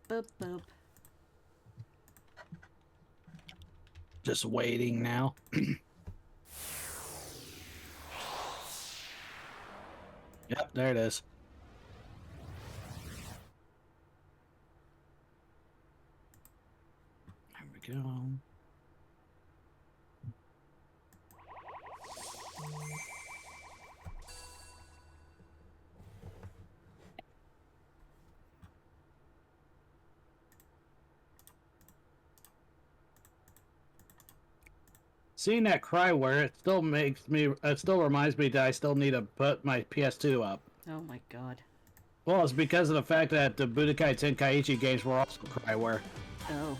Boop, boop. Just waiting now. Yep, there it is. There we go. Seeing that Cryware, it still reminds me that I still need to put my PS2 up. Oh my god. Well, it's because of the fact that the Budokai Tenkaichi games were also Cryware. Oh.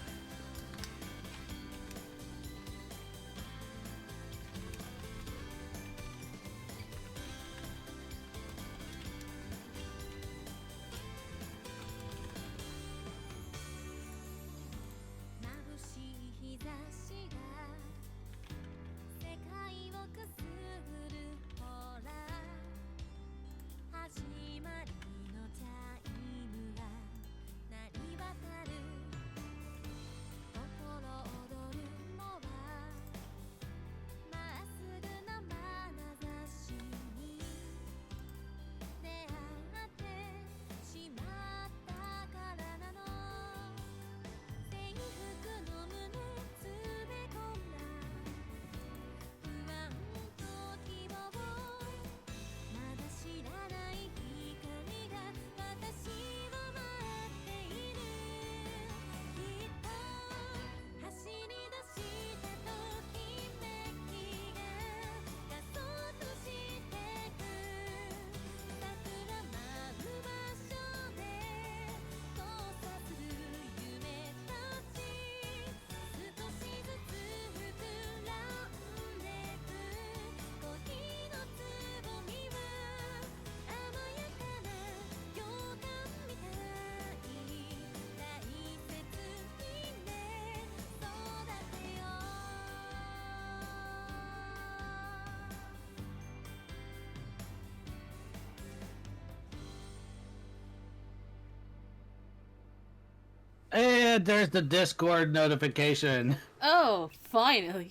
And there's the Discord notification. Oh, finally.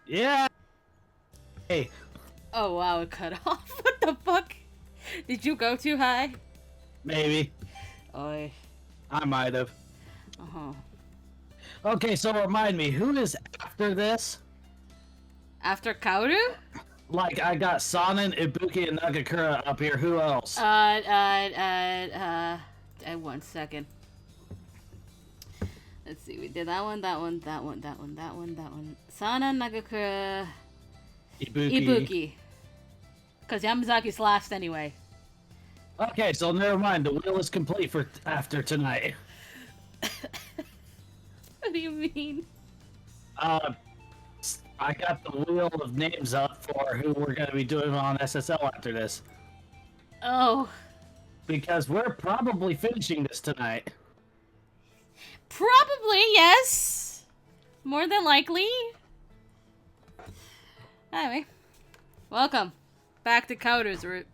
Yeah. Hey. Oh wow, it cut off. What the fuck? Did you go too high? Maybe. Oi. I might have. Uh-huh. Okay, so remind me, who is after this? After Kaoru? Like, I got Sanan, Ibuki, and Nagakura up here. Who else? 1 second. Let's see, we did that one. Sana, Nagakura, Ibuki. Because Yamazaki's last anyway. Okay, so never mind. The wheel is complete for after tonight. What do you mean? I got the wheel of names up for who we're going to be doing on SSL after this. Oh. Because we're probably finishing this tonight. Probably, yes. More than likely. Anyway. Welcome. Back to Coder's route.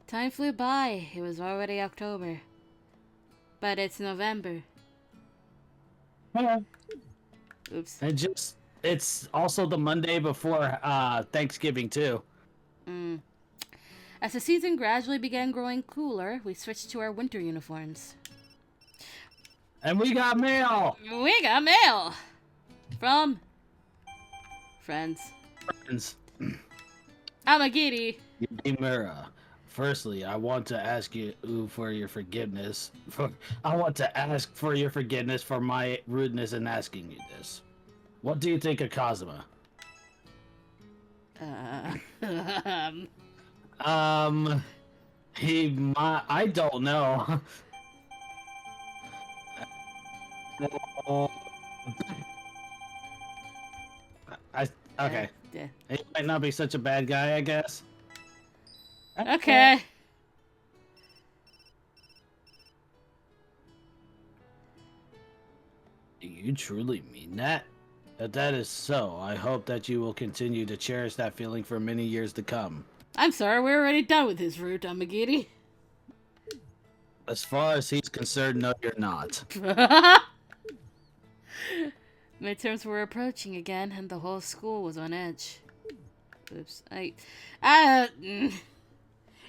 Time flew by. It was already October. But it's November. Yeah. Oops. And it's also the Monday before Thanksgiving, too. As the season gradually began growing cooler, we switched to our winter uniforms. And we got mail! We got mail! From... friends. Amagiri. Yamura, firstly, I want to ask you for your forgiveness. I want to ask for your forgiveness for my rudeness in asking you this. What do you think of Kazuma? I don't know. Okay. Yeah. He might not be such a bad guy, I guess. Okay. Do you truly mean that? If that is so, I hope that you will continue to cherish that feeling for many years to come. I'm sorry, we're already done with his route, Amagiri. As far as he's concerned, no, you're not. Midterms were approaching again, and the whole school was on edge. Oops. Is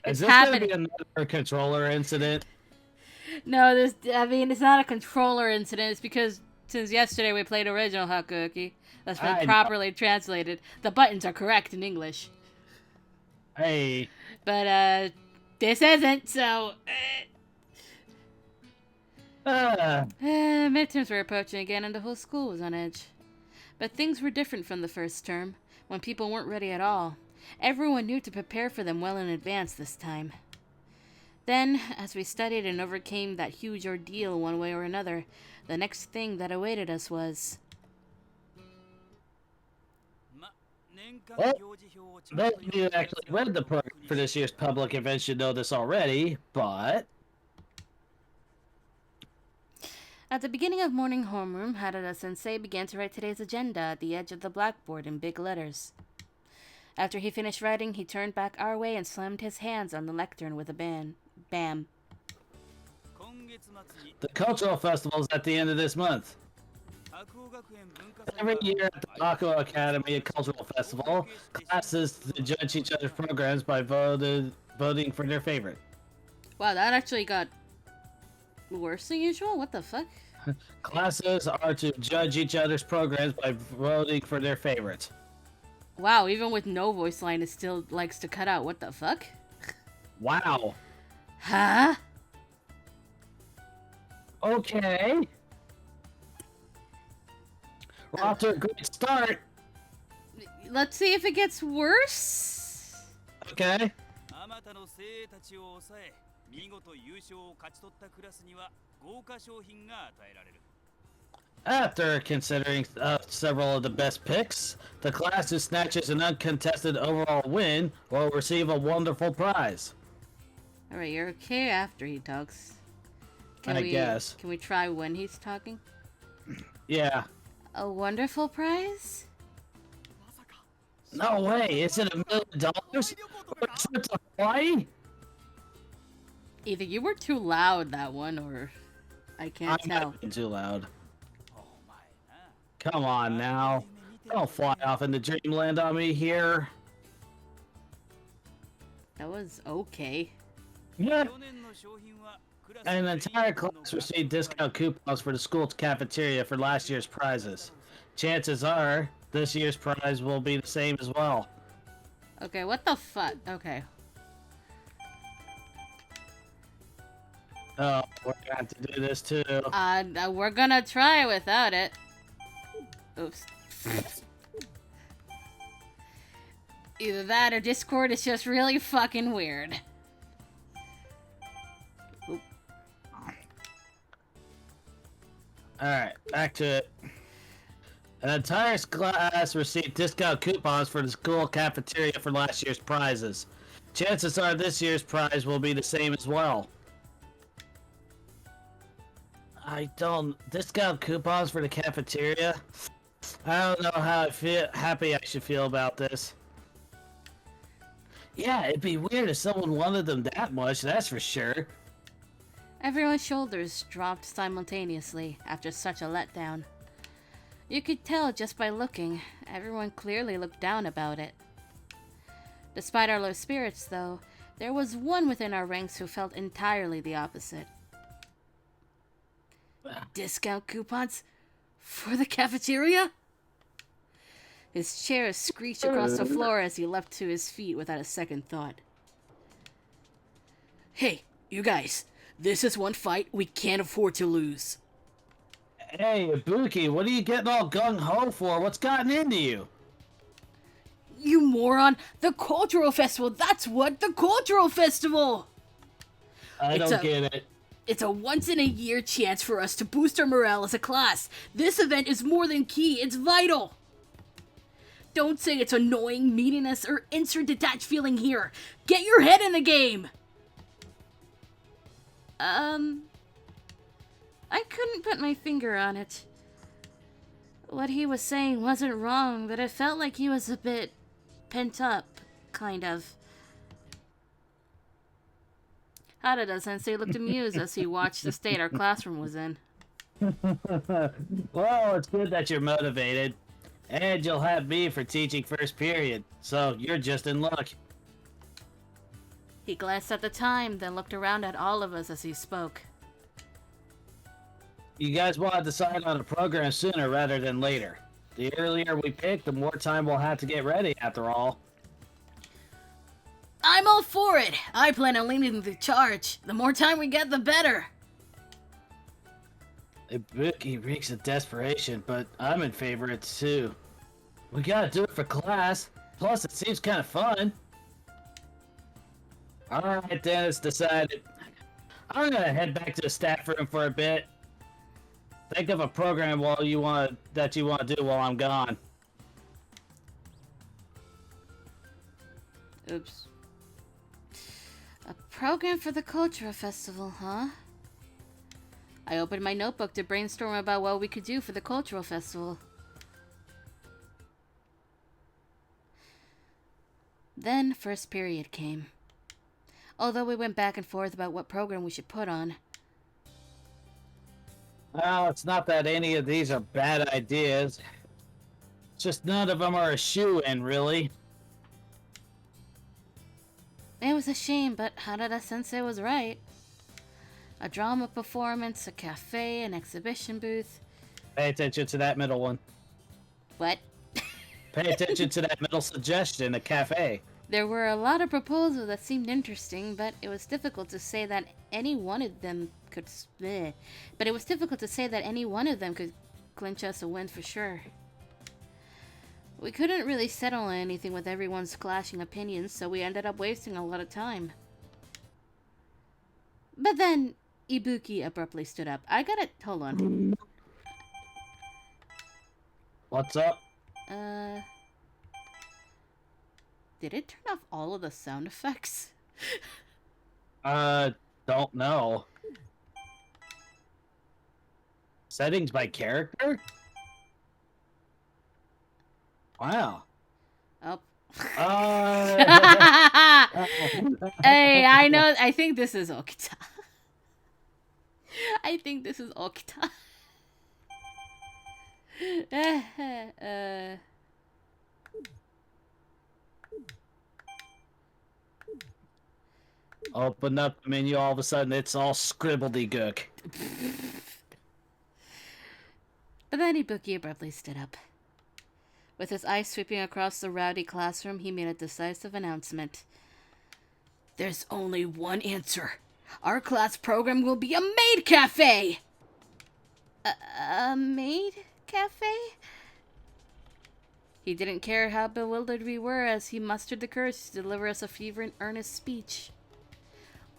It's this happening. going to be another controller incident? No, it's not a controller incident. It's because since yesterday we played original Hakuoki, that's been properly translated. The buttons are correct in English. Hey. But, this isn't, so... Midterms were approaching again, and the whole school was on edge. But things were different from the first term, when people weren't ready at all. Everyone knew to prepare for them well in advance this time. Then, as we studied and overcame that huge ordeal one way or another, the next thing that awaited us was... Well, those of you who actually read the program for this year's public event should know this already, but... At the beginning of morning homeroom, Harada-sensei began to write today's agenda at the edge of the blackboard in big letters. After he finished writing, he turned back our way and slammed his hands on the lectern with a bam. The cultural festival is at the end of this month. Every year at the Hakuo Academy Cultural Festival, classes judge each other's programs by voting for their favorite. Wow, that actually got worse than usual? What the fuck? Classes are to judge each other's programs by voting for their favorite. Wow, even with no voice line, it still likes to cut out. What the fuck? Wow. Huh? Okay. We're off to a great start. Let's see if it gets worse. Okay. After considering several of the best picks, the class who snatches an uncontested overall win will receive a wonderful prize. Alright, you're okay after he talks. I guess. Can we try when he's talking? Yeah. A wonderful prize? No way! Is it $1 million? Or a trip to Hawaii? Either you were too loud that one, or I can't tell. I'm too loud. Come on now. Don't fly off into dreamland on me here. That was okay. Yeah. An entire class received discount coupons for the school's cafeteria for last year's prizes. Chances are, this year's prize will be the same as well. Okay, what the fuck? Okay. Oh, we're gonna have to do this too. We're gonna try without it. Oops. Either that or Discord is just really fucking weird. Oop. Alright, back to it. An entire class received discount coupons for the school cafeteria for last year's prizes. Chances are this year's prize will be the same as well. Discount coupons for the cafeteria? I don't know how happy I should feel about this. Yeah, it'd be weird if someone wanted them that much, that's for sure. Everyone's shoulders dropped simultaneously after such a letdown. You could tell just by looking. Everyone clearly looked down about it. Despite our low spirits, though, there was one within our ranks who felt entirely the opposite. Discount coupons? For the cafeteria? His chair screeched across the floor as he leapt to his feet without a second thought. Hey, you guys. This is one fight we can't afford to lose. Hey, Ibuki, what are you getting all gung-ho for? What's gotten into you? You moron! The cultural festival! That's what! The cultural festival! I don't get it. It's a once-in-a-year chance for us to boost our morale as a class. This event is more than key, it's vital! Don't say it's annoying, meaningless, or insert detached feeling here. Get your head in the game! I couldn't put my finger on it. what he was saying wasn't wrong, but it felt like he was a bit pent up, kind of. Harada-sensei looked amused as he watched the state our classroom was in. Well, it's good that you're motivated. And you'll have me for teaching first period, so you're just in luck. He glanced at the time, then looked around at all of us as he spoke. You guys want to decide on a program sooner rather than later. The earlier we pick, the more time we'll have to get ready, after all. I'm all for it! I plan on leading the charge. The more time we get, the better! Ibuki reeks of desperation, but I'm in favor of it too. We gotta do it for class. Plus, it seems kind of fun. Alright, then it's decided. I'm gonna head back to the staff room for a bit. Think of a program that you want to do while I'm gone. Oops. A program for the cultural festival, huh? I opened my notebook to brainstorm about what we could do for the cultural festival. Then first period came. Although we went back and forth about what program we should put on. Well, it's not that any of these are bad ideas. It's just none of them are a shoe-in, really. It was a shame, but Harada-sensei was right. A drama performance, a cafe, an exhibition booth. Pay attention to that middle one. What? Pay attention to that middle suggestion, a cafe. There were a lot of proposals that seemed interesting, but it was difficult to say that any one of them could... But it was difficult to say that any one of them could clinch us a win for sure. We couldn't really settle on anything with everyone's clashing opinions, so we ended up wasting a lot of time. But then, Ibuki abruptly stood up. I gotta... Hold on. What's up? Did it turn off all of the sound effects? Don't know. Settings by character? Wow. Oh. Uh... Hey, I know. I think this is Okita. I think this is Okita. Open up the menu, all of a sudden it's all scribbledy-gook. But then Ibuki abruptly stood up. With his eyes sweeping across the rowdy classroom, he made a decisive announcement. There's only one answer. Our class program will be a maid cafe! A maid cafe? He didn't care how bewildered we were as he mustered the courage to deliver us a fervent, earnest speech.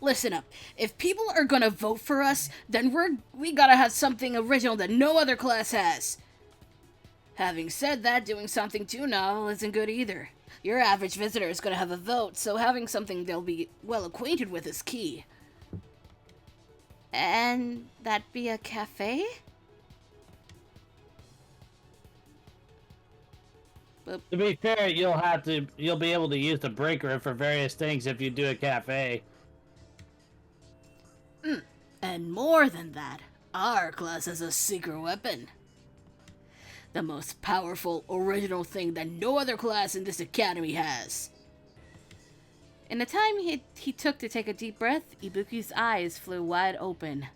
Listen up. If people are gonna vote for us, then we gotta have something original that no other class has. Having said that, doing something too novel isn't good either. Your average visitor is gonna have a vote, so having something they'll be well acquainted with is key. And that be a cafe? To be fair, you'll be able to use the break room for various things if you do a cafe. And more than that, our class has a secret weapon. The most powerful, original thing that no other class in this academy has. In the time he took to take a deep breath, Ibuki's eyes flew wide open.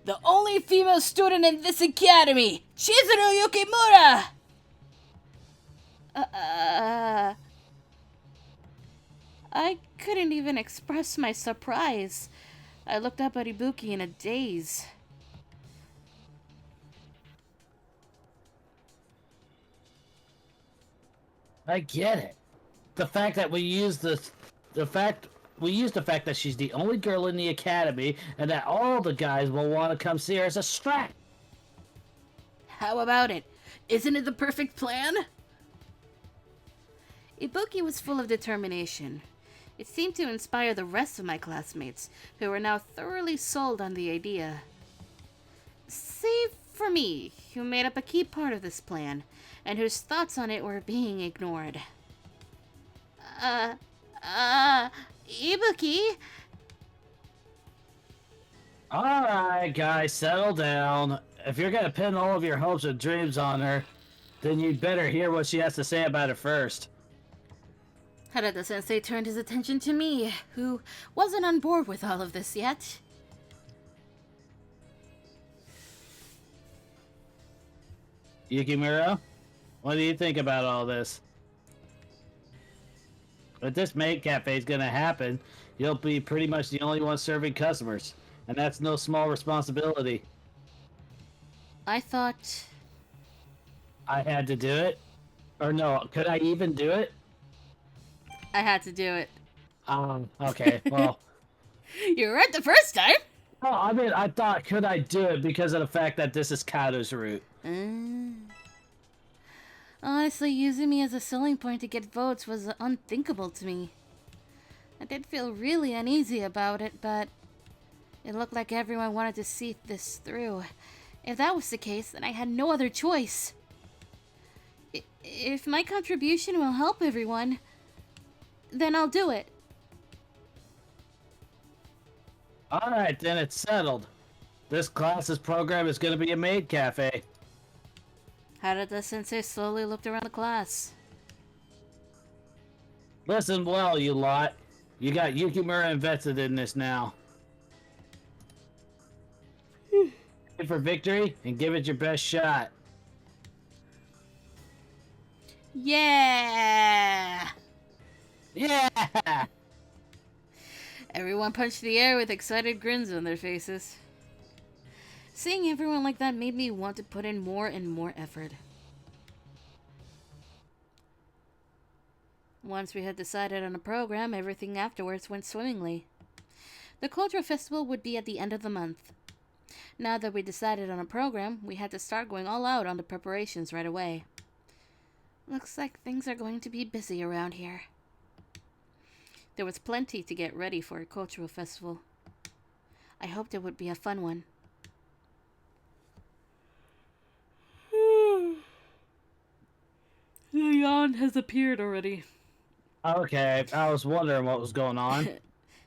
The only female student in this academy! Chizuru Yukimura! I couldn't even express my surprise. I looked up at Ibuki in a daze. I get it. The fact that we use the fact that she's the only girl in the academy and that all the guys will want to come see her as a strat. How about it? Isn't it the perfect plan? Ibuki was full of determination. It seemed to inspire the rest of my classmates, who were now thoroughly sold on the idea. Save for me, who made up a key part of this plan, and whose thoughts on it were being ignored. Ibuki? Alright, guys, settle down. If you're gonna pin all of your hopes and dreams on her, then you'd better hear what she has to say about it first. Harada-sensei turned his attention to me, who wasn't on board with all of this yet. Yukimura, what do you think about all this? If this maid cafe is gonna happen, you'll be pretty much the only one serving customers, and that's no small responsibility. I thought... I had to do it? Or no, could I even do it? I had to do it. Okay, well... You were right the first time! Oh, I mean, I thought, could I do it because of the fact that this is Kato's route? Honestly, using me as a selling point to get votes was unthinkable to me. I did feel really uneasy about it, but it looked like everyone wanted to see this through. If that was the case, then I had no other choice. If my contribution will help everyone, then I'll do it. Alright, then it's settled. This class's program is going to be a maid cafe. Harada-sensei slowly looked around the class. Listen well, you lot. You got Yukimura invested in this now. Aim for victory and give it your best shot. Yeah! Yeah! Everyone punched the air with excited grins on their faces. Seeing everyone like that made me want to put in more and more effort. Once we had decided on a program, everything afterwards went swimmingly. The cultural festival would be at the end of the month. Now that we decided on a program, we had to start going all out on the preparations right away. Looks like things are going to be busy around here. There was plenty to get ready for a cultural festival. I hoped it would be a fun one. The yawn has appeared already. Okay, I was wondering what was going on.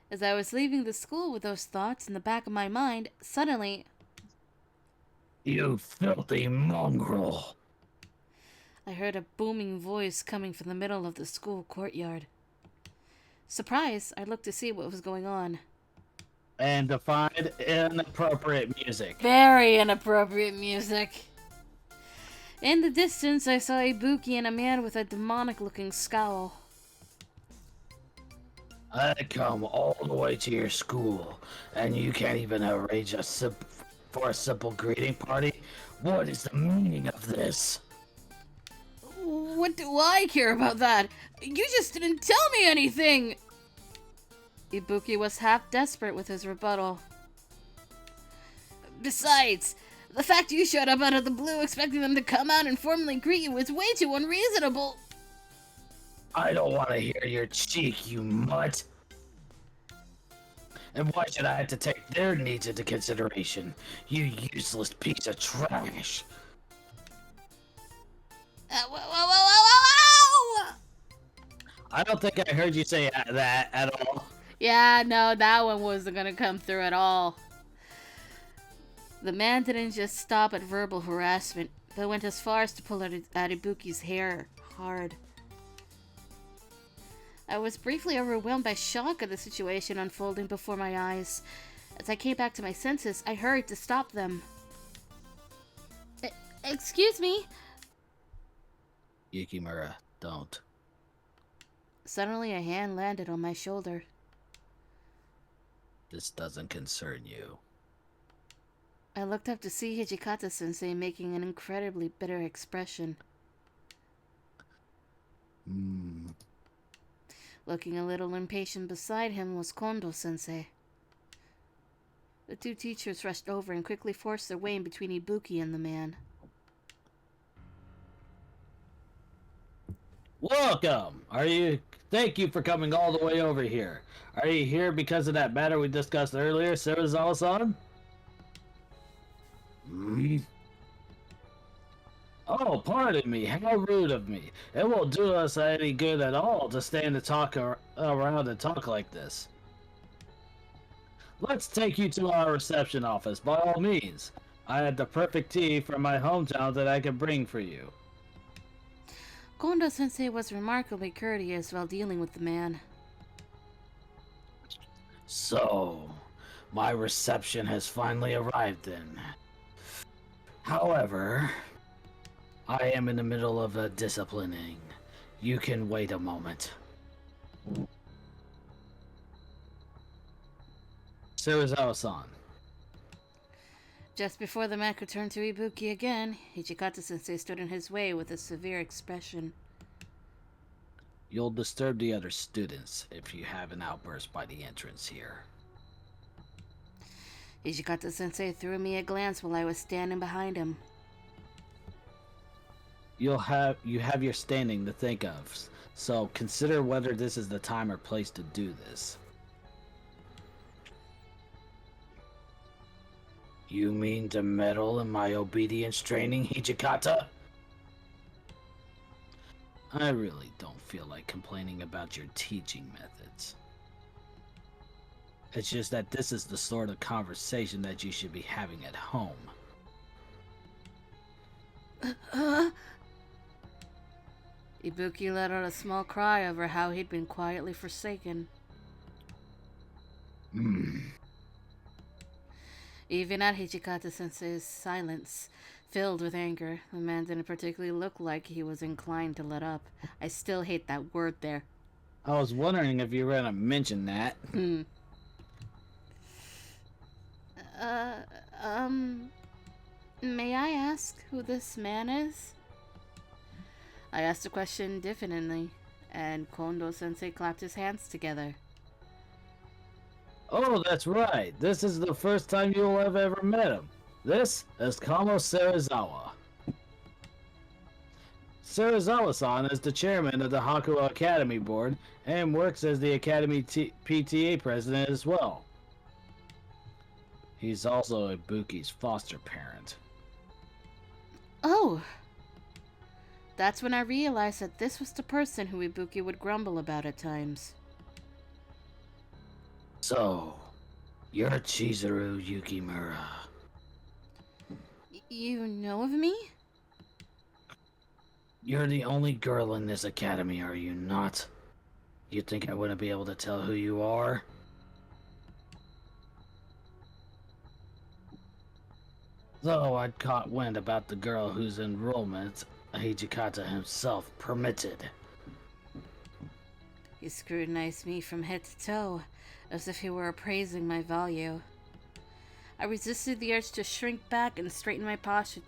As I was leaving the school with those thoughts in the back of my mind, suddenly... You filthy mongrel! I heard a booming voice coming from the middle of the school courtyard. Surprised, I looked to see what was going on. And defined inappropriate music. Very inappropriate music. In the distance, I saw Ibuki and a man with a demonic-looking scowl. I come all the way to your school, and you can't even arrange for a simple greeting party? What is the meaning of this? What do I care about that? You just didn't tell me anything! Ibuki was half desperate with his rebuttal. Besides, the fact you showed up out of the blue expecting them to come out and formally greet you is way too unreasonable. I don't want to hear your cheek, you mutt. And why should I have to take their needs into consideration? You useless piece of trash. Whoa, whoa, whoa, whoa, whoa, whoa! I don't think I heard you say that at all. Yeah, no, that one wasn't gonna come through at all. The man didn't just stop at verbal harassment, but went as far as to pull at Ibuki's hair hard. I was briefly overwhelmed by shock at the situation unfolding before my eyes. As I came back to my senses, I hurried to stop them. Excuse me? Yukimura, don't. Suddenly a hand landed on my shoulder. This doesn't concern you. I looked up to see Hijikata-sensei making an incredibly bitter expression. Looking a little impatient beside him was Kondo-sensei. The two teachers rushed over and quickly forced their way in between Ibuki and the man. Welcome! Thank you for coming all the way over here. Are you here because of that matter we discussed earlier, Serizawa-san? Oh, pardon me. How rude of me. It won't do us any good at all to stand and talk around and talk like this. Let's take you to our reception office, by all means. I had the perfect tea from my hometown that I could bring for you. Kondo sensei was remarkably courteous while dealing with the man. So, my reception has finally arrived then. However, I am in the middle of a disciplining. You can wait a moment. Serizawa-san. Just before the man could turn to Ibuki again, Hichikata sensei stood in his way with a severe expression. You'll disturb the other students if you have an outburst by the entrance here. Hichikata sensei threw me a glance while I was standing behind him. You have your standing to think of, so consider whether this is the time or place to do this. You mean to meddle in my obedience training, Hijikata? I really don't feel like complaining about your teaching methods. It's just that this is the sort of conversation that you should be having at home. Ibuki let out a small cry over how he'd been quietly forsaken. Even at Hichikata sensei's silence, filled with anger, the man didn't particularly look like he was inclined to let up. I still hate that word there. I was wondering if you were gonna mention that. May I ask who this man is? I asked the question diffidently, and Kondo sensei clapped his hands together. Oh, that's right. This is the first time you'll have ever met him. This is Kamo Serizawa. Serizawa-san is the chairman of the Hakuoki Academy Board and works as the Academy PTA president as well. He's also Ibuki's foster parent. Oh! That's when I realized that this was the person who Ibuki would grumble about at times. So, you're Chizuru Yukimura. You know of me? You're the only girl in this academy, are you not? You think I wouldn't be able to tell who you are? Though I'd caught wind about the girl whose enrollment Hijikata himself permitted. He scrutinized me from head to toe, as if he were appraising my value. I resisted the urge to shrink back and straighten my posture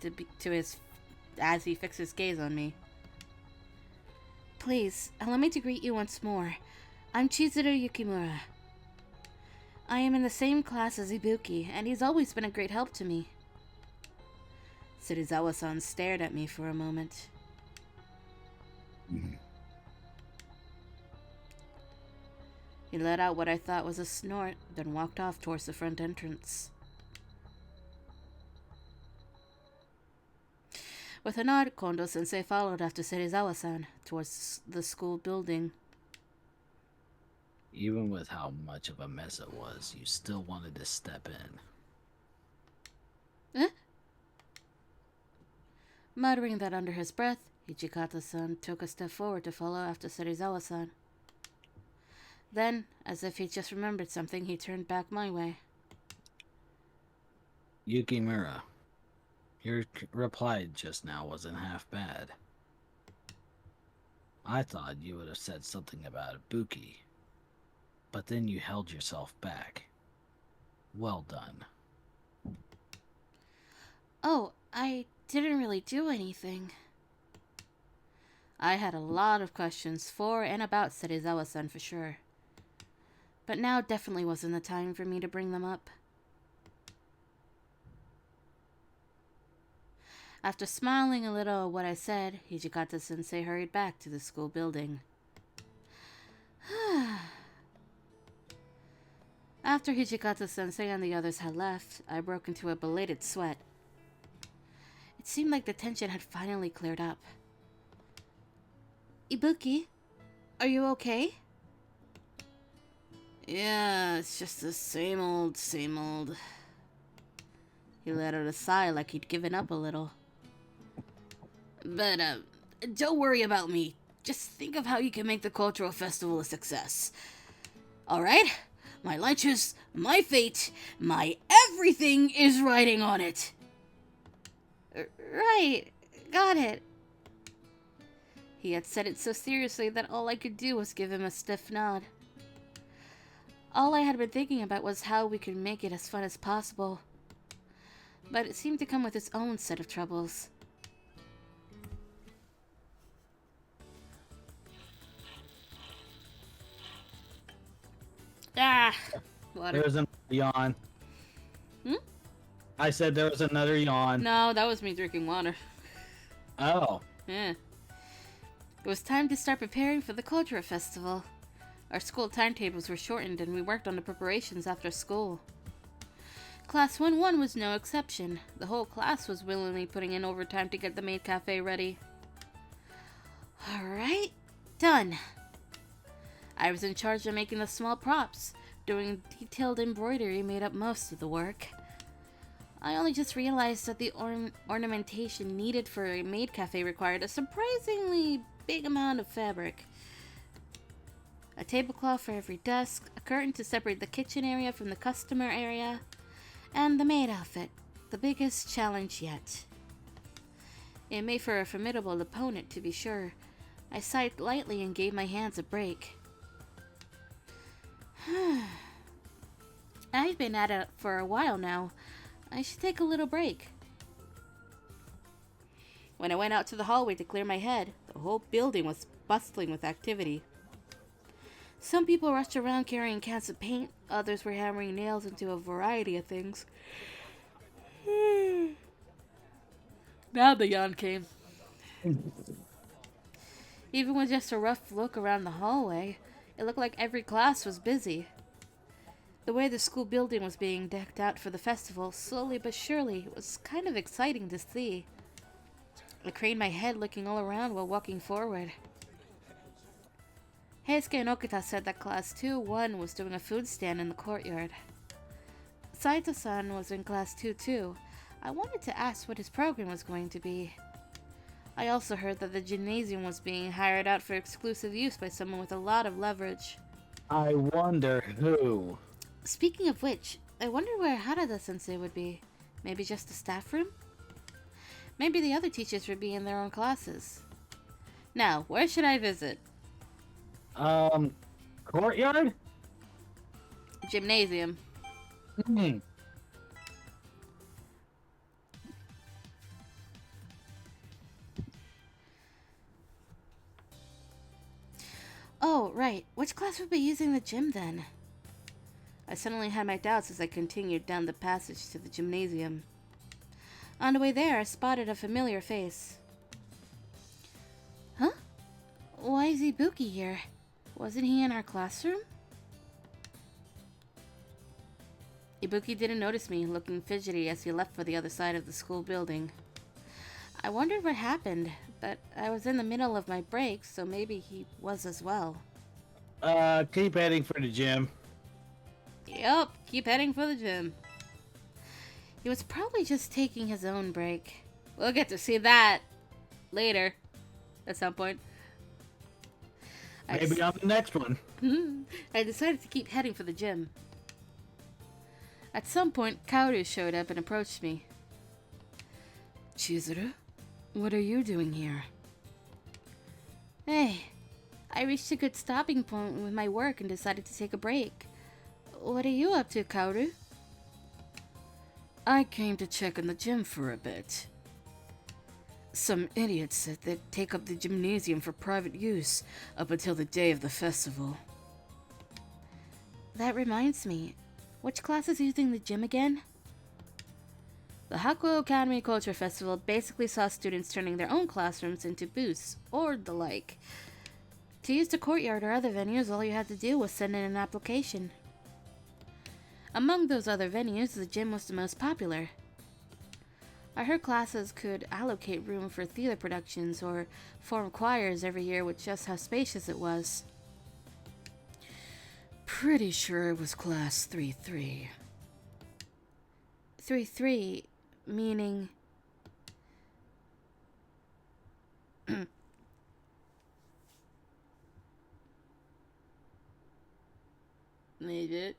as he fixed his gaze on me. Please, allow me to greet you once more. I'm Chizuru Yukimura. I am in the same class as Ibuki, and he's always been a great help to me. Serizawa-san stared at me for a moment. He let out what I thought was a snort, then walked off towards the front entrance. With a nod, Kondo-sensei followed after Serizawa-san towards the school building. Even with how much of a mess it was, you still wanted to step in. Eh? Muttering that under his breath, Hichikata-san took a step forward to follow after Serizawa-san. Then, as if he just remembered something, he turned back my way. Yukimura, your reply just now wasn't half bad. I thought you would have said something about Ibuki, but then you held yourself back. Well done. Oh, I didn't really do anything. I had a lot of questions for and about Serizawa-san for sure. But now definitely wasn't the time for me to bring them up. After smiling a little at what I said, Hijikata-sensei hurried back to the school building. After Hijikata-sensei and the others had left, I broke into a belated sweat. It seemed like the tension had finally cleared up. Ibuki, are you okay? Yeah, it's just the same old, same old. He let out a sigh like he'd given up a little. But, don't worry about me. Just think of how you can make the cultural festival a success. Alright? My lunches, my fate, my everything is riding on it. Right. Got it. He had said it so seriously that all I could do was give him a stiff nod. All I had been thinking about was how we could make it as fun as possible. But it seemed to come with its own set of troubles. Ah, water. There's another yawn. Hmm? I said there was another yawn. No, that was me drinking water. Oh. Yeah. It was time to start preparing for the Culture Festival. Our school timetables were shortened and we worked on the preparations after school. Class 1-1 was no exception. The whole class was willingly putting in overtime to get the maid cafe ready. Alright, done. I was in charge of making the small props. Doing detailed embroidery made up most of the work. I only just realized that the ornamentation needed for a maid cafe required a surprisingly big amount of fabric. A tablecloth for every desk, a curtain to separate the kitchen area from the customer area, and the maid outfit, the biggest challenge yet. It made for a formidable opponent, to be sure. I sighed lightly and gave my hands a break. I've been at it for a while now. I should take a little break. When I went out to the hallway to clear my head, the whole building was bustling with activity. Some people rushed around carrying cans of paint, others were hammering nails into a variety of things. Now the yawn came. Even with just a rough look around the hallway, it looked like every class was busy. The way the school building was being decked out for the festival, slowly but surely, was kind of exciting to see. I craned my head looking all around while walking forward. Heisuke and Okita said that Class 2-1 was doing a food stand in the courtyard. Saito-san was in Class 2-2. I wanted to ask what his program was going to be. I also heard that the gymnasium was being hired out for exclusive use by someone with a lot of leverage. I wonder who. Speaking of which, I wonder where Harada-sensei would be. Maybe just a staff room? Maybe the other teachers would be in their own classes. Now, where should I visit? Courtyard? Gymnasium. Oh, right. Which class would be using the gym then? I suddenly had my doubts as I continued down the passage to the gymnasium. On the way there, I spotted a familiar face. Huh? Why is Ibuki here? Wasn't he in our classroom? Ibuki didn't notice me, looking fidgety as he left for the other side of the school building. I wondered what happened, but I was in the middle of my break, so maybe he was as well. Keep heading for the gym. Yup, keep heading for the gym. He was probably just taking his own break. We'll get to see that later, at some point. Maybe on the next one. I decided to keep heading for the gym. At some point, Kaoru showed up and approached me. Chizuru, what are you doing here? Hey, I reached a good stopping point with my work and decided to take a break. What are you up to, Kaoru? I came to check on the gym for a bit. Some idiots said they'd take up the gymnasium for private use up until the day of the festival. That reminds me, which class is using the gym again? The Hakuoki Academy Culture Festival basically saw students turning their own classrooms into booths, or the like. To use the courtyard or other venues, all you had to do was send in an application. Among those other venues, the gym was the most popular. I heard classes could allocate room for theater productions or form choirs every year with just how spacious it was. Pretty sure it was class 3-3. 3-3, meaning... Made it.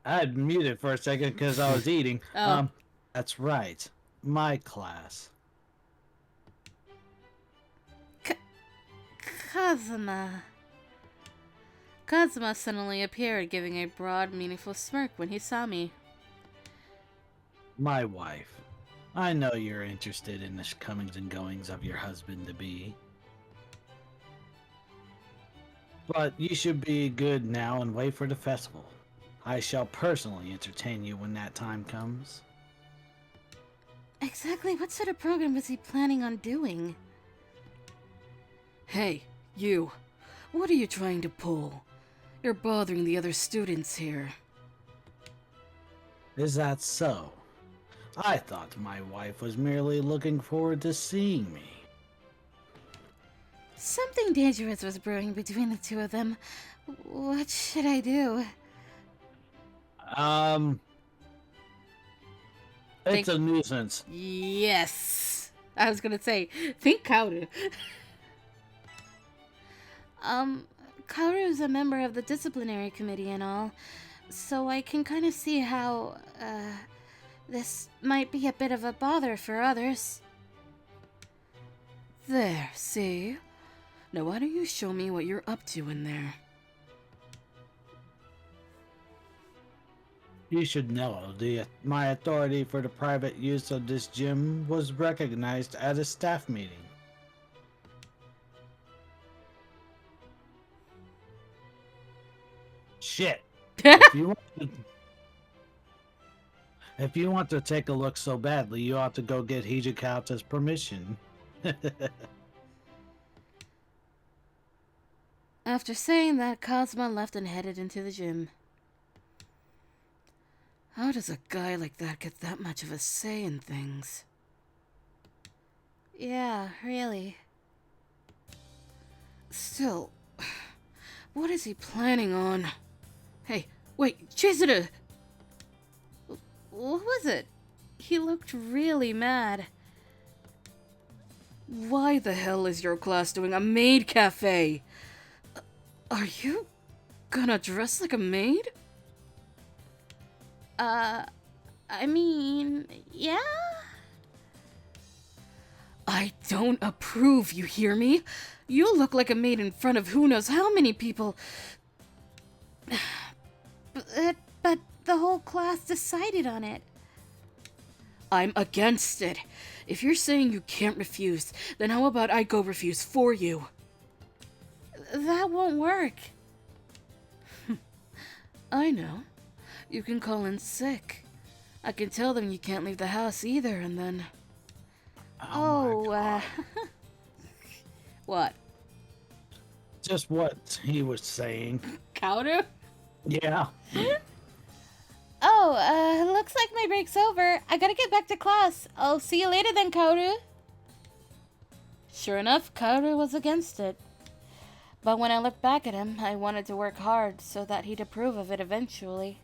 I had muted for a second because I was eating. Oh. That's right. My class. Kazuma. Kazuma suddenly appeared, giving a broad, meaningful smirk when he saw me. My wife. I know you're interested in the comings and goings of your husband-to-be. But you should be good now and wait for the festival. I shall personally entertain you when that time comes. Exactly what sort of program was he planning on doing? Hey, you. What are you trying to pull? You're bothering the other students here. Is that so? I thought my wife was merely looking forward to seeing me. Something dangerous was brewing between the two of them. What should I do? It's a nuisance. Yes. I was gonna say, think Kaoru. Kaoru's a member of the disciplinary committee and all, so I can kind of see how, this might be a bit of a bother for others. There, see? Now why don't you show me what you're up to in there? You should know, my authority for the private use of this gym was recognized at a staff meeting. Shit. If you want to take a look so badly, you ought to go get Hijikauta's permission. After saying that, Kazuma left and headed into the gym. How does a guy like that get that much of a say in things? Yeah, really. Still, what is he planning on? Hey, wait, Chizuru! What was it? He looked really mad. Why the hell is your class doing a maid cafe? Are you gonna dress like a maid? I mean, yeah? I don't approve, you hear me? You look like a maid in front of who knows how many people. But the whole class decided on it. I'm against it. If you're saying you can't refuse, then how about I go refuse for you? That won't work. I know. You can call in sick. I can tell them you can't leave the house either, and then... What? Just what he was saying. Kaoru? Yeah. Looks like my break's over. I gotta get back to class. I'll see you later then, Kaoru. Sure enough, Kaoru was against it. But when I looked back at him, I wanted to work hard so that he'd approve of it eventually.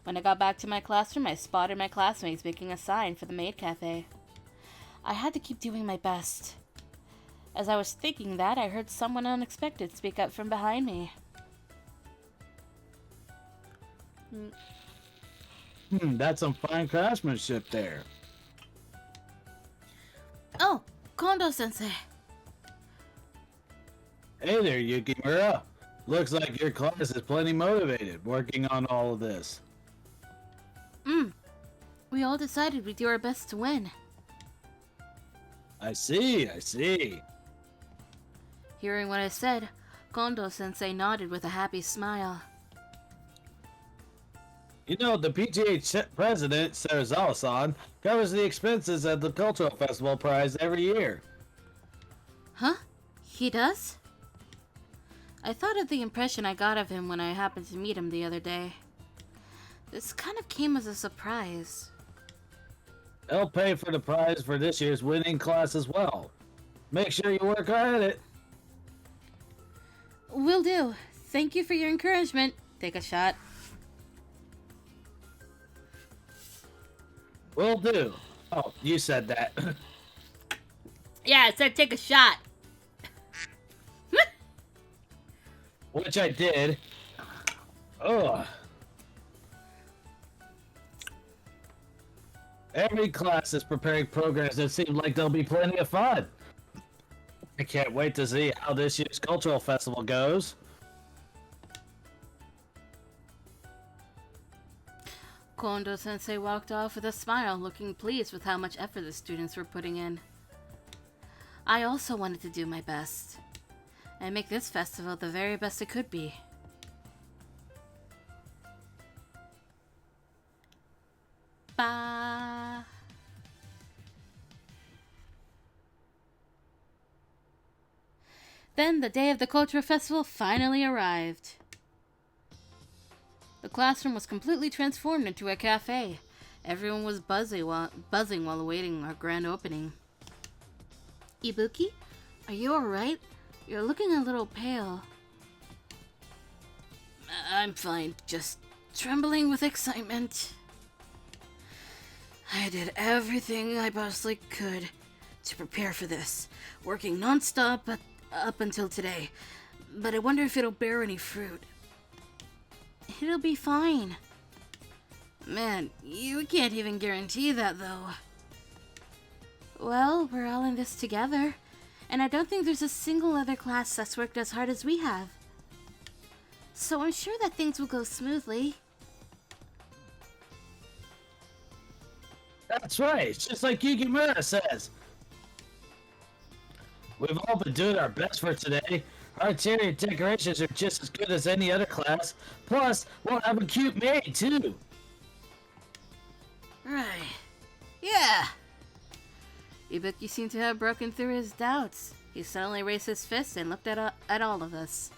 When I got back to my classroom, I spotted my classmates making a sign for the maid cafe. I had to keep doing my best. As I was thinking that, I heard someone unexpected speak up from behind me. That's some fine craftsmanship there. Oh, Kondo-sensei. Hey there, Yukimura. Looks like your class is plenty motivated, working on all of this. We all decided we'd do our best to win. I see. Hearing what I said, Kondo-sensei nodded with a happy smile. You know, the PTA president, Serizawa-san, covers the expenses at the Cultural Festival Prize every year. Huh? He does? I thought of the impression I got of him when I happened to meet him the other day. This kind of came as a surprise. They'll pay for the prize for this year's winning class as well. Make sure you work hard at it. Will do. Thank you for your encouragement. Take a shot. Will do. Oh, you said that. Yeah, I said take a shot. Which I did. Ugh. Every class is preparing programs that seem like they'll be plenty of fun. I can't wait to see how this year's cultural festival goes. Kondo-sensei walked off with a smile, looking pleased with how much effort the students were putting in. I also wanted to do my best, and make this festival the very best it could be. Ba. Then the day of the cultural festival finally arrived. The classroom was completely transformed into a cafe. Everyone was buzzing while awaiting our grand opening. Ibuki, are you alright? You're looking a little pale. I'm fine, just trembling with excitement. I did everything I possibly could to prepare for this, working non-stop up until today. But I wonder if it'll bear any fruit. It'll be fine. Man, you can't even guarantee that, though. Well, we're all in this together, and I don't think there's a single other class that's worked as hard as we have. So I'm sure that things will go smoothly. That's right, it's just like Yukimura says. We've all been doing our best for today. Our interior decorations are just as good as any other class. Plus, we'll have a cute maid, too. Right. Yeah. Ibuki seemed to have broken through his doubts. He suddenly raised his fist and looked at all of us.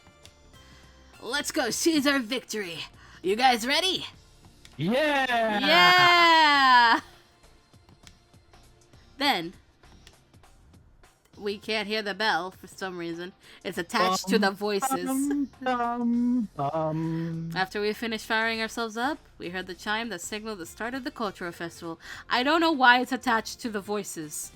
Let's go seize our victory. You guys ready? Yeah! Yeah! Then, we can't hear the bell for some reason. It's attached to the voices. After we finished firing ourselves up, we heard the chime that signaled the start of the cultural festival. I don't know why it's attached to the voices.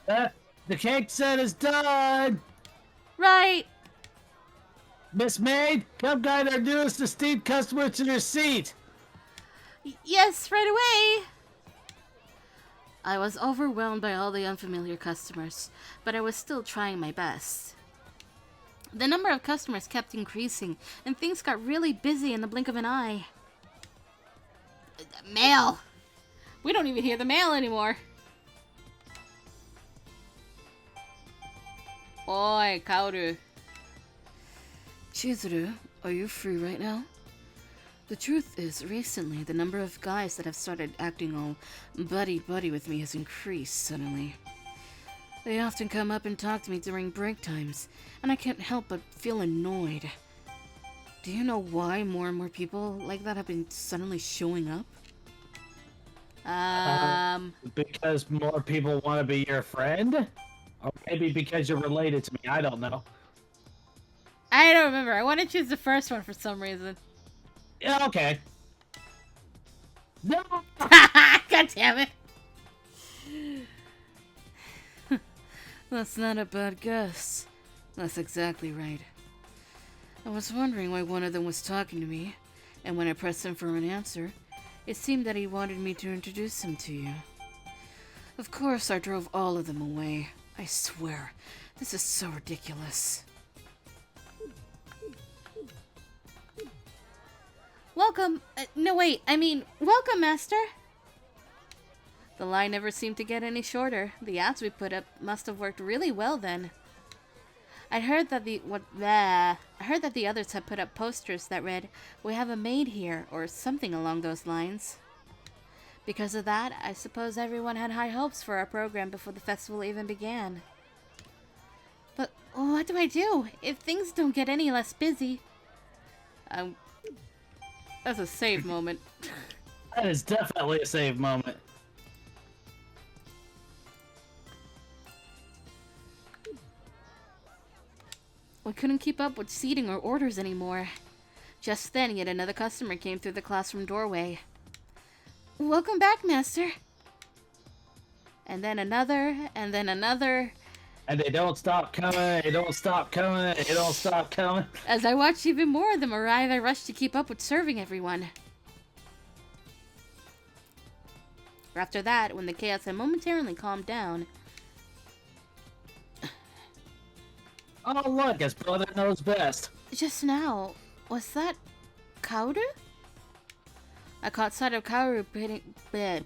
The cake set is done! Right. Miss Maid, come guide our newest esteemed customer to their seat! Yes, right away! I was overwhelmed by all the unfamiliar customers, but I was still trying my best. The number of customers kept increasing, and things got really busy in the blink of an eye. Mail! We don't even hear the mail anymore. Oi, Kaoru. Chizuru, are you free right now? The truth is, recently, the number of guys that have started acting all buddy-buddy with me has increased suddenly. They often come up and talk to me during break times, and I can't help but feel annoyed. Do you know why more and more people like that have been suddenly showing up? Because more people want to be your friend? Or maybe because you're related to me, I don't know. I don't remember. I want to choose the first one for some reason. Yeah, okay. No! God damn it! That's not a bad guess. That's exactly right. I was wondering why one of them was talking to me, and when I pressed him for an answer, it seemed that he wanted me to introduce him to you. Of course, I drove all of them away. I swear, this is so ridiculous. Welcome. No, wait. I mean, welcome, Master. The line never seemed to get any shorter. The ads we put up must have worked really well then. I heard that the others had put up posters that read, "We have a maid here," or something along those lines. Because of that, I suppose everyone had high hopes for our program before the festival even began. But what do I do if things don't get any less busy? That's a save moment. That is definitely a save moment. We couldn't keep up with seating or orders anymore. Just then, yet another customer came through the classroom doorway. Welcome back, Master. And then another, and then another. And they don't stop coming, they don't stop coming, they don't stop coming. As I watched even more of them arrive, I rushed to keep up with serving everyone. After that, when the chaos had momentarily calmed down... Oh look, his brother knows best. Just now, was that Kaoru? I caught sight of Kaoru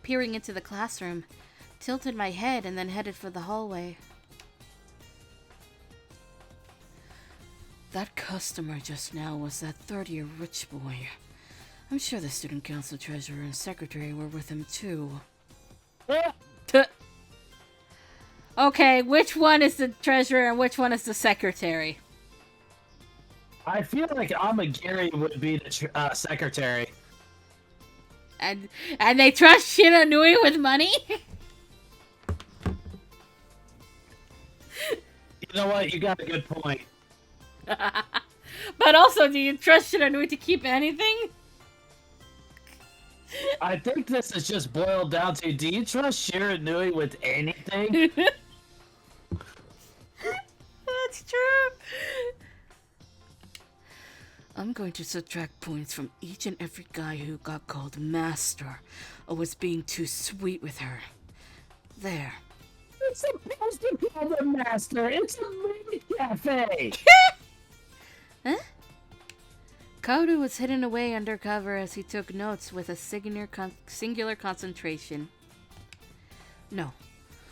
peering into the classroom, tilted my head, and then headed for the hallway. That customer just now was that third-year rich boy. I'm sure the student council treasurer and secretary were with him too. Okay, which one is the treasurer and which one is the secretary? I feel like Amagiri would be the secretary. And they trust Shiranui with money? You know what? You got a good point. But also, do you trust Shiranui to keep anything? I think this is just boiled down to, do you trust Shiranui with anything? That's true. I'm going to subtract points from each and every guy who got called master or was being too sweet with her. There. It's supposed to be the master. It's a mini cafe. Huh? Kaoru was hidden away undercover as he took notes with a singular concentration. No.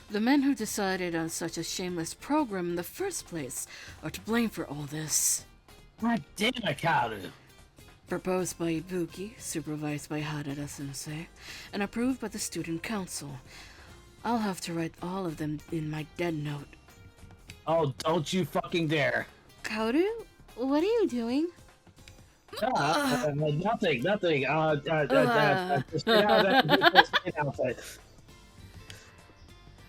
The men who decided on such a shameless program in the first place are to blame for all this. God damn it, Kaoru. Proposed by Ibuki, supervised by Harada-sensei, and approved by the student council. I'll have to write all of them in my dead note. Oh, don't you fucking dare. Kaoru, what are you doing? Nothing.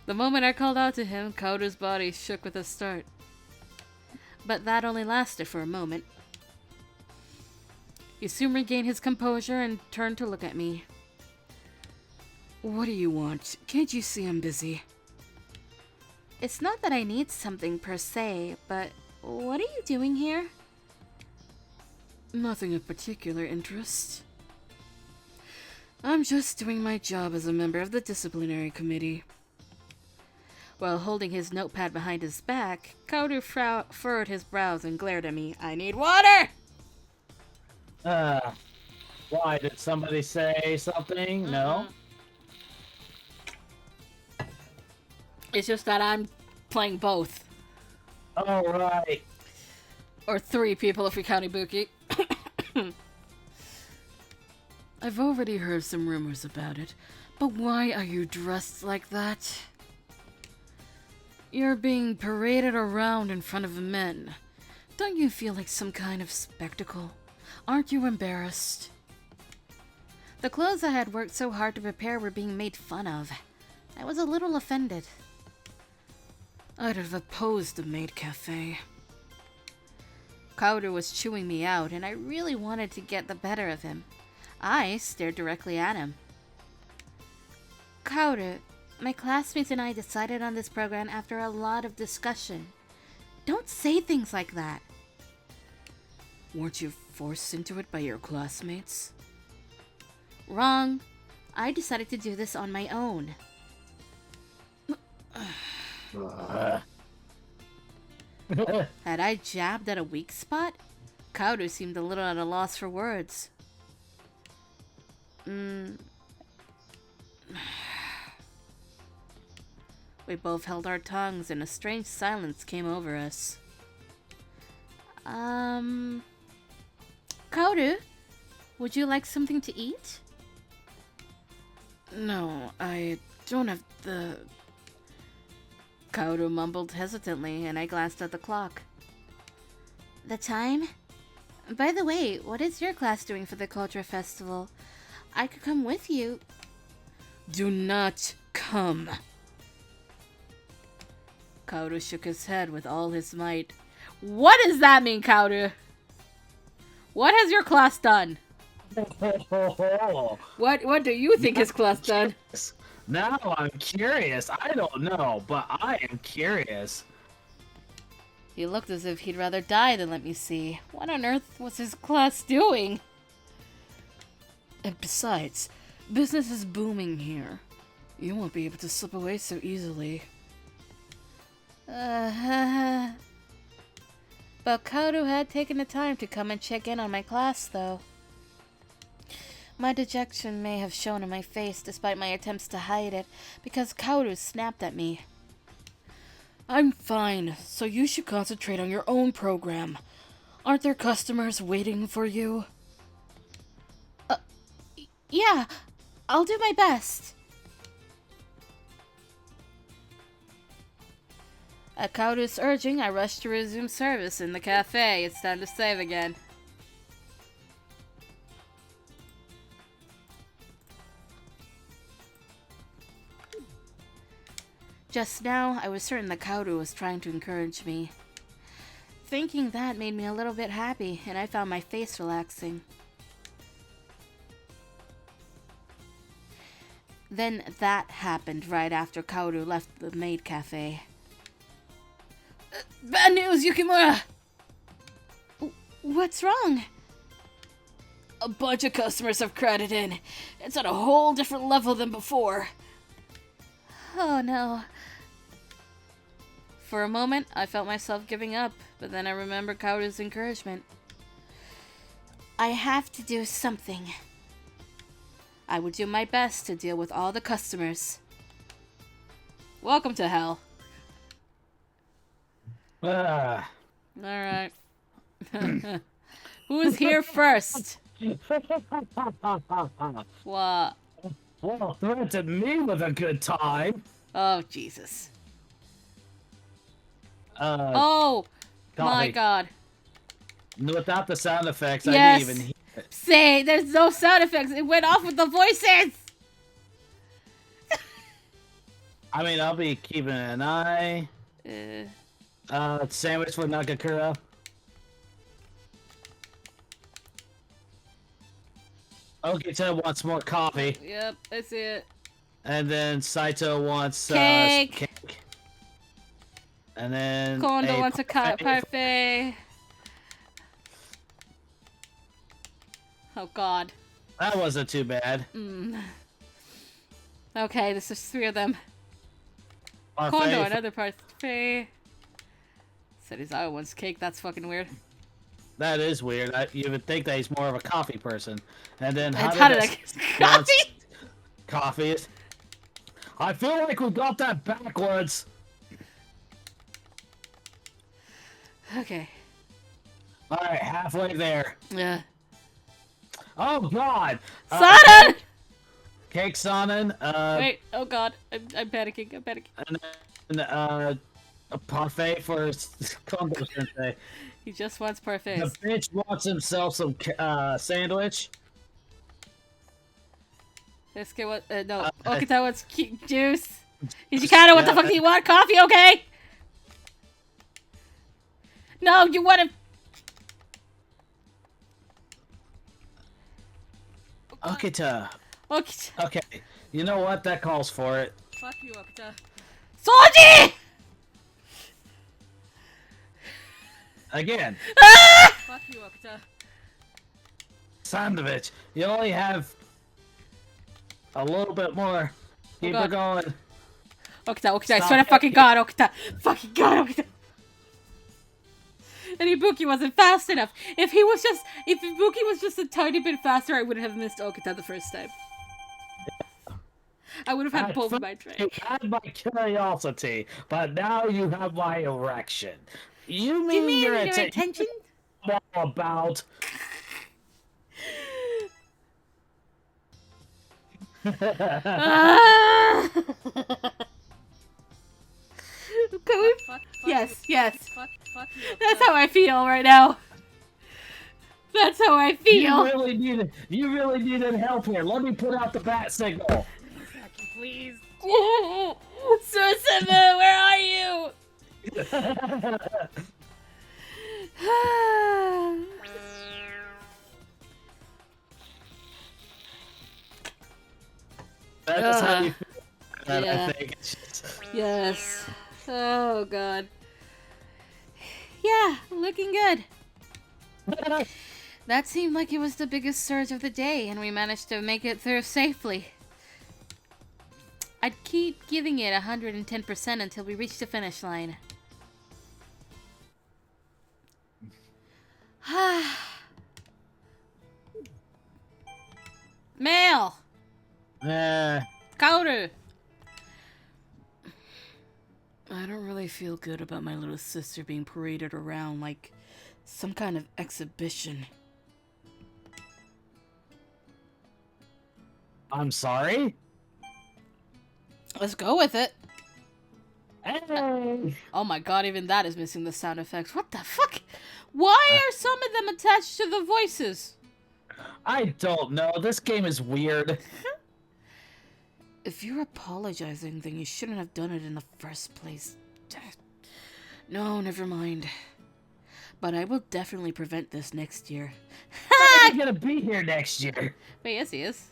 The moment I called out to him, Kaoru's body shook with a start. But that only lasted for a moment. He soon regained his composure and turned to look at me. What do you want? Can't you see I'm busy? It's not that I need something per se, but what are you doing here? Nothing of particular interest. I'm just doing my job as a member of the disciplinary committee. While holding his notepad behind his back, Kaoru furrowed his brows and glared at me. I need water! Why? Did somebody say something? No? It's just that I'm playing both. Oh, right. Or 3 people if we count Ibuki. I've already heard some rumors about it, but why are you dressed like that? You're being paraded around in front of men. Don't you feel like some kind of spectacle? Aren't you embarrassed? The clothes I had worked so hard to prepare were being made fun of. I was a little offended. I'd have opposed the maid cafe. Kaoru was chewing me out, and I really wanted to get the better of him. I stared directly at him. Kaoru, my classmates and I decided on this program after a lot of discussion. Don't say things like that. Weren't you forced into it by your classmates? Wrong. I decided to do this on my own. Had I jabbed at a weak spot? Kaoru seemed a little at a loss for words. We both held our tongues and a strange silence came over us. Kaoru, would you like something to eat? No, I don't have the... Kaoru mumbled hesitantly, and I glanced at the clock. The time? By the way, what is your class doing for the Culture Festival? I could come with you. Do not come. Kaoru shook his head with all his might. What does that mean, Kaoru? What has your class done? What do you think his class done? Now I'm curious. I don't know, but I am curious. He looked as if he'd rather die than let me see. What on earth was his class doing? And besides, business is booming here. You won't be able to slip away so easily. But Kaoru had taken the time to come and check in on my class, though. My dejection may have shown in my face despite my attempts to hide it, because Kaoru snapped at me. I'm fine, so you should concentrate on your own program. Aren't there customers waiting for you? Yeah, I'll do my best. At Kaoru's urging, I rushed to resume service in the cafe. It's time to save again. Just now, I was certain that Kaoru was trying to encourage me. Thinking that made me a little bit happy, and I found my face relaxing. Then that happened right after Kaoru left the maid cafe. Bad news, Yukimura! What's wrong? A bunch of customers have crowded in. It's at a whole different level than before. Oh no. For a moment, I felt myself giving up, but then I remembered Kaoru's encouragement. I have to do something. I would do my best to deal with all the customers. Welcome to hell. Alright. Who is here first? What? Well, threaten me with a good time. Oh, Jesus. Coffee. My God. Without the sound effects, Yes. I didn't even hear it. Say, there's no sound effects. It went off with the voices. I mean, I'll be keeping an eye. Sandwich for Nagakura. Okita wants more coffee. Yep, I see it. And then Saito wants Cake. And then Kondo wants a parfait. Oh, God. That wasn't too bad. Okay, this is 3 of them. Parfait. Kondo, another parfait. Said his other one's cake. That's fucking weird. That is weird. You would think that he's more of a coffee person. And then How did I get coffee? Coffee. I feel like we got that backwards. Okay. All right, halfway there. Yeah. Oh God. Sonnen! Cake Sonnen. Wait. Oh God. I'm panicking. I'm panicking. And then a parfait for Kondo Sensei. He just wants parfaits. The bitch wants himself some sandwich. Let's get what? No. Okita wants juice. Hijikata, what the fuck do you want? Coffee, okay? No, you want to. Okita. Okita. Okay. You know what? That calls for it. Fuck you, Okita. Soji! Again. Ah! Fuck you, Okita. Sandwich. You only have a little bit more. Keep it going. Okita, I swear to fucking God, Okita. Fucking God, Okita. And Ibuki wasn't fast enough. If Ibuki was just a tiny bit faster, I would have missed Okita the first time. I would have had both of my train. You had my curiosity, but now you have my erection. You mean your attention? About. Ah! Can we? Yes, yes. That's how I feel right now. That's how I feel. You really needed help here. Let me put out the bat signal. Please. Sursima, where are you? That is how you feel. Yeah. I think. It's just... Yes. Oh god. Yeah, looking good. That seemed like it was the biggest surge of the day, and we managed to make it through safely. I'd keep giving it 110% until we reached the finish line. Mail! Counter! I don't really feel good about my little sister being paraded around like some kind of exhibition. I'm sorry? Let's go with it. Hey! Oh my god, even that is missing the sound effects. What the fuck? Why are some of them attached to the voices? I don't know. This game is weird. If you're apologizing, then you shouldn't have done it in the first place. No, never mind. But I will definitely prevent this next year. He's gonna be here next year. Wait, yes he is.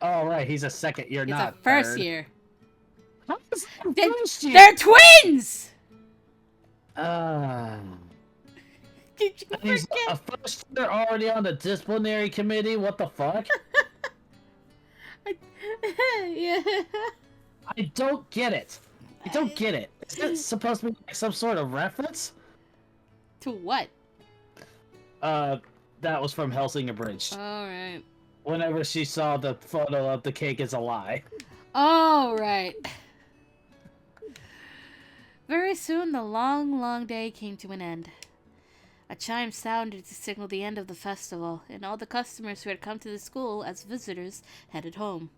Oh, right. He's a second year, It's not a first third. year. How is that first year? They're twins! Did you And he's forget? a first year already on the disciplinary committee? What the fuck? Yeah. I don't get it. I don't get it. Is that supposed to be like some sort of reference? To what? That was from Hellsinger Bridge. Alright. Whenever she saw the photo of the cake as a lie. Alright. Very soon, the long, long day came to an end. A chime sounded to signal the end of the festival, and all the customers who had come to the school as visitors headed home.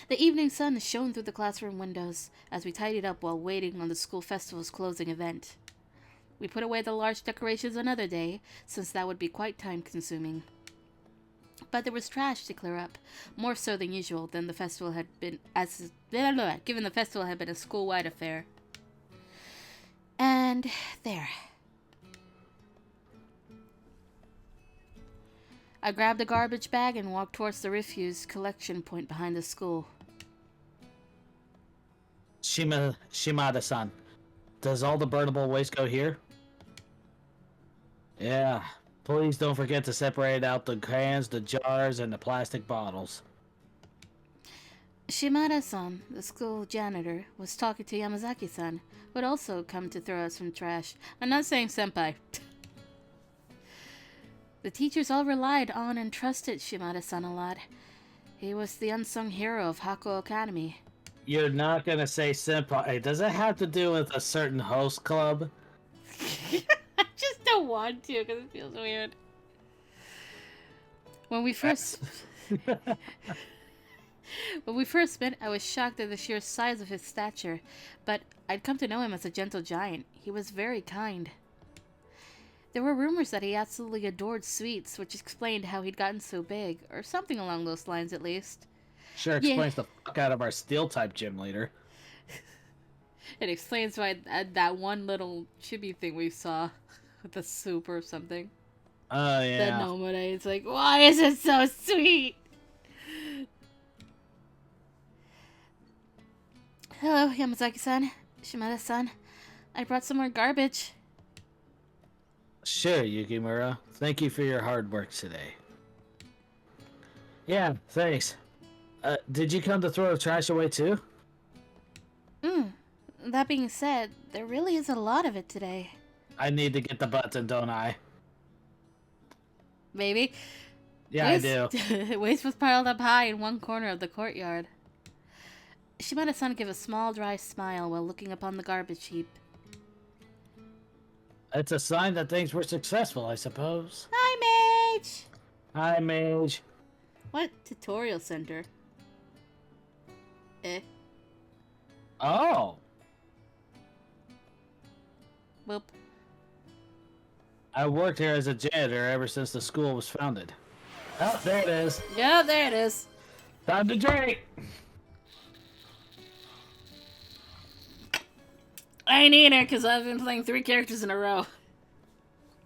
The evening sun shone through the classroom windows as we tidied up while waiting on the school festival's closing event. We put away the large decorations another day, since that would be quite time-consuming. But there was trash to clear up, more so than usual, given the festival had been a school-wide affair. And there. I grabbed a garbage bag and walked towards the refuse collection point behind the school. Shimada-san, does all the burnable waste go here? Yeah. Please don't forget to separate out the cans, the jars, and the plastic bottles. Shimada-san, the school janitor, was talking to Yamazaki-san, who had also come to throw out some trash. I'm not saying senpai. The teachers all relied on and trusted Shimada-san a lot. He was the unsung hero of Hakuoki Academy. You're not gonna say senpai. Does it have to do with a certain host club? I just don't want to because it feels weird. When we first met, I was shocked at the sheer size of his stature, but I'd come to know him as a gentle giant. He was very kind. There were rumors that he absolutely adored sweets, which explained how he'd gotten so big, or something along those lines at least. Sure explains the fuck out of our steel-type gym leader. It explains why that one little chibi thing we saw with the soup or something. Oh, yeah. The Nomade. It's like, why is it so sweet? Hello, Yamazaki-san. Shimada-san. I brought some more garbage. Sure, Yukimura. Thank you for your hard work today. Yeah, thanks. Did you come to throw the trash away too? That being said, there really is a lot of it today. I need to get the button, don't I? Maybe. Yeah, I do. Waste was piled up high in one corner of the courtyard. Shimada-san gave a small, dry smile while looking upon the garbage heap. It's a sign that things were successful, I suppose. Hi, Mage! Hi, Mage. What tutorial center? Eh. Oh, Whoop. I worked here as a janitor ever since the school was founded. Oh, there it is. Yeah, there it is. Time to drink. I ain't either, because I've been playing 3 characters in a row.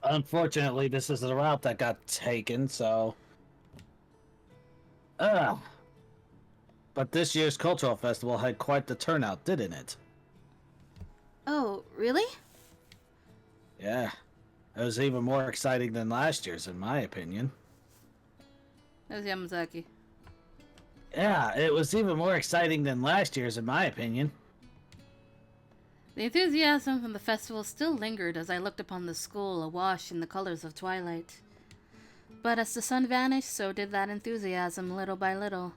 Unfortunately, this is the route that got taken, so... Ugh. But this year's cultural festival had quite the turnout, didn't it? Oh, really? Yeah. It was even more exciting than last year's, in my opinion. That was Yamazaki. Yeah, it was even more exciting than last year's, in my opinion. The enthusiasm from the festival still lingered as I looked upon the school awash in the colors of twilight. But as the sun vanished, so did that enthusiasm little by little.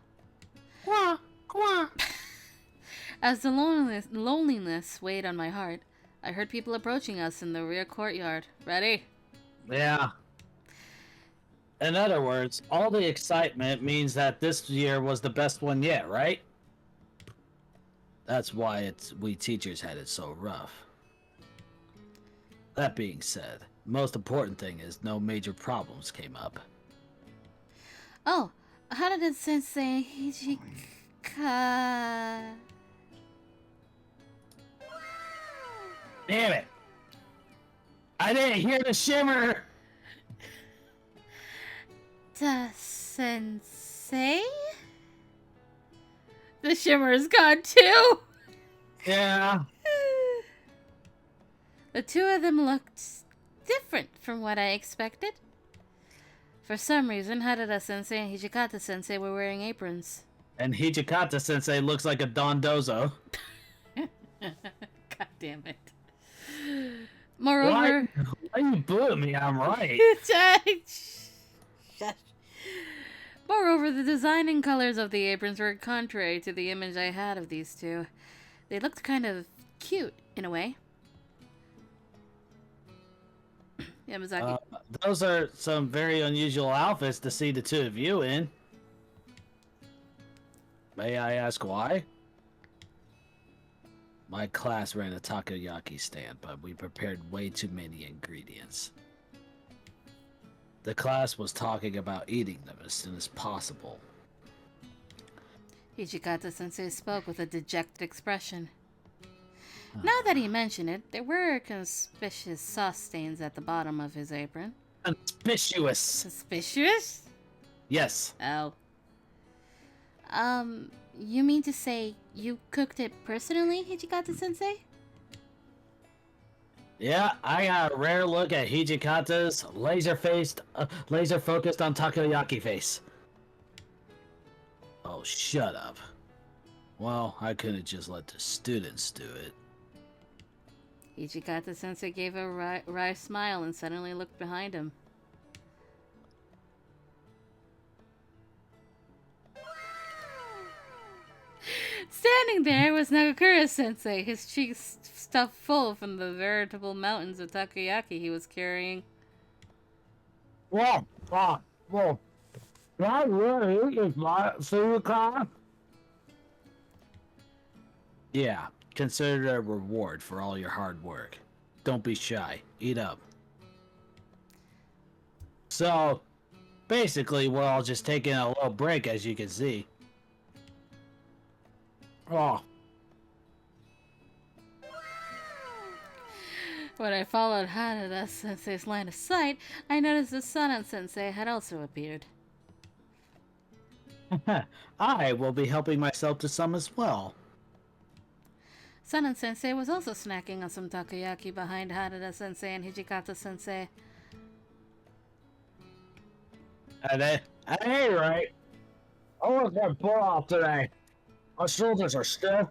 Quah, quah. As the loneliness weighed on my heart, I heard people approaching us in the rear courtyard. Ready? Yeah. In other words, all the excitement means that this year was the best one yet, right? That's why we teachers had it so rough. That being said, most important thing is no major problems came up. Oh, how did Sensei Hijika... Damn it! I didn't hear the shimmer! Sensei? The shimmer is gone too! Yeah. The two of them looked different from what I expected. For some reason, Harada-sensei and Hijikata-sensei were wearing aprons. And Hijikata Sensei looks like a Don Dozo. God damn it. Moreover... Why you booing me? I'm right. Moreover, the design and colors of the aprons were contrary to the image I had of these two. They looked kind of cute, in a way. Yamazaki. Those are some very unusual outfits to see the two of you in. May I ask why? My class ran a takoyaki stand, but we prepared way too many ingredients. The class was talking about eating them as soon as possible. Hijikata-sensei spoke with a dejected expression. Now that he mentioned it, there were conspicuous sauce stains at the bottom of his apron. Conspicuous! Suspicious? Yes. Oh. You mean to say you cooked it personally, Hijikata-sensei? Yeah, I got a rare look at Hijikata's laser-focused on takoyaki face. Oh, shut up. Well, I couldn't just let the students do it. Hijikata-sensei gave a wry smile and suddenly looked behind him. Standing there was Nagakura-sensei, his cheeks stuffed full from the veritable mountains of takoyaki he was carrying. Whoa, that really is my food car? Yeah, consider it a reward for all your hard work. Don't be shy. Eat up. So, basically, we're all just taking a little break, as you can see. Oh. When I followed Hanada-sensei's line of sight, I noticed that Sanan-sensei had also appeared. I will be helping myself to some as well. Sanan-sensei was also snacking on some takoyaki behind Hanada-sensei and Hijikata-sensei. And I ain't right. I want to pull off today. My shoulders are stiff.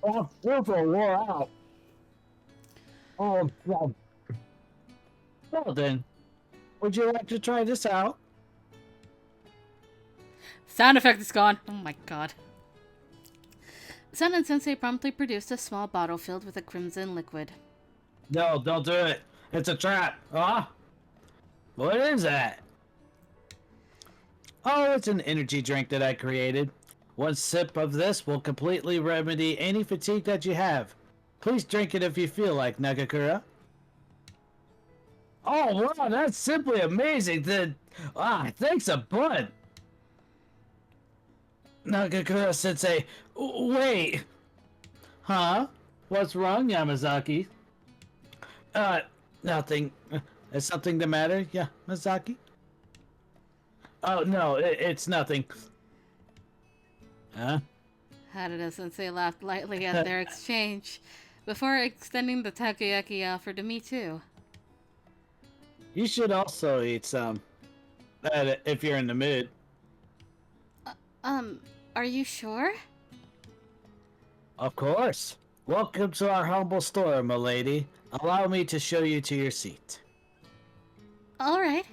I'm super wore out. Oh, well. Well then, would you like to try this out? Sound effect is gone. Oh my god. Sanan-sensei promptly produced a small bottle filled with a crimson liquid. No, don't do it. It's a trap. Huh? What is that? Oh, it's an energy drink that I created. One sip of this will completely remedy any fatigue that you have. Please drink it if you feel like, Nagakura. Oh, wow, that's simply amazing. Thanks a bunch. Nagakura Sensei, wait. Huh? What's wrong, Yamazaki? Uh, Nothing. Is something the matter, Yamazaki? Oh, no, it's nothing. Huh? Harada-sensei laughed lightly at their exchange, before extending the takoyaki offer to me too. You should also eat some. If you're in the mood. Are you sure? Of course. Welcome to our humble store, milady. Allow me to show you to your seat. Alright.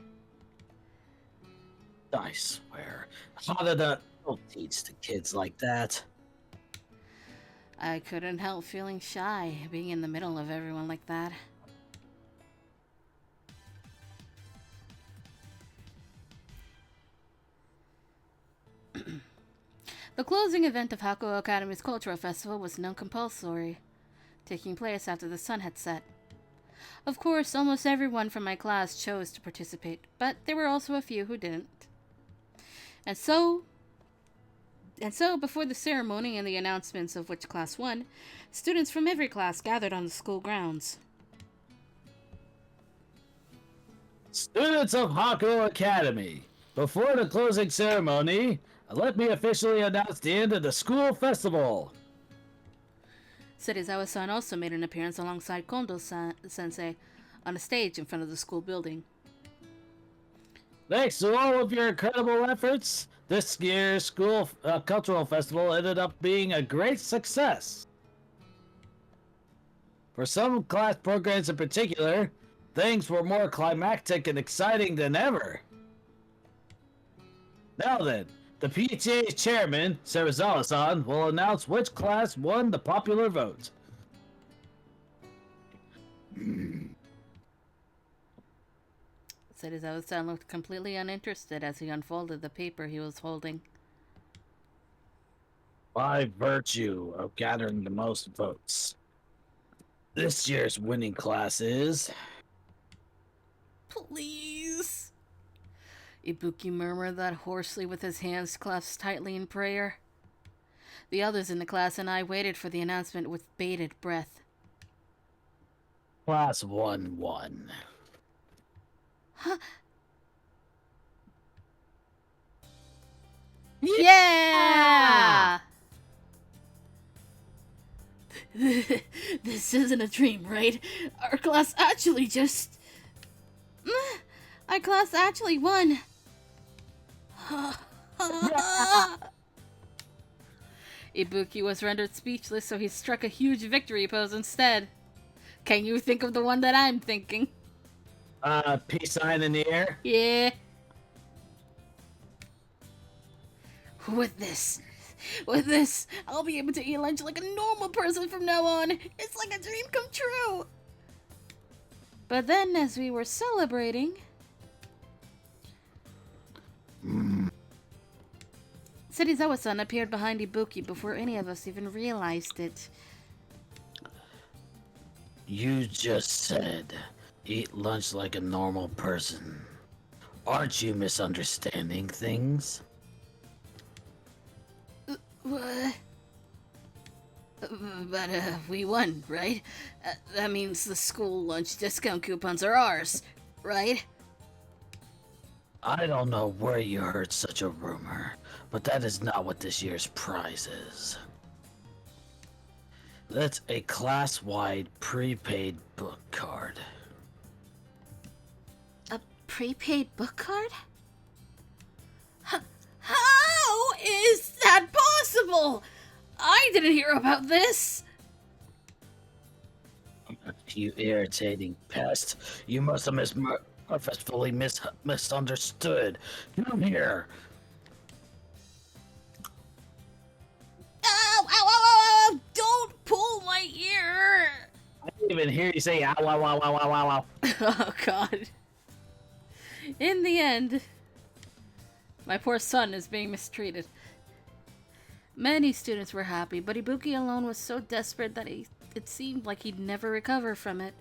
I swear. Harada, don't teach the kids like that. I couldn't help feeling shy, being in the middle of everyone like that. The closing event of Hakuo Academy's Cultural Festival was non-compulsory, taking place after the sun had set. Of course, almost everyone from my class chose to participate, but there were also a few who didn't. And so, before the ceremony and the announcements of which class won, students from every class gathered on the school grounds. Students of Hakuo Academy, before the closing ceremony, let me officially announce the end of the school festival. Serizawa-san also made an appearance alongside Kondo-sensei on a stage in front of the school building. Thanks to all of your incredible efforts, this year's school cultural festival ended up being a great success. For some class programs in particular, things were more climactic and exciting than ever. Now then, the PTA's chairman, Serizawa-san, will announce which class won the popular vote. Serizawa-san looked completely uninterested as he unfolded the paper he was holding. By virtue of gathering the most votes, this year's winning class is... Please! Ibuki murmured that hoarsely with his hands clasped tightly in prayer. The others in the class and I waited for the announcement with bated breath. Class 1-1. Huh? Yeah! This isn't a dream, right? Our class actually just... Our class actually won. Ibuki was rendered speechless, so he struck a huge victory pose instead. Can you think of the one that I'm thinking? Peace sign in the air? Yeah. With this, I'll be able to eat lunch like a normal person from now on. It's like a dream come true. But then, as we were celebrating... Serizawa-san appeared behind Ibuki before any of us even realized it. You just said, eat lunch like a normal person. Aren't you misunderstanding things? What? But, we won, right? That means the school lunch discount coupons are ours, right? I don't know where you heard such a rumor, but that is not what this year's prize is. That's a class-wide prepaid book card. A prepaid book card? How is that possible? I didn't hear about this. You irritating pest. You must have purposefully misunderstood. Come here. Ow, ow, ow, ow, ow! Don't pull my ear! I didn't even hear you say ow, ow, ow, ow, ow, ow, ow. Oh, God. In the end, My poor son is being mistreated. Many students were happy, but Ibuki alone was so desperate that it seemed like he'd never recover from it.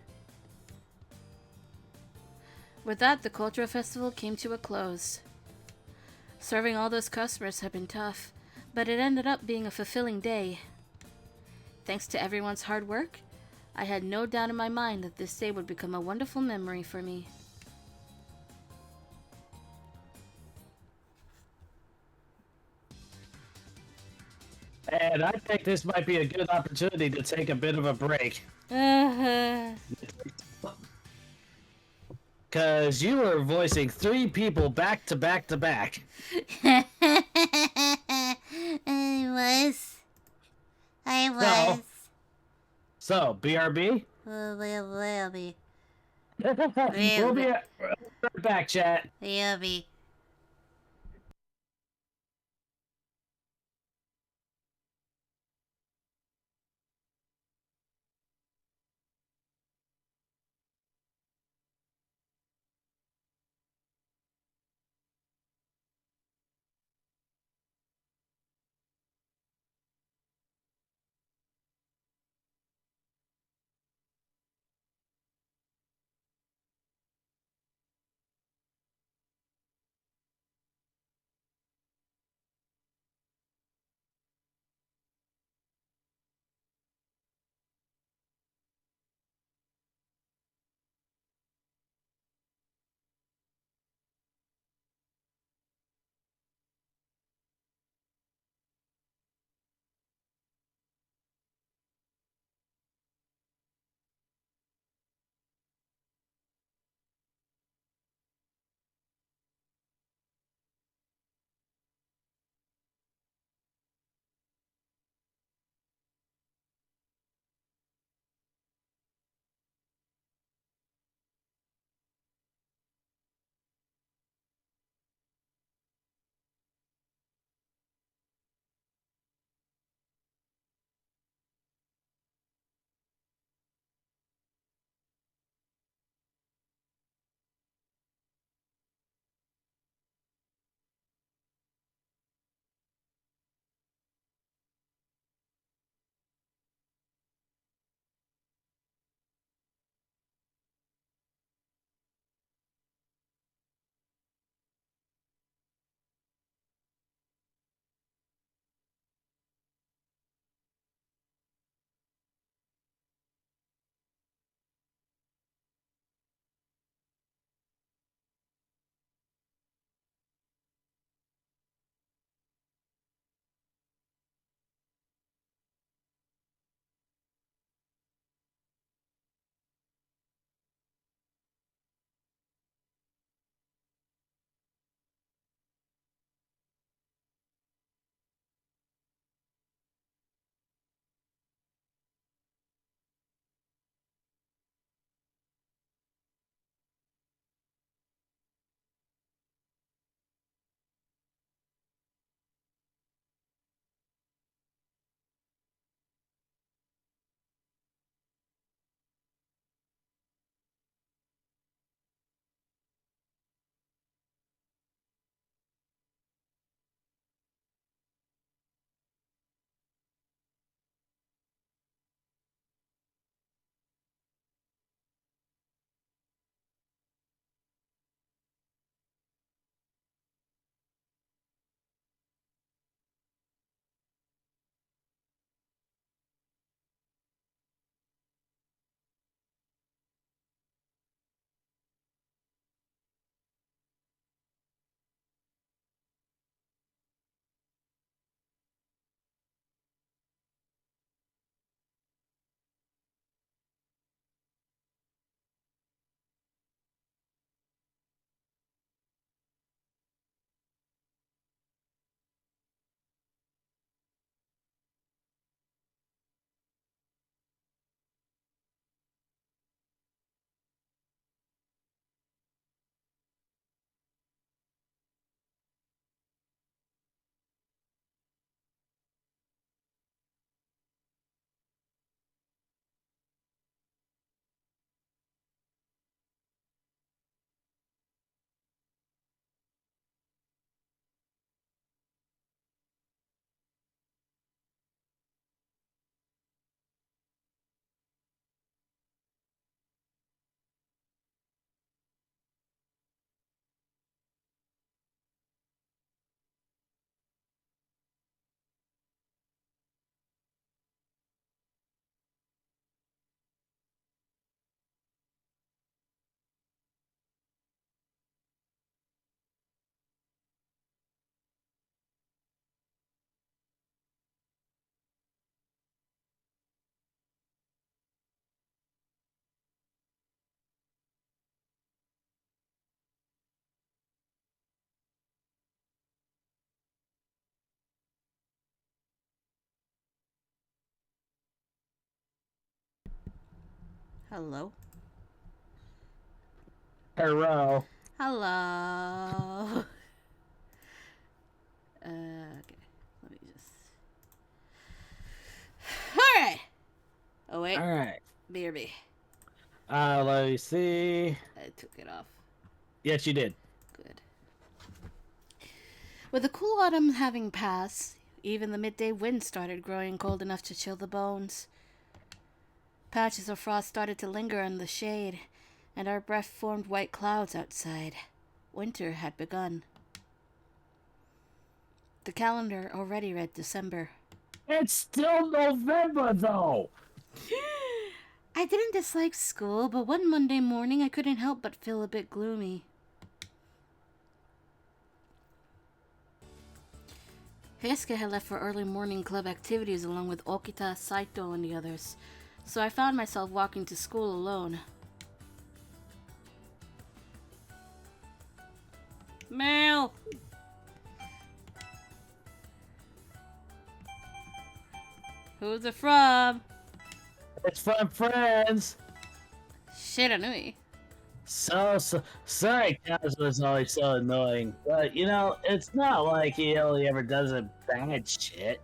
With that, the cultural festival came to a close. Serving all those customers had been tough, but it ended up being a fulfilling day. Thanks to everyone's hard work, I had no doubt in my mind that this day would become a wonderful memory for me. And I think this might be a good opportunity to take a bit of a break. Uh-huh. Because you were voicing three people back to back to back. I was. I So, was. BRB? Will be. We'll be right back, chat. Will be. Hello. Hello. Hello. Okay. Let me just. Alright. Oh, wait. Alright. BRB. Let me see. I took it off. Yes, you did. Good. With the cool autumn having passed, even the midday wind started growing cold enough to chill the bones. Patches of frost started to linger in the shade, and our breath formed white clouds outside. Winter had begun. The calendar already read December. It's still November, though. I didn't dislike school, but one Monday morning I couldn't help but feel a bit gloomy. Heisuke had left for early morning club activities along with Okita, Saito, and the others, so I found myself walking to school alone. Mail! Who's it from? It's from friends. Shiranui. So sorry, Kaz was always so annoying. But, it's not like he only ever does a bad shit.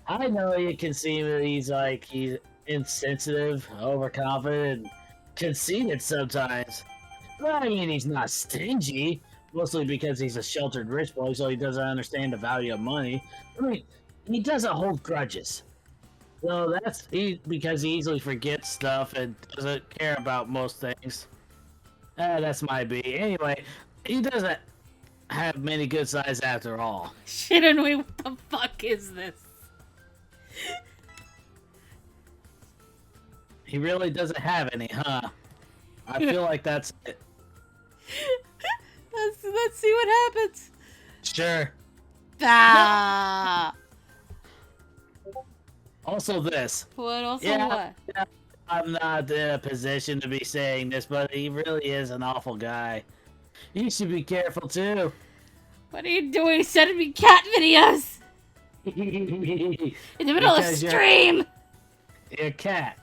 I know you can see that he's insensitive, overconfident, and conceited sometimes. But I mean, he's not stingy, mostly because he's a sheltered rich boy, so he doesn't understand the value of money. I mean, he doesn't hold grudges. So because he easily forgets stuff and doesn't care about most things. That's my B. Anyway, he doesn't have many good sides after all. Shiranui, what the fuck is this? He really doesn't have any, huh? I feel like that's it. Let's see what happens. Sure. Ah! Also this. What? Also Yeah. what? I'm not in a position to be saying this, but he really is an awful guy. You should be careful too. What are you doing sending me cat videos? In In the middle of stream! You're a cat.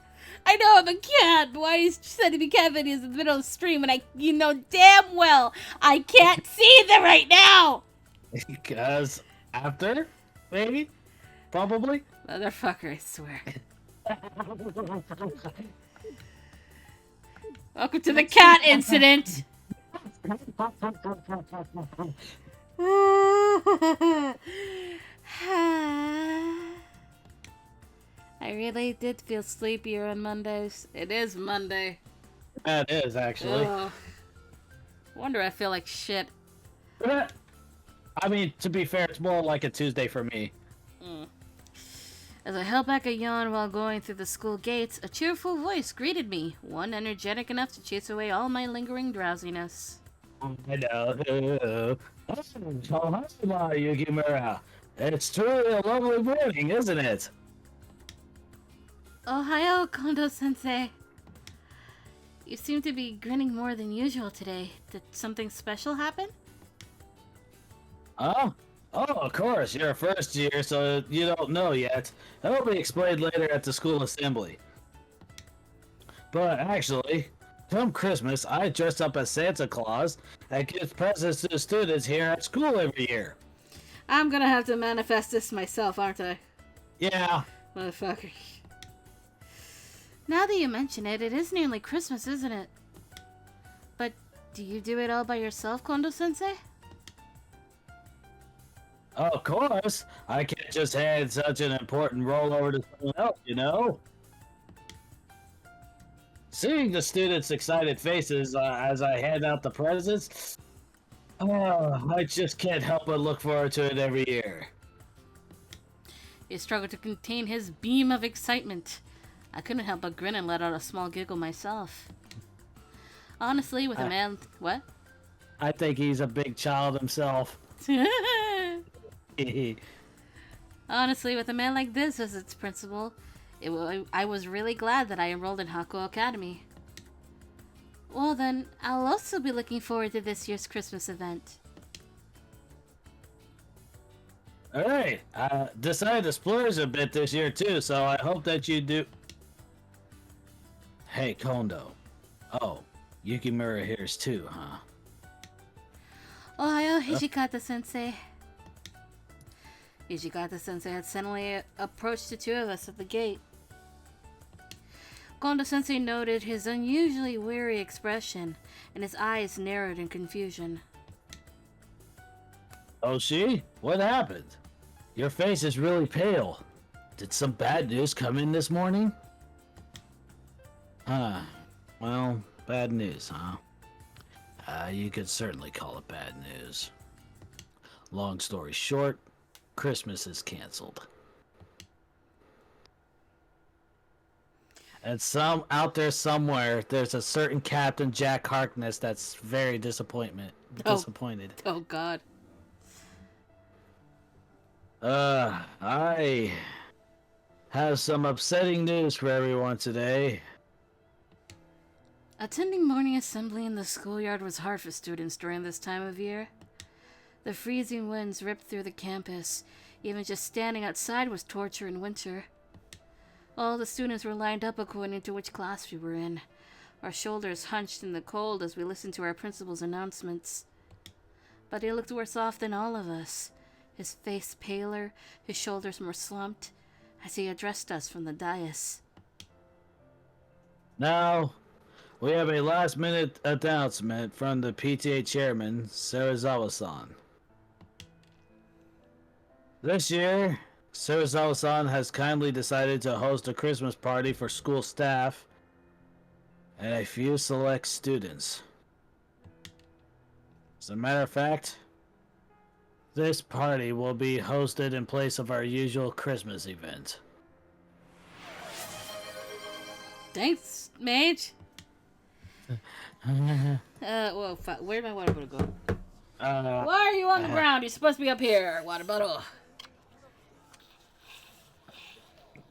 I know I'm a cat, but why are you sending me cat videos in the middle of stream and you know damn well I can't see them right now! Because after? Maybe? Probably? Motherfucker, I swear. Welcome to the cat incident! I really did feel sleepier on Mondays. It is Monday. That is, actually. Wonder I feel like shit. I mean, to be fair, it's more like a Tuesday for me. As I held back a yawn while going through the school gates, a cheerful voice greeted me, one energetic enough to chase away all my lingering drowsiness. I know. Oh, hi, Yukimura. It's truly a lovely morning, isn't it? Ohio, Kondo-sensei. You seem to be grinning more than usual today. Did something special happen? Oh, of course. You're a first year, so you don't know yet. That'll be explained later at the school assembly. But actually, come Christmas, I dress up as Santa Claus and give presents to the students here at school every year. I'm gonna have to manifest this myself, aren't I? Yeah. Motherfucker. Now that you mention it, it is nearly Christmas, isn't it? But do you do it all by yourself, Kondo-sensei? Of course. I can't just hand such an important role over to someone else, you know? Seeing the students' excited faces as I hand out the presents, I just can't help but look forward to it every year. He struggled to contain his beam of excitement. I couldn't help but grin and let out a small giggle myself. Honestly, with a man... What? I think he's a big child himself. Honestly, with a man like this as its principal, I was really glad that I enrolled in Hakuoki Academy. Well then, I'll also be looking forward to this year's Christmas event. Alright, decided to splurge a bit this year too, so I hope that you do... Hey, Kondo. Oh, Yukimura here's too, huh? Ohio, Hijikata-sensei. Hijikata-sensei had suddenly approached the two of us at the gate. Kondo-sensei noted his unusually weary expression, and his eyes narrowed in confusion. Oh, she? What happened? Your face is really pale. Did some bad news come in this morning? Well, bad news, huh? You could certainly call it bad news. Long story short, Christmas is canceled. And some out there somewhere, there's a certain Captain Jack Harkness that's very disappointed. Oh, God. I have some upsetting news for everyone today. Attending morning assembly in the schoolyard was hard for students during this time of year. The freezing winds ripped through the campus. Even just standing outside was torture in winter. All the students were lined up according to which class we were in, our shoulders hunched in the cold as we listened to our principal's announcements. But he looked worse off than all of us, his face paler, his shoulders more slumped, as he addressed us from the dais. Now, we have a last-minute announcement from the PTA chairman, Serizawa-san. This year, Serizawa-san has kindly decided to host a Christmas party for school staff and a few select students. As a matter of fact, this party will be hosted in place of our usual Christmas event. Thanks, Mage. Whoa, where'd my water bottle go? Why are you on the ground? You're supposed to be up here, water bottle.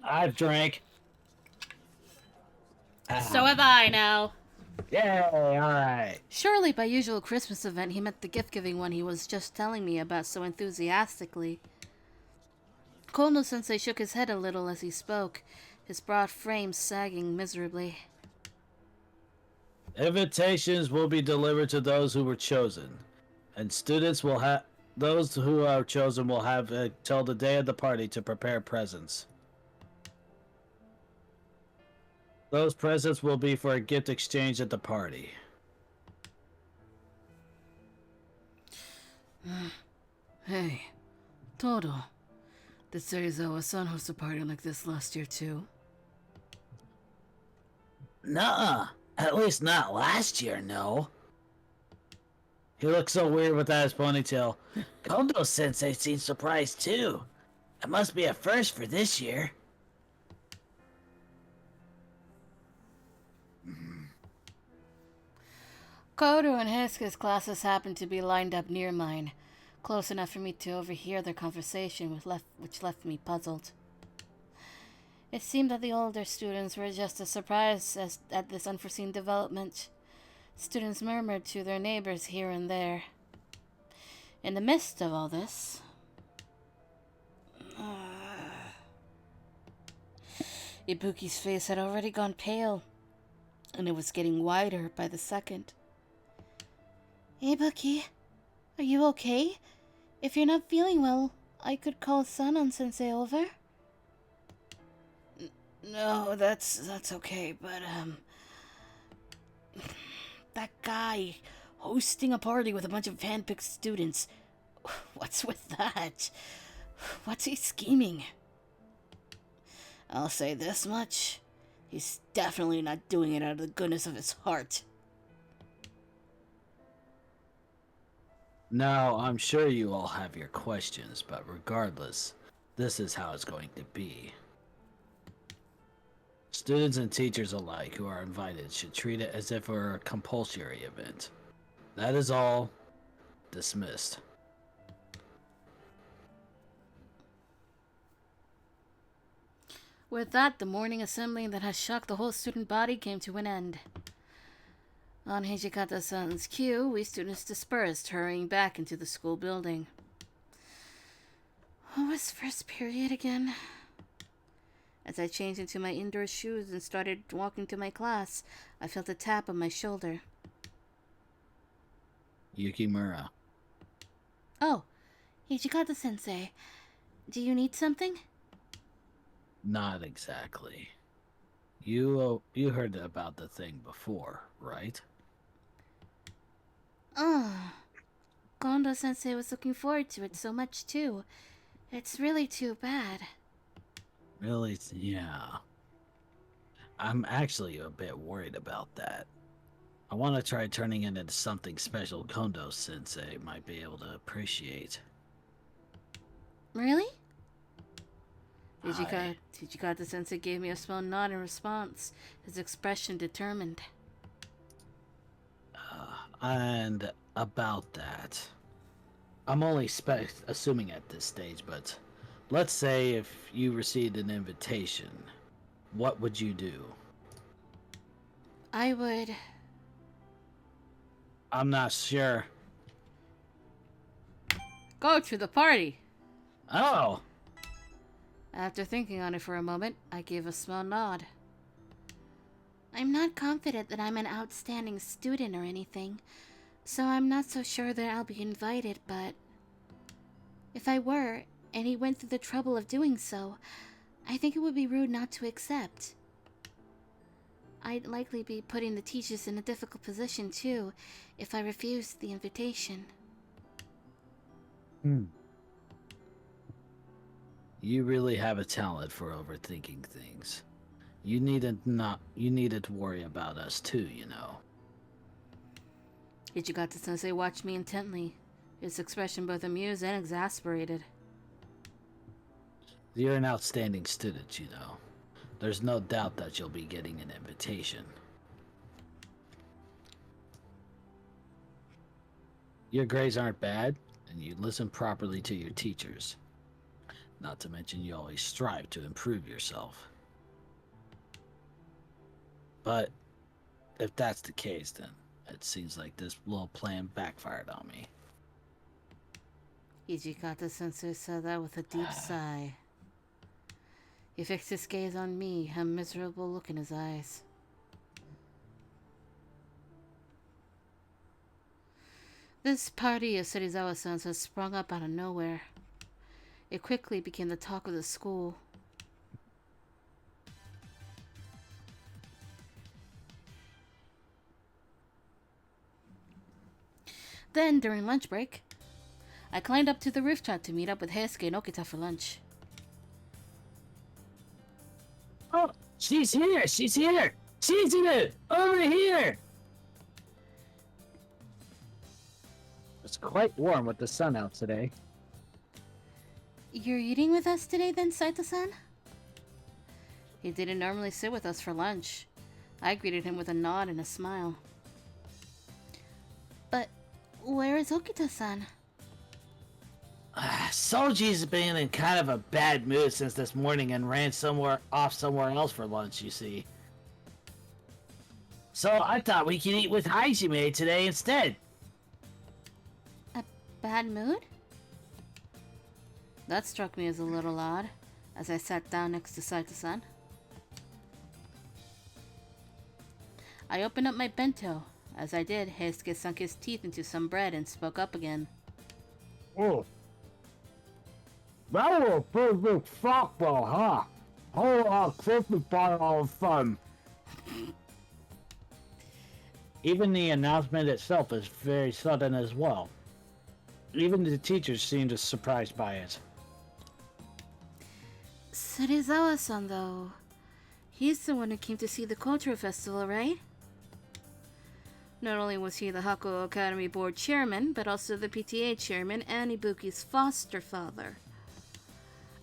I've drank. So have I now. Yay, alright. Surely by usual Christmas event he meant the gift-giving one he was just telling me about so enthusiastically. Kono-sensei shook his head a little as he spoke, his broad frame sagging miserably. Invitations will be delivered to those who were chosen, and students will have those who are chosen will have till the day of the party to prepare presents. Those presents will be for a gift exchange at the party. Hey, Todo. Did Serizawa-san host a party like this last year too? Nuh-uh. At least not last year, no. He looks so weird without his ponytail. Kondo-sensei seems surprised too. It must be a first for this year. Kodo and Heisuke's classes happened to be lined up near mine, close enough for me to overhear their conversation, which left me puzzled. It seemed that the older students were just as surprised at this unforeseen development. Students murmured to their neighbors here and there. In the midst of all this, Ibuki's face had already gone pale, and it was getting wider by the second. Ibuki, are you okay? If you're not feeling well, I could call Sanan-sensei over. No, that's okay, but, that guy hosting a party with a bunch of hand-picked students. What's with that? What's he scheming? I'll say this much. He's definitely not doing it out of the goodness of his heart. Now, I'm sure you all have your questions, but regardless, this is how it's going to be. Students and teachers alike who are invited should treat it as if it were a compulsory event. That is all. Dismissed. With that, the morning assembly that has shocked the whole student body came to an end. On Hijikata-san's cue, we students dispersed, hurrying back into the school building. What was first period again? As I changed into my indoor shoes and started walking to my class, I felt a tap on my shoulder. Yukimura. Oh, Hijikata-sensei. Do you need something? Not exactly. You heard about the thing before, right? Oh, Kondo-sensei was looking forward to it so much too. It's really too bad. Really? Yeah. I'm actually a bit worried about that. I want to try turning it into something special Kondo Sensei might be able to appreciate. Really? I, Hijikata-sensei gave me a small nod in response, his expression determined. and about that, I'm only assuming at this stage, but let's say if you received an invitation, what would you do? I would... I'm not sure. go to the party! Oh! After thinking on it for a moment, I gave a small nod. I'm not confident that I'm an outstanding student or anything, so I'm not so sure that I'll be invited, but... if I were, and he went through the trouble of doing so, I think it would be rude not to accept. I'd likely be putting the teachers in a difficult position, too, if I refused the invitation. You really have a talent for overthinking things. You needed to worry about us too, you know. Ichigata-sensei watched me intently, his expression both amused and exasperated. You're an outstanding student, you know. There's no doubt that you'll be getting an invitation. Your grades aren't bad, and you listen properly to your teachers. Not to mention you always strive to improve yourself. But if that's the case, then it seems like this little plan backfired on me. Hijikata-sensei said that with a deep sigh. He fixed his gaze on me, a miserable look in his eyes. This party of Serizawa-san's has sprung up out of nowhere. It quickly became the talk of the school. Then, during lunch break, I climbed up to the rooftop to meet up with Heisuke and Okita for lunch. Oh, she's here! She's here! She's here! Over here! It's quite warm with the sun out today. You're eating with us today then, Saito-san? He didn't normally sit with us for lunch. I greeted him with a nod and a smile. But where is Okita-san? Soji's been in kind of a bad mood since this morning and ran somewhere else for lunch, you see. So I thought we could eat with Hajime today instead. A bad mood? That struck me as a little odd, as I sat down next to Saito-san. I opened up my bento. As I did, Heisuke sunk his teeth into some bread and spoke up again. Oh. That was a pretty big softball, huh? Whole lot simplify all the fun. Even the announcement itself is very sudden as well. Even the teachers seemed surprised by it. Serizawa-san, though. He's the one who came to see the cultural festival, right? Not only was he the Hakuo Academy Board chairman, but also the PTA chairman and Ibuki's foster father.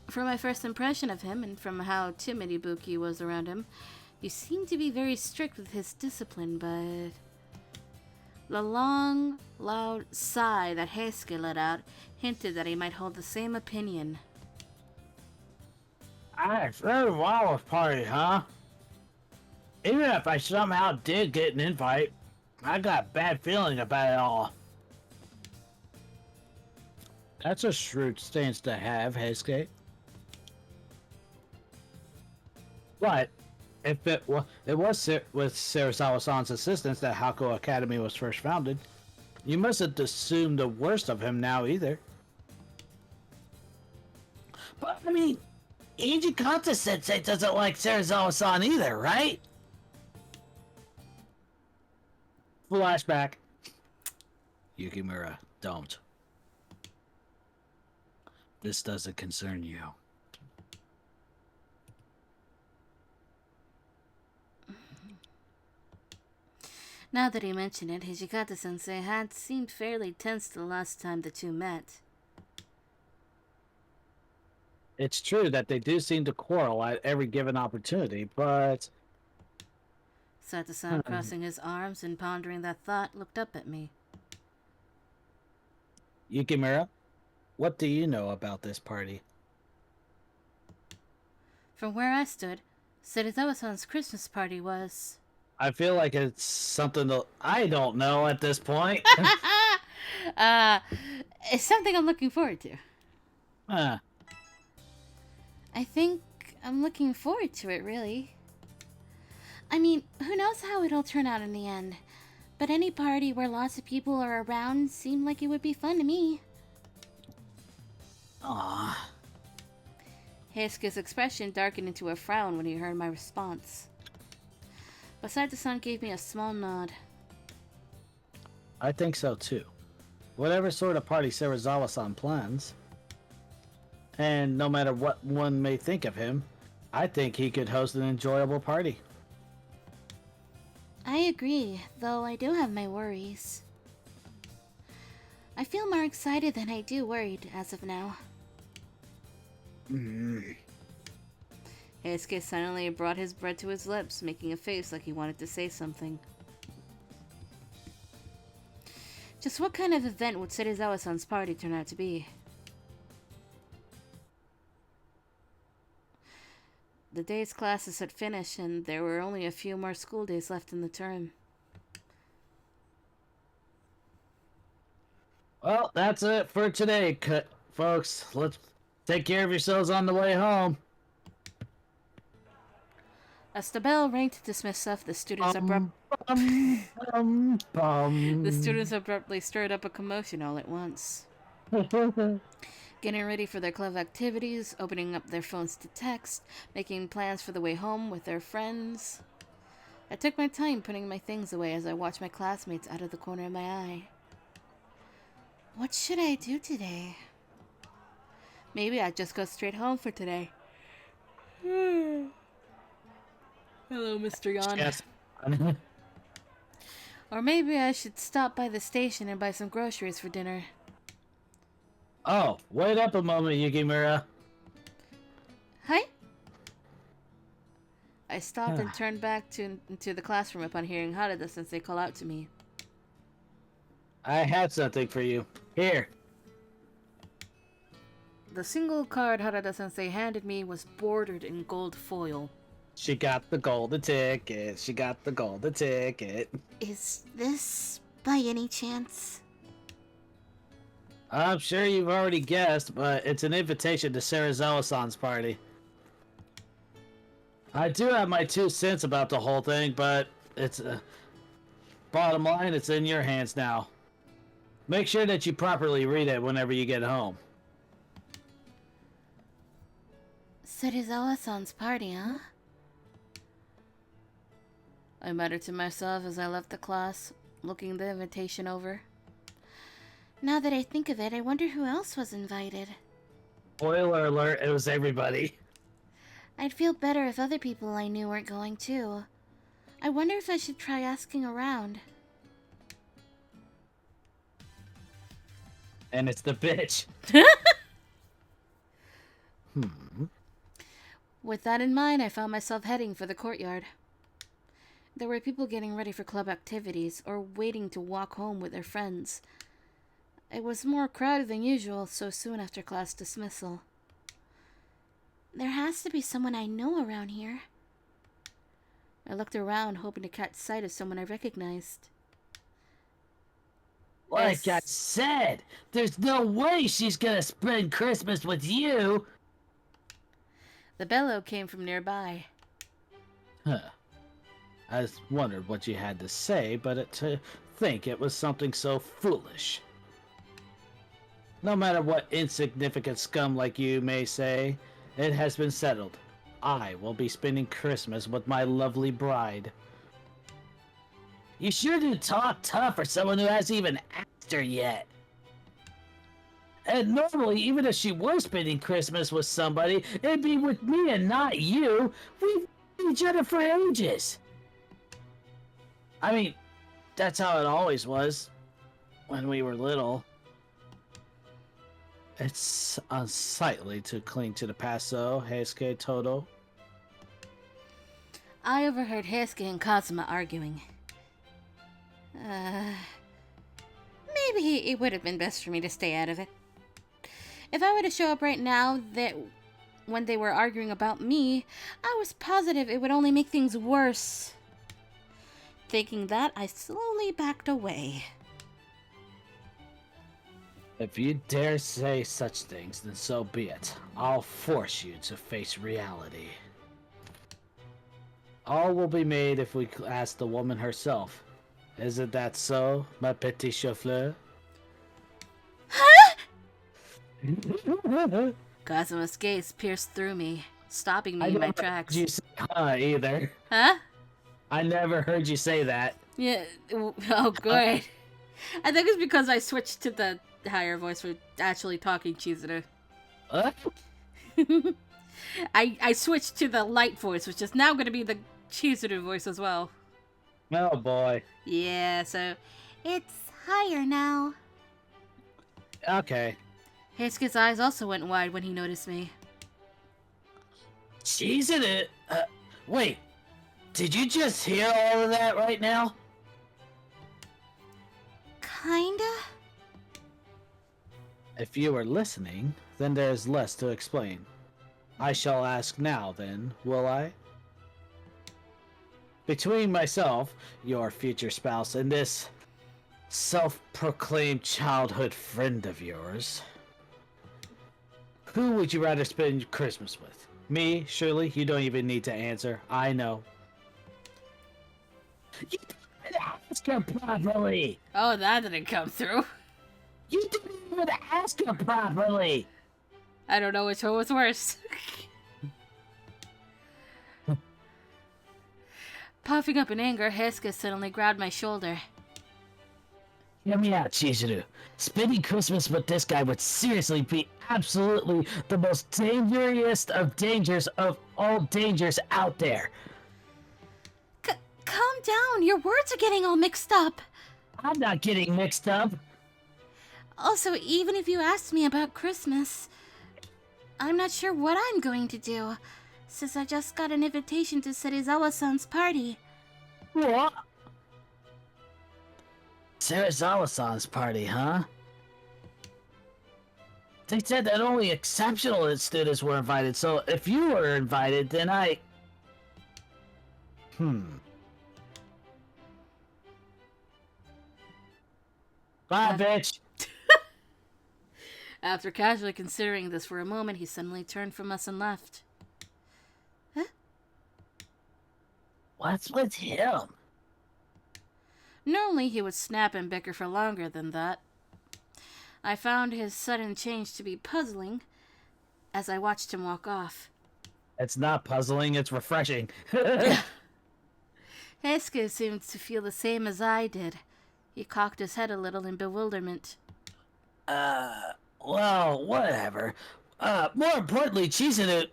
From my first impression of him, and from how timid Ibuki was around him, he seemed to be very strict with his discipline, but... the long, loud sigh that Heisuke let out hinted that he might hold the same opinion. A very wild party, huh? Even if I somehow did get an invite, I got a bad feeling about it all. That's a shrewd stance to have, Heisuke. But if it was with Sarasawa-san's assistance that Hakuo Academy was first founded, you mustn't assume the worst of him now either. But I mean, Ijikata Sensei doesn't like Sarasawa-san either, right? Flashback. Yukimura, don't. This doesn't concern you. Now that he mentioned it, Hijikata-sensei had seemed fairly tense the last time the two met. It's true that they do seem to quarrel at every given opportunity, but... Sato-san, crossing his arms and pondering that thought, looked up at me. Yukimura, what do you know about this party? From where I stood, Serizawa-san's Christmas party was... I feel like it's something that I don't know at this point. It's something I'm looking forward to. Huh. I think I'm looking forward to it, really. I mean, who knows how it'll turn out in the end. But any party where lots of people are around seemed like it would be fun to me. Aww. Heisuke's expression darkened into a frown when he heard my response. But Sato-san gave me a small nod. I think so too. Whatever sort of party Serizawa-san plans, and no matter what one may think of him, I think he could host an enjoyable party. I agree, though I do have my worries. I feel more excited than I do worried as of now. Heisuke silently brought his bread to his lips, making a face like he wanted to say something. Just what kind of event would Serizawa-san's party turn out to be? The day's classes had finished, and there were only a few more school days left in the term. Well, that's it for today, folks. Let's take care of yourselves on the way home. As the bell rang to dismiss us, the students abruptly stirred up a commotion all at once. Getting ready for their club activities, opening up their phones to text, making plans for the way home with their friends. I took my time putting my things away as I watched my classmates out of the corner of my eye. What should I do today? Maybe I'd just go straight home for today. Hello, Mr. Yon. Yes. Or maybe I should stop by the station and buy some groceries for dinner. Oh, wait up a moment, Yukimura. Hi? I stopped and turned back into the classroom upon hearing Harada-sensei call out to me. I have something for you. Here. The single card Harada-sensei handed me was bordered in gold foil. She got the golden ticket. She got the golden ticket. Is this by any chance? I'm sure you've already guessed, but it's an invitation to Serizawa-san's party. I do have my 2 cents about the whole thing, but it's bottom line, it's in your hands now. Make sure that you properly read it whenever you get home. Serizawa-san's party, huh? I muttered to myself as I left the class, looking the invitation over. Now that I think of it, I wonder who else was invited. Spoiler alert, it was everybody. I'd feel better if other people I knew weren't going too. I wonder if I should try asking around. And it's the bitch. With that in mind, I found myself heading for the courtyard. There were people getting ready for club activities or waiting to walk home with their friends. It was more crowded than usual so soon after class dismissal. There has to be someone I know around here. I looked around, hoping to catch sight of someone I recognized. Like I said, there's no way she's gonna spend Christmas with you. The bellow came from nearby. Huh. I wondered what you had to say, but to think it was something so foolish. No matter what insignificant scum like you may say, it has been settled. I will be spending Christmas with my lovely bride. You sure do talk tough for someone who hasn't even asked her yet. And normally, even if she were spending Christmas with somebody, it'd be with me and not you. We've known each other for ages. I mean, that's how it always was when we were little. It's unsightly to cling to the past, so, Heisuke Todo. I overheard Heisuke and Kazuma arguing. Maybe it would have been best for me to stay out of it. If I were to show up right now, that when they were arguing about me, I was positive it would only make things worse. Thinking that, I slowly backed away. If you dare say such things, then so be it. I'll force you to face reality. All will be made if we ask the woman herself. Isn't that so, my petit chauffeur? Huh? Kazuma's gaze pierced through me, stopping me in my tracks. You say either. Huh? I never heard you say that. Yeah. Oh, good. I think it's because I switched to the higher voice for actually talking Chizuru. I switched to the light voice, which is now going to be the Chizuru voice as well. Oh boy. Yeah, so It's higher now. Okay. Heisuke's eyes also went wide when he noticed me. Chizuru? Wait. Did you just hear all of that right now? Kinda? If you were listening, then there is less to explain. I shall ask now, then, will I? Between myself, your future spouse, and this self-proclaimed childhood friend of yours, who would you rather spend Christmas with? Me? Surely you don't even need to answer. I know. You didn't ask her properly! Oh, that didn't come through. You didn't even ask her properly! I don't know which one was worse. Puffing up in anger, Heisuke suddenly grabbed my shoulder. Hear me out, Chizuru. Spending Christmas with this guy would seriously be absolutely the most dangerous of dangers of all dangers out there. Calm down. Your words are getting all mixed up. I'm not getting mixed up. Also, even if you asked me about Christmas, I'm not sure what I'm going to do, since I just got an invitation to Serizawa-san's party. What? Serizawa-san's party, huh? They said that only exceptional students were invited, so if you were invited, then I... Bye, bitch! After casually considering this for a moment, he suddenly turned from us and left. Huh? What's with him? Normally, he would snap and bicker for longer than that. I found his sudden change to be puzzling as I watched him walk off. It's not puzzling, it's refreshing. Heisuke seemed to feel the same as I did. He cocked his head a little in bewilderment. Well, whatever. More importantly, Chizuru...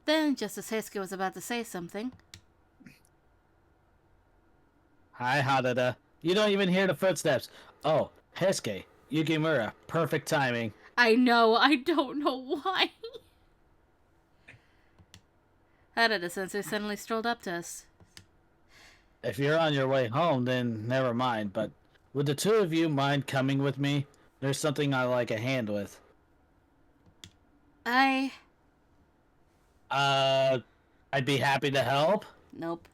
Then, just as Heisuke was about to say something... Hi, Harada. You don't even hear the footsteps. Oh, Heisuke, Yukimura. Perfect timing. I know, I don't know why. Harada-sensei suddenly strolled up to us. If you're on your way home, then never mind, but would the two of you mind coming with me? There's something I like a hand with. I'd be happy to help. Nope.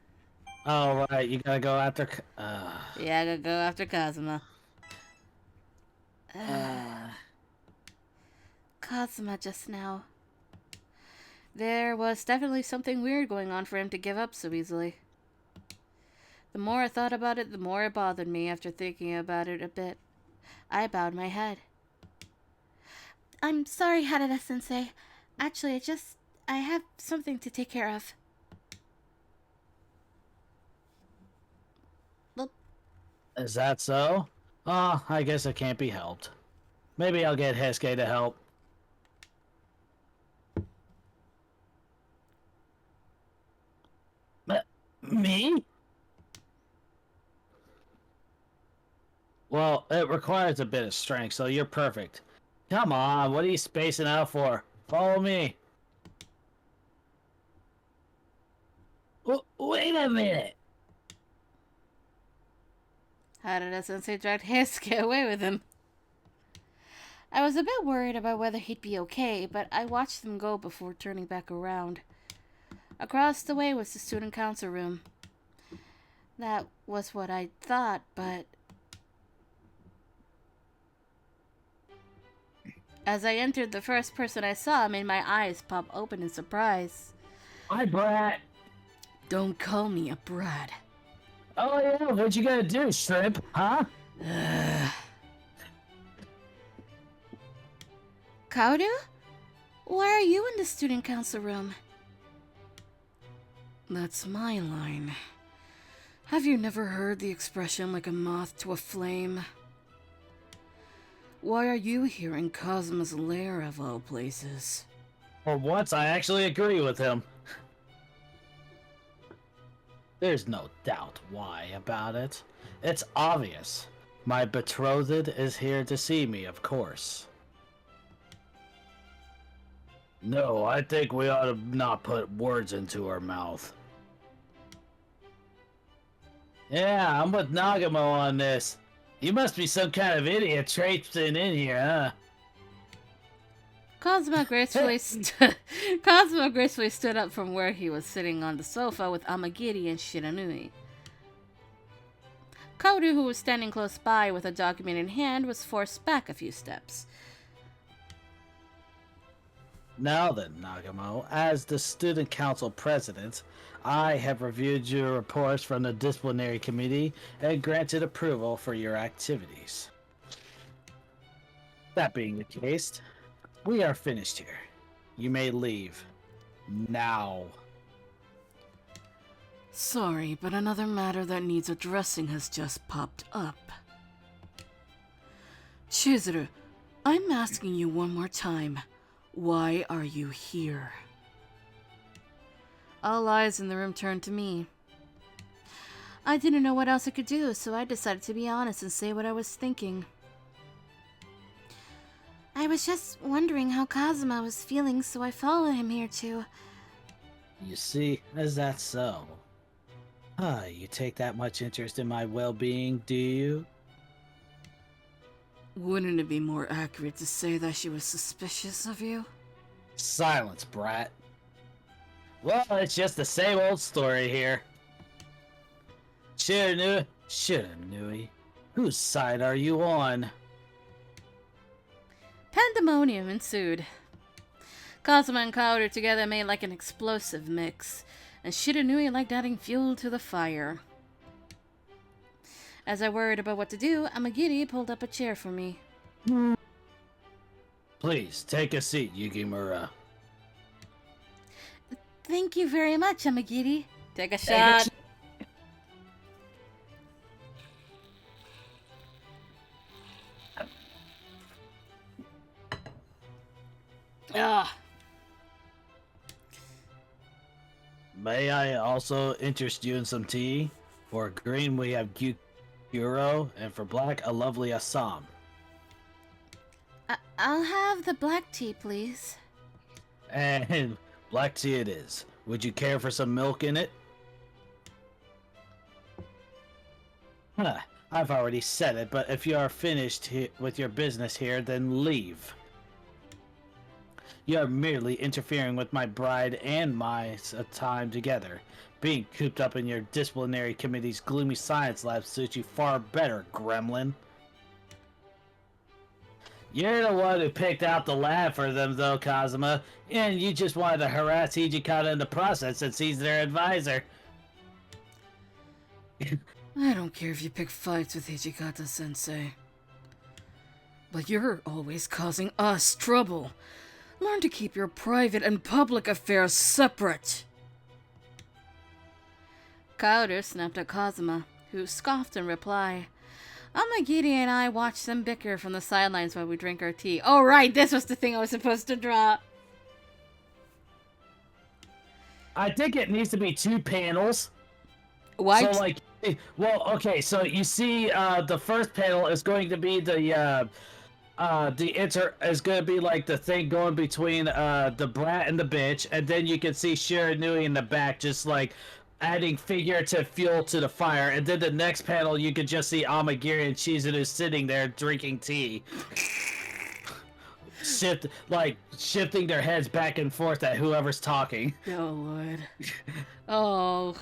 Oh, right, you gotta go after... Yeah, I gotta go after Kazuma. Kazuma just now. There was definitely something weird going on for him to give up so easily. The more I thought about it, the more it bothered me. After thinking about it a bit, I bowed my head. I'm sorry, Harada-sensei. Actually, I have something to take care of. Well, Is that so? Oh, I guess it can't be helped. Maybe I'll get Hesuke to help. Me? Well, it requires a bit of strength, so you're perfect. Come on, what are you spacing out for? Follow me. Wait a minute. Harada-sensei dragged Heisuke away with him. I was a bit worried about whether he'd be okay, but I watched them go before turning back around. Across the way was the student council room. That was what I thought, but as I entered, the first person I saw made my eyes pop open in surprise. Hi, Brat. Don't call me a brat. Oh, yeah, what you gonna do, shrimp? Huh? Kaoru? Why are you in the student council room? That's my line. Have you never heard the expression like a moth to a flame? Why are you here in Cosmo's lair of all places? For once, I actually agree with him. There's no doubt why about it. It's obvious. My betrothed is here to see me, of course. No, I think we ought to not put words into her mouth. Yeah, I'm with Nagamo on this. You must be some kind of idiot traipsing in here, huh? Cosmo gracefully stood up from where he was sitting on the sofa with Amagiri and Shiranui. Kaoru, who was standing close by with a document in hand, was forced back a few steps. Now then, Nagamo, as the student council president, I have reviewed your reports from the disciplinary committee and granted approval for your activities. That being the case, we are finished here. You may leave. Now. Sorry, but another matter that needs addressing has just popped up. Chizuru, I'm asking you one more time. Why are you here? All eyes in the room turned to me. I didn't know what else I could do, so I decided to be honest and say what I was thinking. I was just wondering how Kazuma was feeling, so I followed him here too. You see, is that so? You take that much interest in my well-being, do you? Wouldn't it be more accurate to say that she was suspicious of you? Silence, brat. Well, it's just the same old story here. Shiranui, whose side are you on? Pandemonium ensued. Kazuma and Kaoru together made like an explosive mix, and Shiranui liked adding fuel to the fire. As I worried about what to do, Amagiri pulled up a chair for me. Please, take a seat, Yukimura. Thank you very much, Amagiri. Take a shot. Ah. May I also interest you in some tea? For green, we have Gyuro, and for black, a lovely Assam. I'll have the black tea, please. And black tea it is. Would you care for some milk in it? I've already said it, but if you are finished with your business here, then leave. You are merely interfering with my bride and my time together. Being cooped up in your disciplinary committee's gloomy science lab suits you far better, gremlin. You're the one who picked out the lab for them, though, Kazuma. And you just wanted to harass Hijikata in the process since he's their advisor. I don't care if you pick fights with Hijikata-sensei. But you're always causing us trouble. Learn to keep your private and public affairs separate. Kaoru snapped at Kazuma, who scoffed in reply. Amagiri and I watched them bicker from the sidelines while we drank our tea. Oh right, this was the thing I was supposed to draw. I think it needs to be 2 panels. What? So, like, well, okay, so you see, the first panel is going to be the thing going between, the brat and the bitch, and then you can see Shiranui in the back just, like, adding figurative fuel to the fire, and then the next panel you can just see Amagiri and Chizuru sitting there drinking tea. Shifting their heads back and forth at whoever's talking. Oh, Lord. Oh.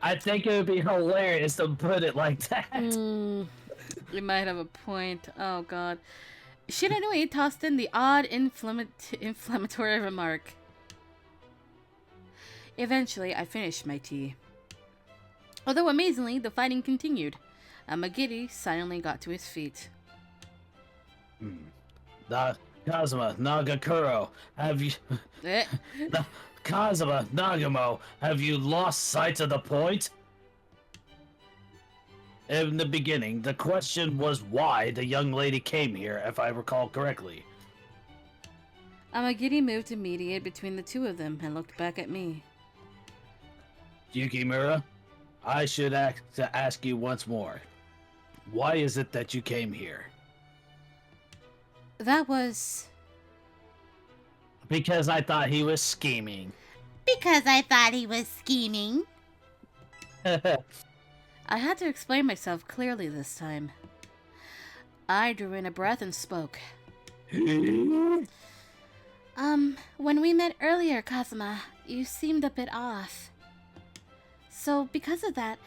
I think it would be hilarious to put it like that. You might have a point. Oh, God. Shiranui tossed in the odd inflammatory remark. Eventually, I finished my tea. Although amazingly, the fighting continued. Amagiri silently got to his feet. Kazuma, Nagakuro, have you... Kazuma, Nagamo, have you lost sight of the point? In the beginning, the question was why the young lady came here, if I recall correctly. Amagiri moved to mediate between the two of them and looked back at me. Yukimura, I should ask you once more. Why is it that you came here? That was... Because I thought he was scheming. Because I thought he was scheming. I had to explain myself clearly this time. I drew in a breath and spoke. When we met earlier, Kazuma, you seemed a bit off. So, because of that,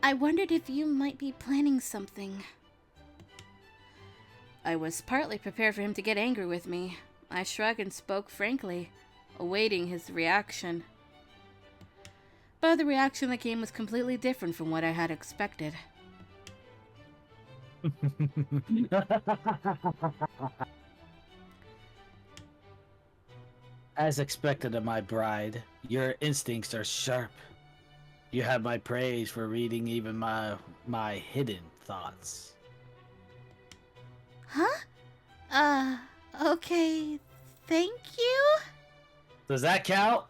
I wondered if you might be planning something. I was partly prepared for him to get angry with me. I shrugged and spoke frankly, awaiting his reaction. But the reaction that came was completely different from what I had expected. As expected of my bride, your instincts are sharp. You have my praise for reading even my hidden thoughts. Huh? Okay. Thank you? Does that count?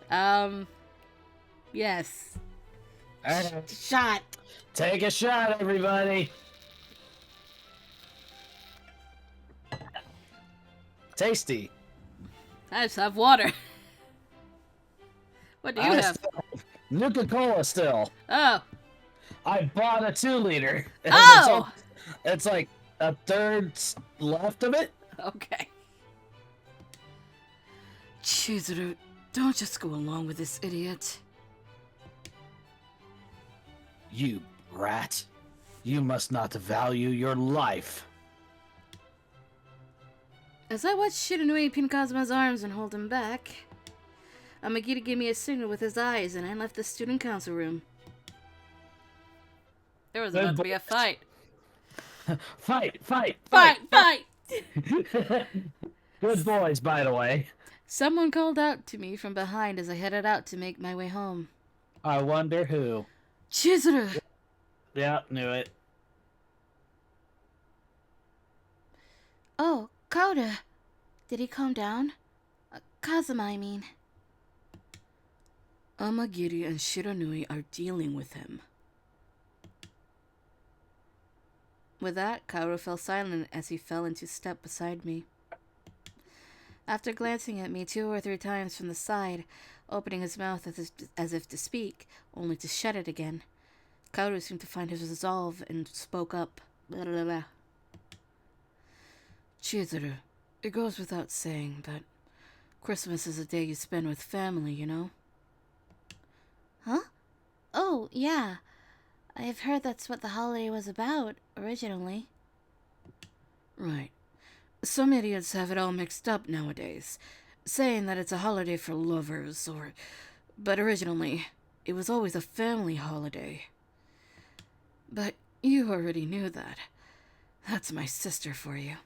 Yes. Alright. Shot. Take a shot, everybody. Tasty. I just have water. What do you have? Nuka-Cola still. Oh. I bought a 2-liter. Oh! It's like a third left of it. Okay. Chizuru, don't just go along with this idiot. You brat. You must not value your life. As I watched Shiranui pin Kazuma's arms and hold him back, Amagiri gave me a signal with his eyes and I left the student council room. There was about to be a fight. Fight! Fight! Good boys, by the way. Someone called out to me from behind as I headed out to make my way home. I wonder who. Chizuru! Yeah, knew it. Oh, Kaoru. Did he calm down? Kazuma, I mean. Amagiri and Shiranui are dealing with him. With that, Kaoru fell silent as he fell into step beside me. After glancing at me 2 or 3 times from the side, opening his mouth as if to speak, only to shut it again, Kaoru seemed to find his resolve and spoke up. Blah, blah, blah. Chizuru, it goes without saying, but Christmas is a day you spend with family, you know? Huh? Oh, yeah. I've heard that's what the holiday was about, originally. Right. Some idiots have it all mixed up nowadays, saying that it's a holiday for lovers, or. But originally, it was always a family holiday. But you already knew that. That's my sister for you.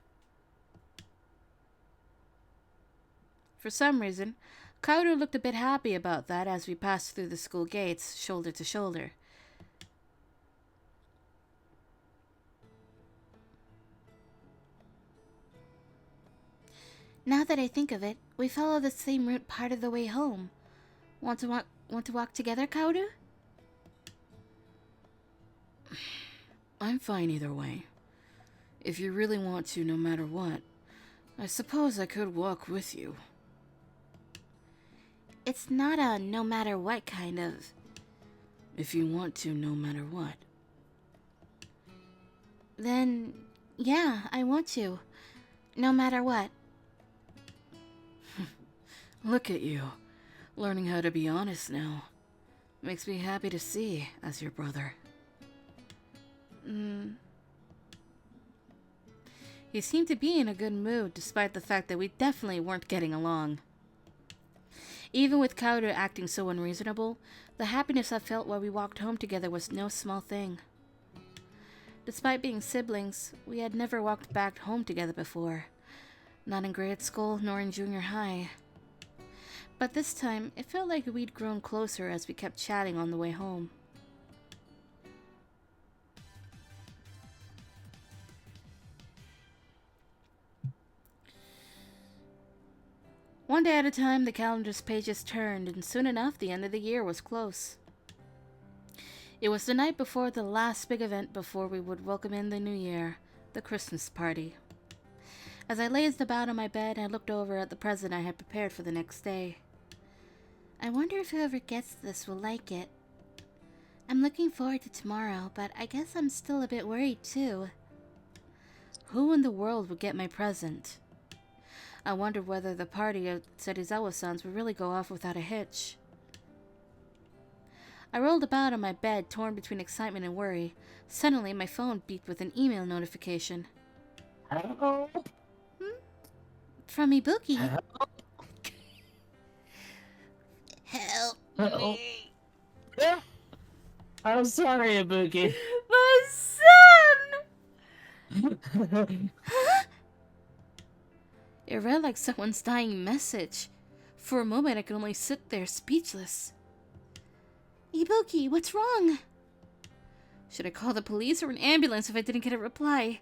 For some reason, Kaoru looked a bit happy about that as we passed through the school gates, shoulder to shoulder. Now that I think of it, we follow the same route part of the way home. Want to walk together, Kaoru? I'm fine either way. If you really want to, no matter what, I suppose I could walk with you. It's not a no matter what kind of... If you want to, no matter what. Then, yeah, I want to. No matter what. Look at you, learning how to be honest now. Makes me happy to see, as your brother. He seemed to be in a good mood, despite the fact that we definitely weren't getting along. Even with Kaoru acting so unreasonable, the happiness I felt while we walked home together was no small thing. Despite being siblings, we had never walked back home together before. Not in grade school, nor in junior high. But this time, it felt like we'd grown closer as we kept chatting on the way home. One day at a time, the calendar's pages turned, and soon enough, the end of the year was close. It was the night before the last big event before we would welcome in the new year, the Christmas party. As I lazed about on my bed, I looked over at the present I had prepared for the next day. I wonder if whoever gets this will like it. I'm looking forward to tomorrow, but I guess I'm still a bit worried too. Who in the world would get my present? I wondered whether the party at Serizawa-san's would really go off without a hitch. I rolled about on my bed, torn between excitement and worry. Suddenly, my phone beeped with an email notification. Help! From Ibuki. Help! Help Help. me. I'm sorry, Ibuki. My son! It read like someone's dying message. For a moment, I could only sit there speechless. Ibuki, what's wrong? Should I call the police or an ambulance if I didn't get a reply?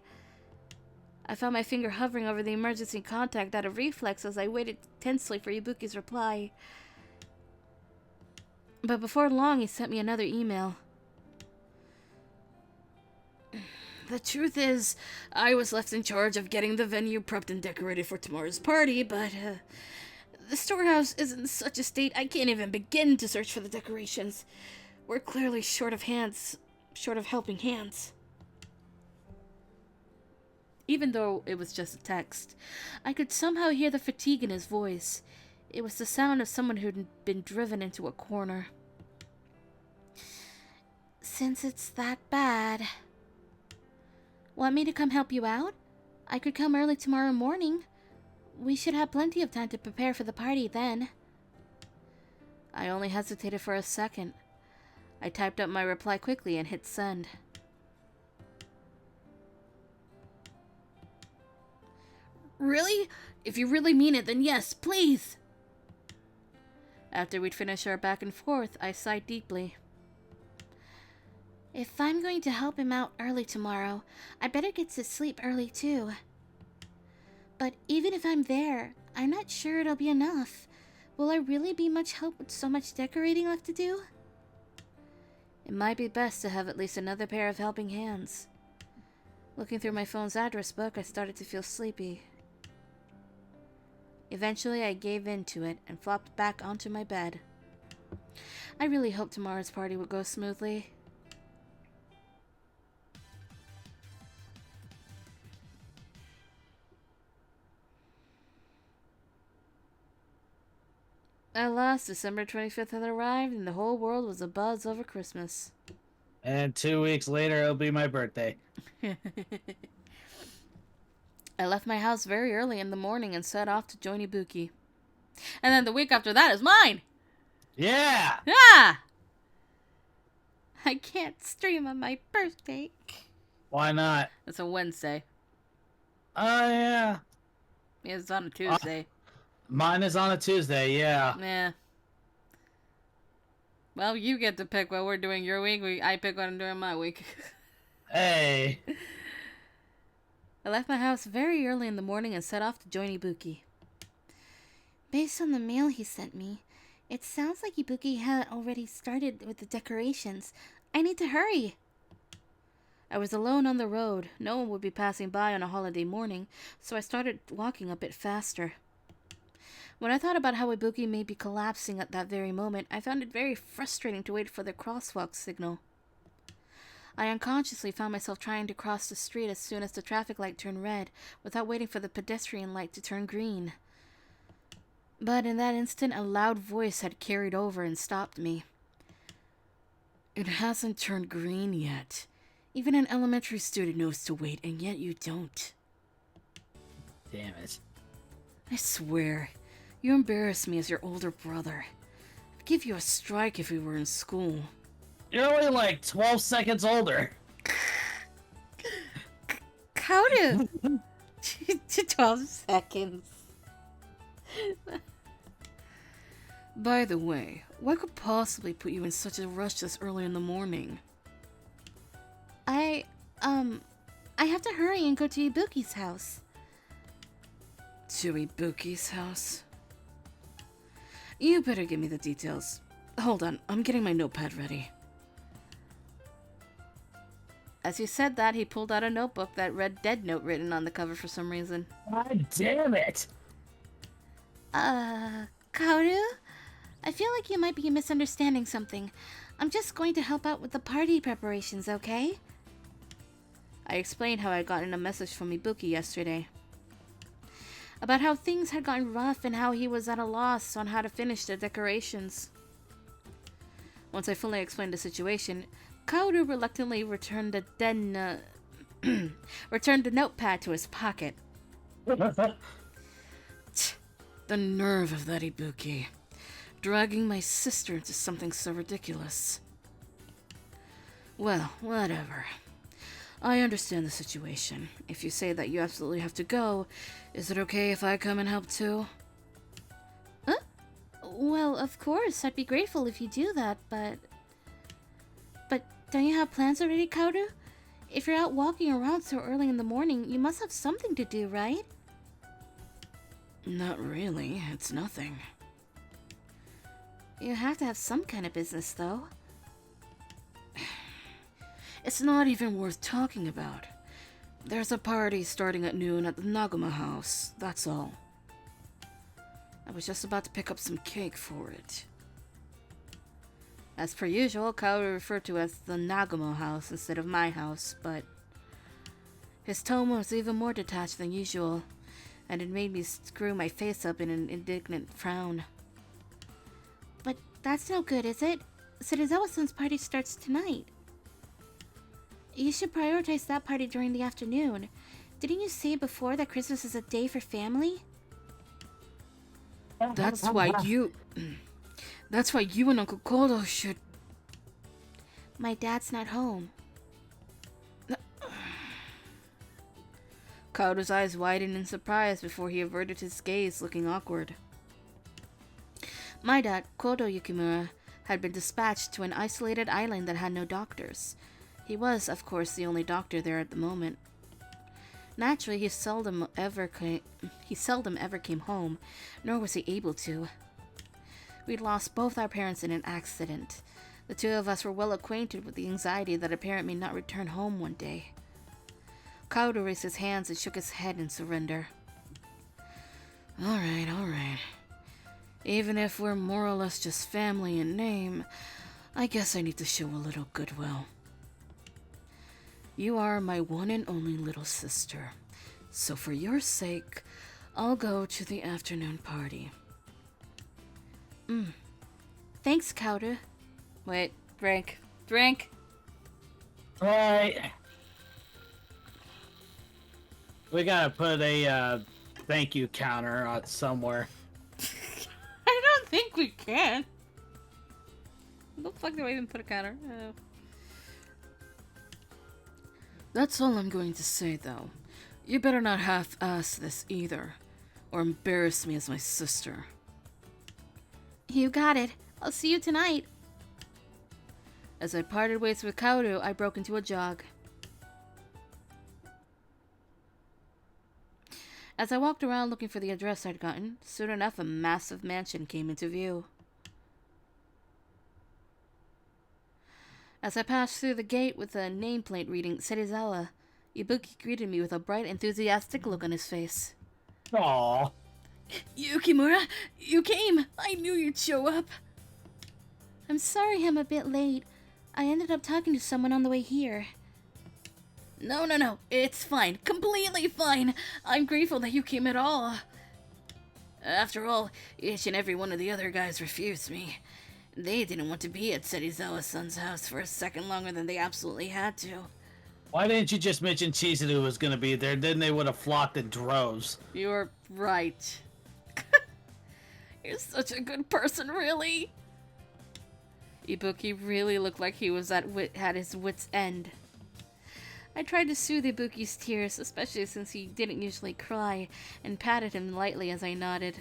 I found my finger hovering over the emergency contact out of reflex as I waited tensely for Ibuki's reply. But before long, he sent me another email. The truth is, I was left in charge of getting the venue prepped and decorated for tomorrow's party, but the storehouse is in such a state I can't even begin to search for the decorations. We're clearly short of helping hands. Even though it was just a text, I could somehow hear the fatigue in his voice. It was the sound of someone who'd been driven into a corner. Since it's that bad... Want me to come help you out? I could come early tomorrow morning. We should have plenty of time to prepare for the party then. I only hesitated for a second. I typed up my reply quickly and hit send. Really? If you really mean it, then yes, please! After we'd finished our back and forth, I sighed deeply. If I'm going to help him out early tomorrow, I better get to sleep early too. But even if I'm there, I'm not sure it'll be enough. Will I really be much help with so much decorating left to do? It might be best to have at least another pair of helping hands. Looking through my phone's address book, I started to feel sleepy. Eventually, I gave in to it and flopped back onto my bed. I really hoped tomorrow's party would go smoothly. At last, December 25th had arrived, and the whole world was abuzz over Christmas. And 2 weeks later, it'll be my birthday. I left my house very early in the morning and set off to join Ibuki. And then the week after that is mine! Yeah! Ah! I can't stream on my birthday. Why not? It's a Wednesday. Oh, yeah. It's on a Tuesday. Mine is on a Tuesday, yeah. Yeah. Well, you get to pick what we're doing your week. I pick what I'm doing my week. Hey. I left my house very early in the morning and set off to join Ibuki. Based on the mail he sent me, it sounds like Ibuki had already started with the decorations. I need to hurry. I was alone on the road. No one would be passing by on a holiday morning, so I started walking a bit faster. When I thought about how Ibuki may be collapsing at that very moment, I found it very frustrating to wait for the crosswalk signal. I unconsciously found myself trying to cross the street as soon as the traffic light turned red, without waiting for the pedestrian light to turn green. But in that instant, a loud voice had carried over and stopped me. It hasn't turned green yet. Even an elementary student knows to wait, and yet you don't. Damn it. I swear, you embarrass me as your older brother. I'd give you a strike if we were in school. You're only like 12 seconds older. Kaudu! 12 seconds. By the way, what could possibly put you in such a rush this early in the morning? I have to hurry and go to Ibuki's house. To Ibuki's house? You better give me the details. Hold on, I'm getting my notepad ready. As he said that, he pulled out a notebook that read Dead Note written on the cover for some reason. God damn it! Kaoru? I feel like you might be misunderstanding something. I'm just going to help out with the party preparations, okay? I explained how I had gotten a message from Ibuki yesterday. About how things had gotten rough and how he was at a loss on how to finish the decorations. Once I fully explained the situation, Kaoru reluctantly returned the notepad to his pocket. The nerve of that Ibuki. Dragging my sister into something so ridiculous. Well, whatever. I understand the situation. If you say that you absolutely have to go, is it okay if I come and help too? Huh? Well, of course, I'd be grateful if you do that, but don't you have plans already, Kaoru? If you're out walking around so early in the morning, you must have something to do, right? Not really. It's nothing. You have to have some kind of business, though. It's not even worth talking about. There's a party starting at noon at the Naguma house, that's all. I was just about to pick up some cake for it. As per usual, Kaoru referred to as the Naguma house instead of my house, but his tone was even more detached than usual, and it made me screw my face up in an indignant frown. But that's no good, is it? Serizawa-san's party starts tonight. You should prioritize that party during the afternoon. Didn't you say before that Christmas is a day for family? That's why you and Uncle Kodo should... My dad's not home. Kaoru's eyes widened in surprise before he averted his gaze, looking awkward. My dad, Kodo Yukimura, had been dispatched to an isolated island that had no doctors. He was, of course, the only doctor there at the moment. Naturally, he seldom ever came home, nor was he able to. We'd lost both our parents in an accident. The two of us were well acquainted with the anxiety that a parent may not return home one day. Kaoru raised his hands and shook his head in surrender. All right. Even if we're more or less just family in name, I guess I need to show a little goodwill. You are my one and only little sister, so for your sake, I'll go to the afternoon party. Thanks, Kaoru. Wait, drink. Right. We gotta put a thank you counter on somewhere. I don't think we can. The fuck do I even put a counter? That's all I'm going to say, though. You better not half-ass this either, or embarrass me as my sister. You got it. I'll see you tonight. As I parted ways with Kaoru, I broke into a jog. As I walked around looking for the address I'd gotten, soon enough a massive mansion came into view. As I passed through the gate with a nameplate reading Serizawa, Ibuki greeted me with a bright, enthusiastic look on his face. Aww. Yukimura, you came! I knew you'd show up! I'm sorry I'm a bit late. I ended up talking to someone on the way here. No, it's fine. Completely fine. I'm grateful that you came at all. After all, each and every one of the other guys refused me. They didn't want to be at Serizawa-san's house for a second longer than they absolutely had to. Why didn't you just mention Chizuru was gonna be there? Then they would have flocked in droves. You're right. You're such a good person, really. Ibuki really looked like he was at his wit's end. I tried to soothe Ibuki's tears, especially since he didn't usually cry, and patted him lightly as I nodded.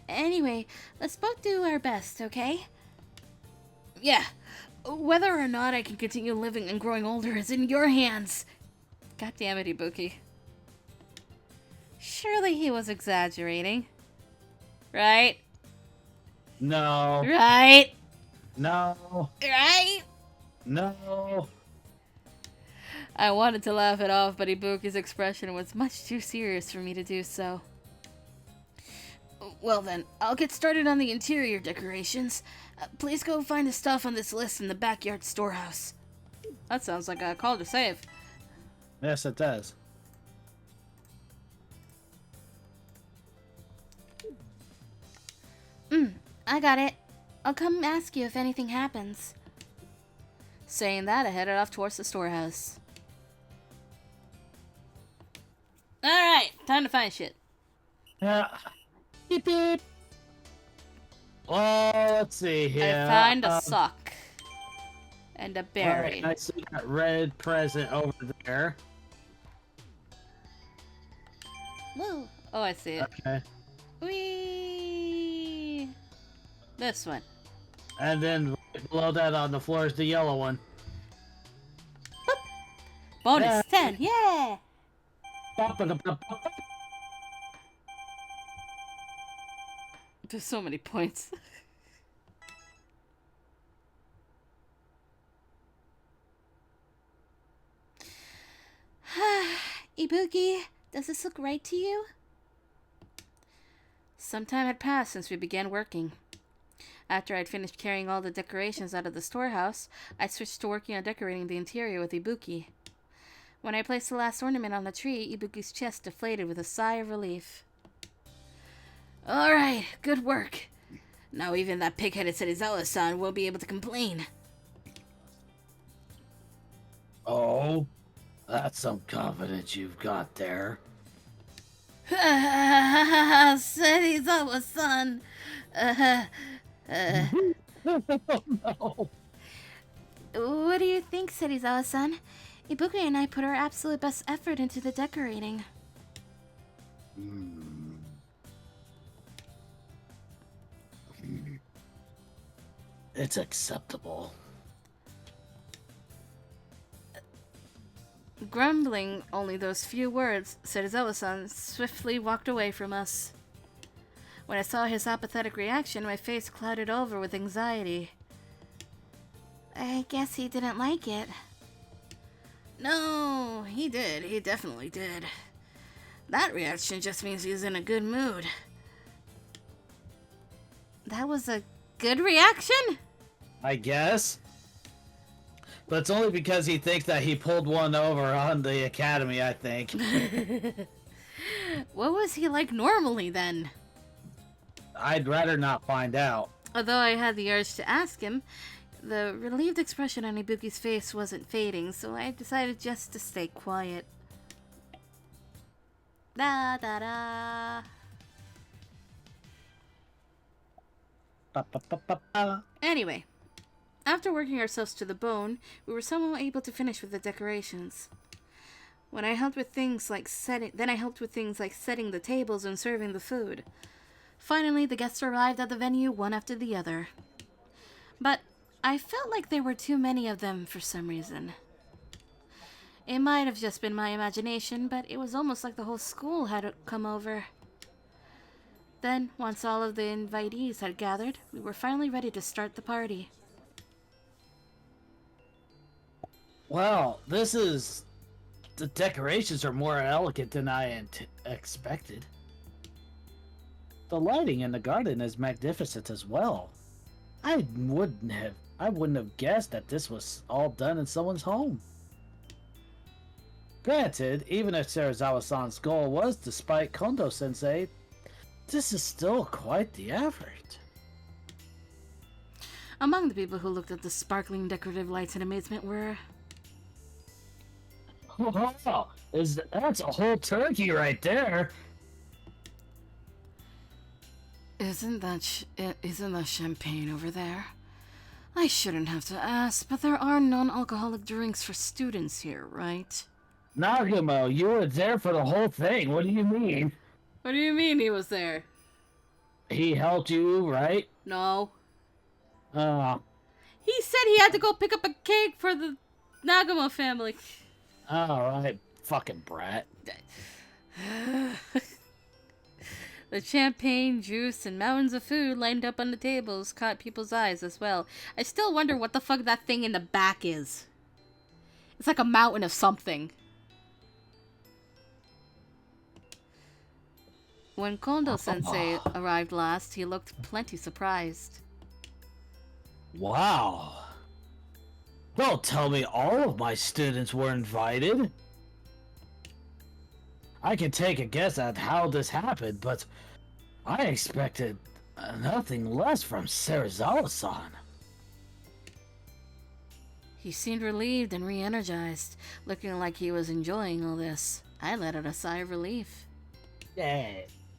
Anyway, let's both do our best, okay? Yeah. Whether or not I can continue living and growing older is in your hands. God damn it, Ibuki. Surely he was exaggerating. Right? No. Right? No. Right? No. I wanted to laugh it off, but Ibuki's expression was much too serious for me to do so. Well then, I'll get started on the interior decorations. Please go find the stuff on this list in the backyard storehouse. That sounds like a call to save. Yes, it does. I got it. I'll come ask you if anything happens. Saying that, I headed off towards the storehouse. Alright, time to find shit. Yeah. Beep beep. Oh, let's see here. I find a sock. And a berry. Alright, I see that red present over there. Woo. Oh, I see it. Okay. Whee! This one. And then right below that on the floor is the yellow one. Bonus Yeah. 10, yeah! There's so many points. Ibuki, does this look right to you? Some time had passed since we began working. After I'd finished carrying all the decorations out of the storehouse, I switched to working on decorating the interior with Ibuki. When I placed the last ornament on the tree, Ibuki's chest deflated with a sigh of relief. Alright, good work. Now even that pig-headed Serizawa-san won't be able to complain. Oh, that's some confidence you've got there. Serizawa-san. No. What do you think, Serizawa-san? Ibuki and I put our absolute best effort into the decorating. It's acceptable. Grumbling only those few words, Serizawa-san swiftly walked away from us. When I saw his apathetic reaction, my face clouded over with anxiety. I guess he didn't like it. No, he did. He definitely did. That reaction just means he's in a good mood. That was a good reaction? I guess. But it's only because he thinks that he pulled one over on the academy, I think. What was he like normally then? I'd rather not find out. Although I had the urge to ask him, the relieved expression on Ibuki's face wasn't fading, so I decided just to stay quiet. Da da da. Anyway, after working ourselves to the bone, we were somehow able to finish with the decorations. When I helped with things like setting the tables and serving the food. Finally, the guests arrived at the venue one after the other. But I felt like there were too many of them for some reason. It might have just been my imagination, but it was almost like the whole school had come over. Then, once all of the invitees had gathered, we were finally ready to start the party. Well, the decorations are more elegant than I expected. The lighting in the garden is magnificent as well. I wouldn't have guessed that this was all done in someone's home. Granted, even if Serizawa-san's goal was to spite Kondo-sensei, this is still quite the effort. Among the people who looked at the sparkling decorative lights in amazement were... Wow, that's a whole turkey right there. Isn't that champagne over there? I shouldn't have to ask, but there are non-alcoholic drinks for students here, right? Nagumo, you were there for the whole thing. What do you mean? What do you mean he was there? He helped you, right? No. Uh, He said he had to go pick up a cake for the Nagumo family. alright, fucking brat. The champagne, juice, and mountains of food lined up on the tables caught people's eyes as well. I still wonder what the fuck that thing in the back is. It's like a mountain of something. When Kondo-sensei arrived last, he looked plenty surprised. Wow. Don't tell me all of my students were invited. I can take a guess at how this happened, but I expected nothing less from Serizawa-san. He seemed relieved and re-energized, looking like he was enjoying all this. I let out a sigh of relief. Yeah.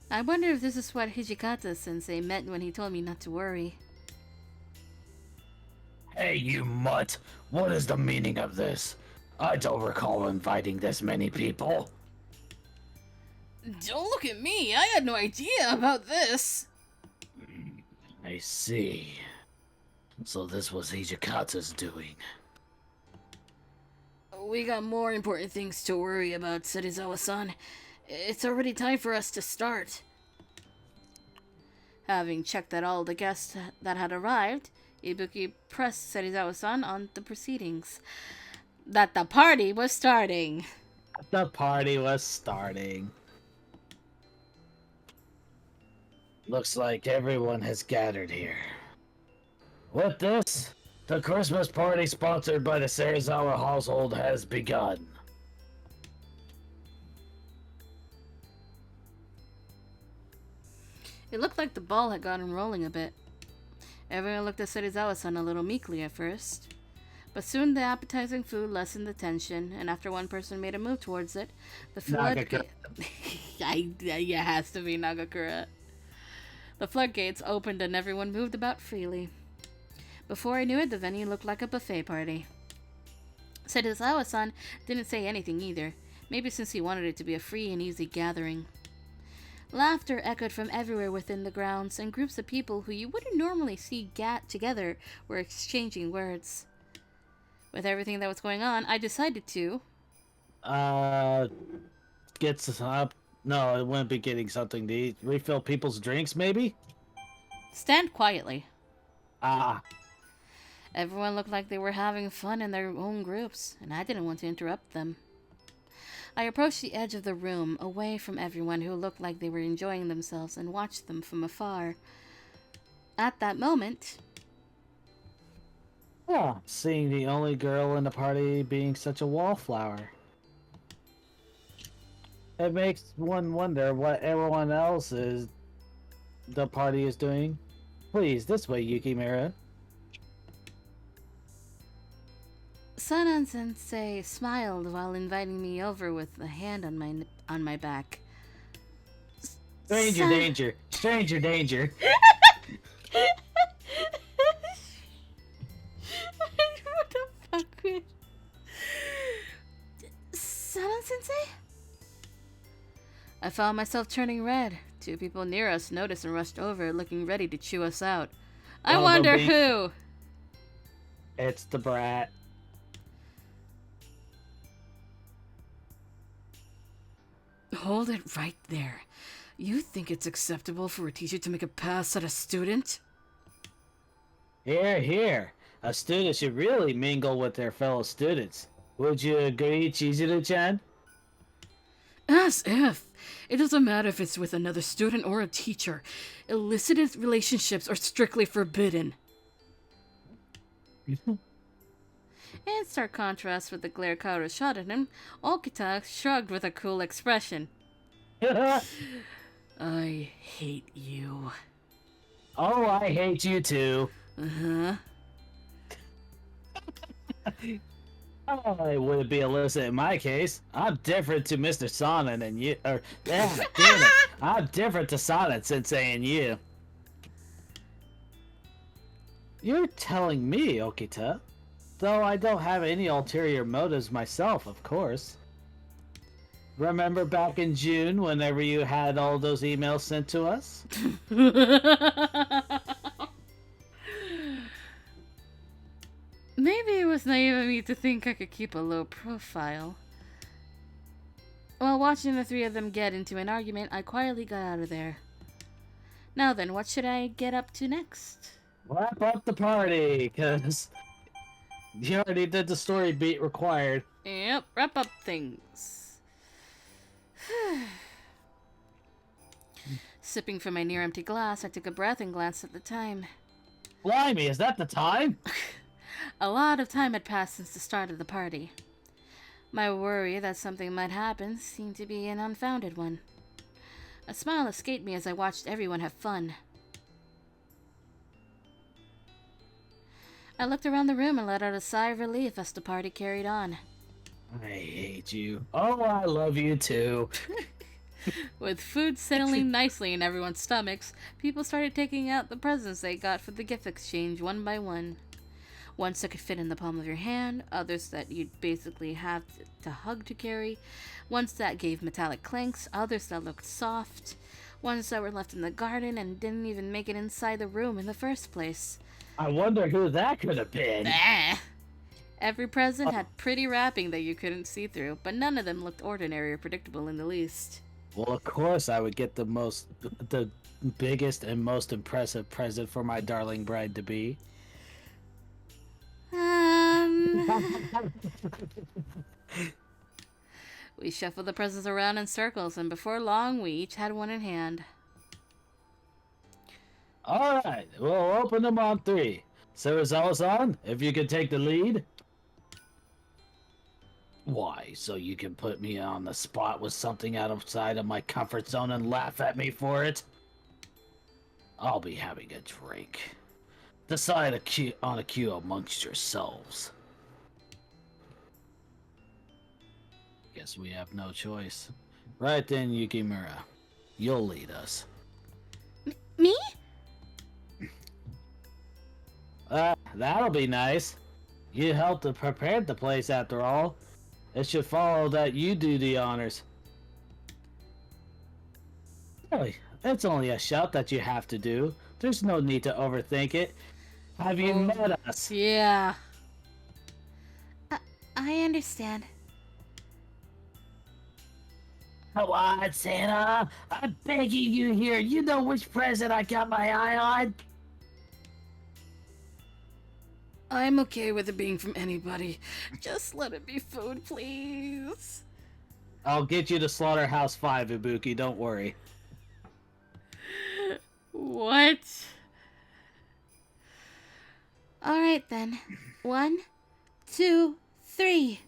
I wonder if this is what Hijikata-sensei meant when he told me not to worry. Hey, you mutt. What is the meaning of this? I don't recall inviting this many people. Don't look at me. I had no idea about this. I see. So this was Hijikata's doing. We got more important things to worry about, Serizawa-san. It's already time for us to start. Having checked that all the guests that had arrived, Ibuki pressed Serizawa-san on the proceedings. That the party was starting. The party was starting. Looks like everyone has gathered here. With this, the Christmas party sponsored by the Serizawa household has begun. It looked like the ball had gotten rolling a bit. Everyone looked at Serizawa-san a little meekly at first. But soon the appetizing food lessened the tension, and after one person made a move towards it, the floodgates... it has to be Nagakura. The floodgates opened and everyone moved about freely. Before I knew it, the venue looked like a buffet party. Serizawa-san didn't say anything either, maybe since he wanted it to be a free and easy gathering. Laughter echoed from everywhere within the grounds, and groups of people who you wouldn't normally see together were exchanging words. With everything that was going on, I decided to... Get some up. No, it wouldn't be getting something to eat. Refill people's drinks, maybe? Stand quietly. Ah. Everyone looked like they were having fun in their own groups, and I didn't want to interrupt them. I approached the edge of the room, away from everyone who looked like they were enjoying themselves, and watched them from afar. At that moment... Oh, seeing the only girl in the party being such a wallflower. It makes one wonder what everyone else the party is doing. Please, this way, Yukimura. Sanan-sensei smiled while inviting me over with a hand on my back. Stranger danger. Stranger danger. What the fuck? Sana-sensei? I found myself turning red. Two people near us noticed and rushed over, looking ready to chew us out. I wonder who. It's the brat. Hold it right there. You think it's acceptable for a teacher to make a pass at a student? Here, here. A student should really mingle with their fellow students. Would you agree, Chizuru-chan? As if. It doesn't matter if it's with another student or a teacher. Illicit relationships are strictly forbidden. In stark contrast with the glare Kaoru shot at him, Okita shrugged with a cool expression. I hate you. Oh, I hate you too. Uh-huh. Oh, it wouldn't be illicit in my case. I'm different to Mr. Sonnet and you. Damn it. I'm different to Sonnet, Sensei, and you. You're telling me, Okita. Though I don't have any ulterior motives myself, of course. Remember back in June, whenever you had all those emails sent to us? Maybe it was naive of me to think I could keep a low profile. While watching the three of them get into an argument, I quietly got out of there. Now then, what should I get up to next? Wrap up the party, cause you already did the story beat required. Yep, wrap up things. Sipping from my near-empty glass, I took a breath and glanced at the time. Blimey, is that the time? A lot of time had passed since the start of the party. My worry that something might happen seemed to be an unfounded one. A smile escaped me as I watched everyone have fun. I looked around the room and let out a sigh of relief as the party carried on. I hate you. Oh, I love you too. With food settling nicely in everyone's stomachs, people started taking out the presents they got for the gift exchange one by one. Ones that could fit in the palm of your hand, others that you'd basically have to hug to carry, ones that gave metallic clanks, others that looked soft, ones that were left in the garden and didn't even make it inside the room in the first place. I wonder who that could have been. Every present had pretty wrapping that you couldn't see through, but none of them looked ordinary or predictable in the least. Well, of course I would get the biggest and most impressive present for my darling bride-to-be. We shuffled the presents around in circles, and before long, we each had one in hand. Alright, we'll open them on 3. So is all on? If you could take the lead? Why, so you can put me on the spot with something outside of my comfort zone and laugh at me for it? I'll be having a drink. Decide on a queue amongst yourselves. Guess we have no choice. Right then, Yukimura. You'll lead us. Me? That'll be nice. You helped to prepare the place after all. It should follow that you do the honors. Really, it's only a shout that you have to do. There's no need to overthink it. Have you met us? Yeah. I understand. Come on, Santa. I'm begging you here. You know which present I got my eye on? I'm okay with it being from anybody. Just let it be food, please. I'll get you to Slaughterhouse 5, Ibuki. Don't worry. What? All right then. 1, 2, 3.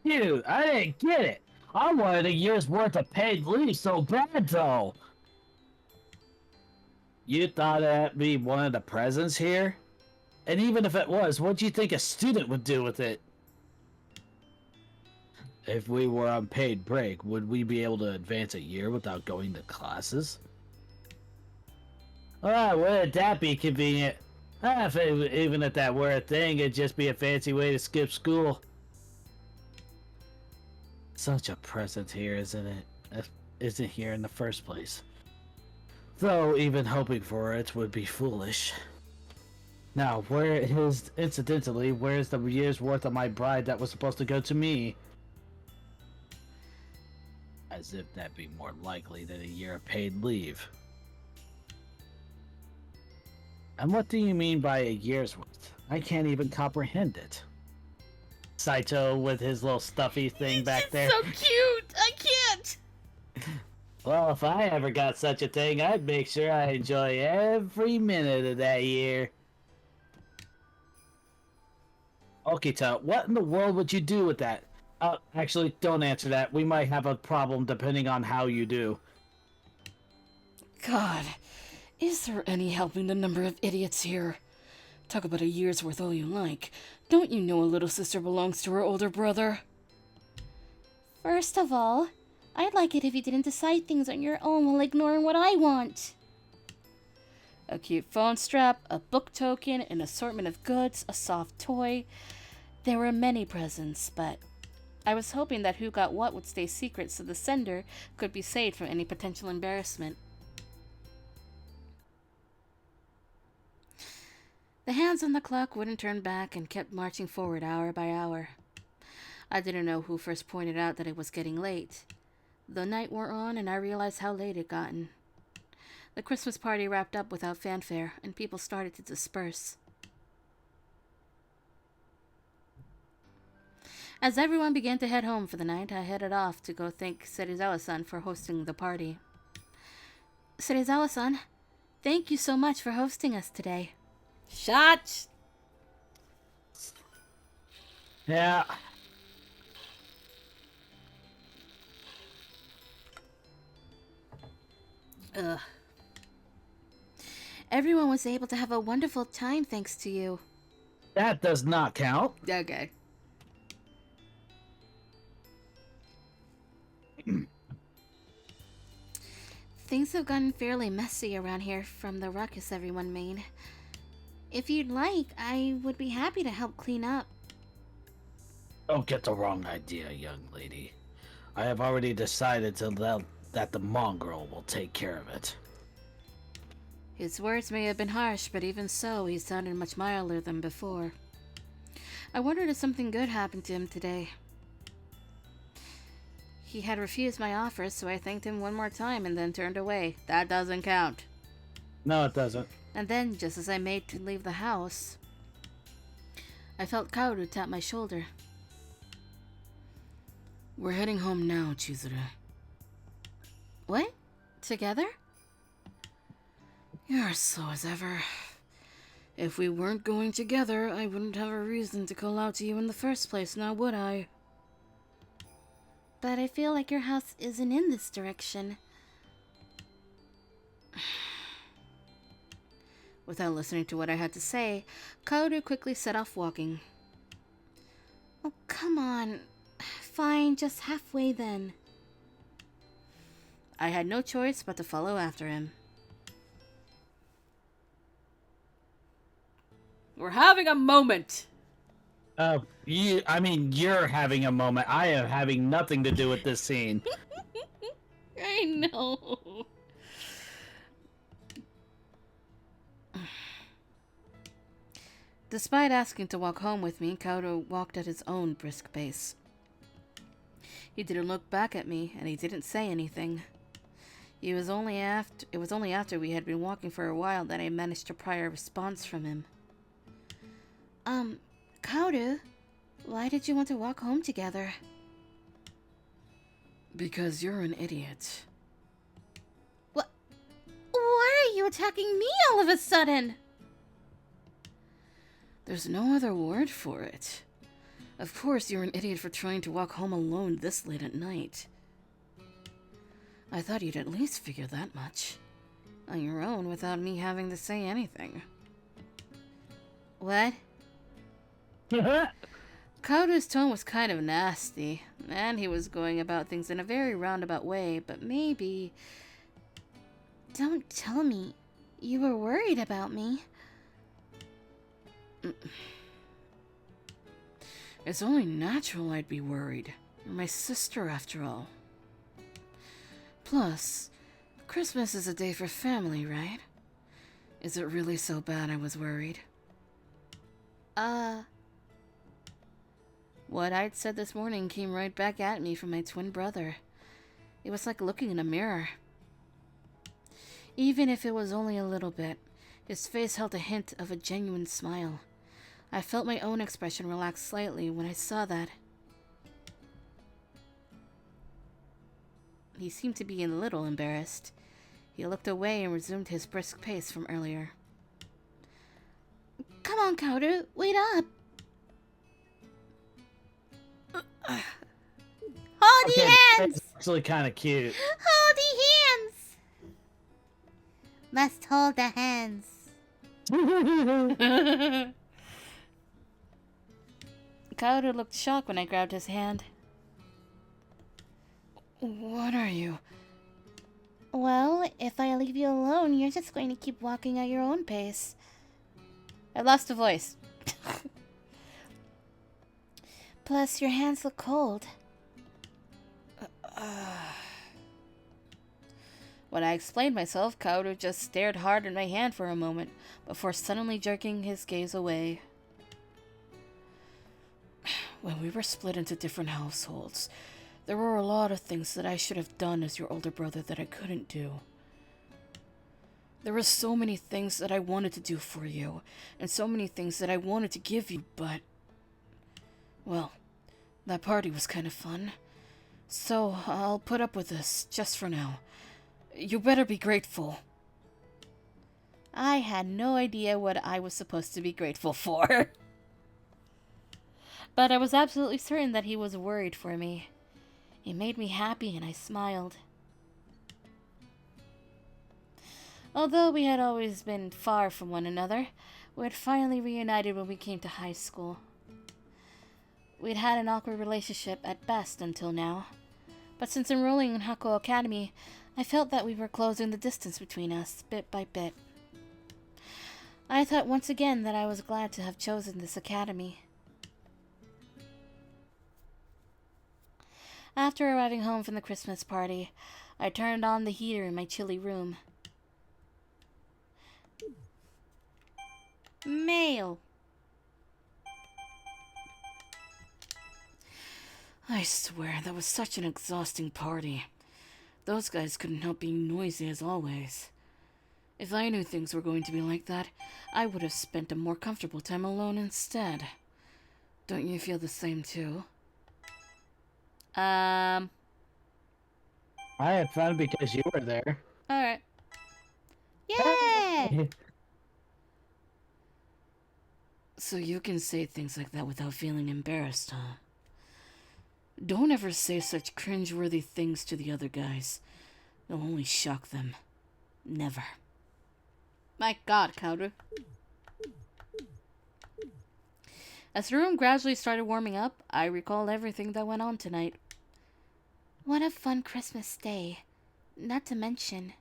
Dude, I didn't get it. I wanted a year's worth of paid leave so bad, though. You thought that'd be one of the presents here? And even if it was, what do you think a student would do with it? If we were on paid break, would we be able to advance a year without going to classes? Alright, wouldn't that be convenient? Even if that were a thing, it'd just be a fancy way to skip school. Such a present here, isn't it? Isn't here in the first place. Though even hoping for it would be foolish. Now, incidentally, where's the year's worth of my bride that was supposed to go to me? As if that'd be more likely than a year of paid leave. And what do you mean by a year's worth? I can't even comprehend it. Saito with his little stuffy thing back there. So cute! I can't! Well, if I ever got such a thing, I'd make sure I enjoy every minute of that year. Okita, what in the world would you do with that? Actually, don't answer that. We might have a problem depending on how you do. God, is there any helping the number of idiots here? Talk about a year's worth all you like. Don't you know a little sister belongs to her older brother? First of all, I'd like it if you didn't decide things on your own while ignoring what I want. A cute phone strap, a book token, an assortment of goods, a soft toy. There were many presents, but I was hoping that who got what would stay secret so the sender could be saved from any potential embarrassment. The hands on the clock wouldn't turn back and kept marching forward hour by hour. I didn't know who first pointed out that it was getting late. The night wore on and I realized how late it gotten. The Christmas party wrapped up without fanfare and people started to disperse. As everyone began to head home for the night, I headed off to go thank Serizawa-san for hosting the party. Serizawa-san, thank you so much for hosting us today. Shut! Yeah. Ugh. Everyone was able to have a wonderful time thanks to you. That does not count. Okay. Things have gotten fairly messy around here from the ruckus everyone made. If you'd like, I would be happy to help clean up. Don't get the wrong idea, young lady. I have already decided that the mongrel will take care of it. His words may have been harsh, but even so, he sounded much milder than before. I wondered if something good happened to him today. He had refused my offer, so I thanked him one more time and then turned away. That doesn't count. No, it doesn't. And then, just as I made to leave the house, I felt Kaoru tap my shoulder. We're heading home now, Chizuru. What? Together? You're slow as ever. If we weren't going together, I wouldn't have a reason to call out to you in the first place, now would I? But I feel like your house isn't in this direction. Without listening to what I had to say, Kaoru quickly set off walking. Oh, come on. Fine, just halfway then. I had no choice but to follow after him. We're having a moment! You're having a moment. I am having nothing to do with this scene. I know. Despite asking to walk home with me, Kaoru walked at his own brisk pace. He didn't look back at me, and he didn't say anything. It was only after we had been walking for a while that I managed to pry a response from him. Kaoru, why did you want to walk home together? Because you're an idiot. What? Why are you attacking me all of a sudden? There's no other word for it. Of course, you're an idiot for trying to walk home alone this late at night. I thought you'd at least figure that much. On your own, without me having to say anything. What? Koda's tone was kind of nasty, and he was going about things in a very roundabout way, but maybe... Don't tell me. You were worried about me. It's only natural I'd be worried. You're my sister, after all. Plus, Christmas is a day for family, right? Is it really so bad I was worried? What I'd said this morning came right back at me from my twin brother. It was like looking in a mirror. Even if it was only a little bit, his face held a hint of a genuine smile. I felt my own expression relax slightly when I saw that. He seemed to be a little embarrassed. He looked away and resumed his brisk pace from earlier. Come on, Kaoru, wait up. Hold the hands! It's actually kind of cute. Hold the hands! Must hold the hands. Kaoru looked shocked when I grabbed his hand. What are you? Well, if I leave you alone, you're just going to keep walking at your own pace. I lost a voice. Plus, your hands look cold. When I explained myself, Kaoru just stared hard at my hand for a moment, before suddenly jerking his gaze away. When we were split into different households, there were a lot of things that I should have done as your older brother that I couldn't do. There were so many things that I wanted to do for you, and so many things that I wanted to give you, but... Well, that party was kind of fun. So, I'll put up with this, just for now. You better be grateful. I had no idea what I was supposed to be grateful for. But I was absolutely certain that he was worried for me. It made me happy and I smiled. Although we had always been far from one another, we had finally reunited when we came to high school. We'd had an awkward relationship at best until now. But since enrolling in Hakuoki Academy, I felt that we were closing the distance between us, bit by bit. I thought once again that I was glad to have chosen this academy. After arriving home from the Christmas party, I turned on the heater in my chilly room. Mail. I swear, that was such an exhausting party. Those guys couldn't help being noisy as always. If I knew things were going to be like that, I would have spent a more comfortable time alone instead. Don't you feel the same too? I had fun because you were there. Alright. Yeah! So you can say things like that without feeling embarrassed, huh? Don't ever say such cringeworthy things to the other guys. They'll only shock them. Never. My God, Kaoru. As the room gradually started warming up, I recalled everything that went on tonight. What a fun Christmas day. Not to mention...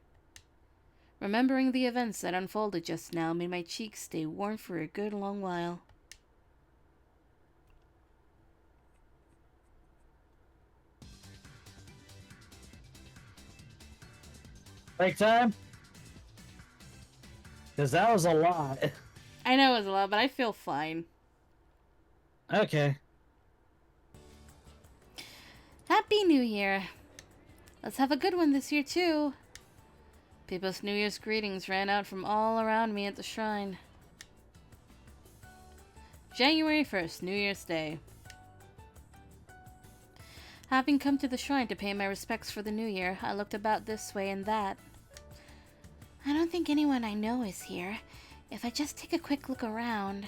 Remembering the events that unfolded just now made my cheeks stay warm for a good long while. Break time? Because that was a lot. I know it was a lot, but I feel fine. Okay. Happy New Year! Let's have a good one this year, too. People's New Year's greetings ran out from all around me at the shrine. January 1st, New Year's Day. Having come to the shrine to pay my respects for the new year, I looked about this way and that. I don't think anyone I know is here. If I just take a quick look around...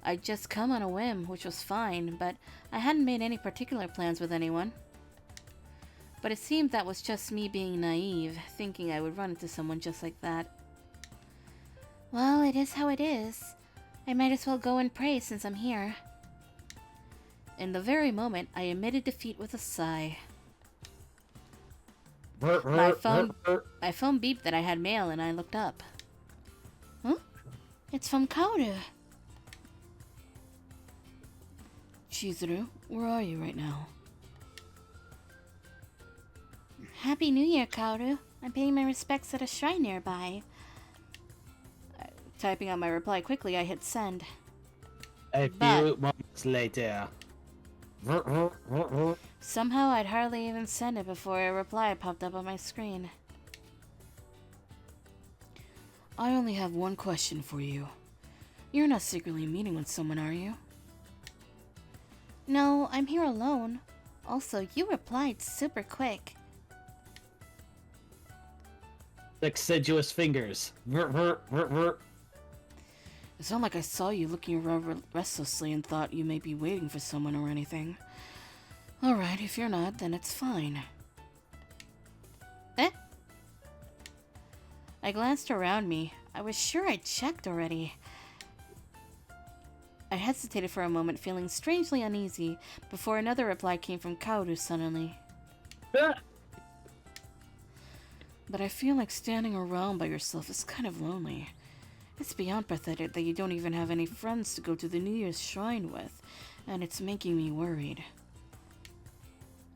I'd just come on a whim, which was fine, but I hadn't made any particular plans with anyone. But it seemed that was just me being naive, thinking I would run into someone just like that. Well, it is how it is. I might as well go and pray since I'm here. in the very moment, I admitted defeat with a sigh. My phone beeped that I had mail, and I looked up. Huh? It's from Kaoru. Chizuru, where are you right now? Happy New Year, Kaoru. I'm paying my respects at a shrine nearby. Typing out my reply quickly, I hit send. A few moments later. Somehow, I'd hardly even send it before a reply popped up on my screen. I only have one question for you. You're not secretly meeting with someone, are you? No, I'm here alone. Also, you replied super quick. Exiguous fingers. It's not like I saw you looking around restlessly and thought you may be waiting for someone or anything. Alright, if you're not, then it's fine. Eh? I glanced around me. I was sure I'd checked already. I hesitated for a moment, feeling strangely uneasy, before another reply came from Kaoru suddenly. But I feel like standing around by yourself is kind of lonely. It's beyond pathetic that you don't even have any friends to go to the New Year's shrine with, and it's making me worried.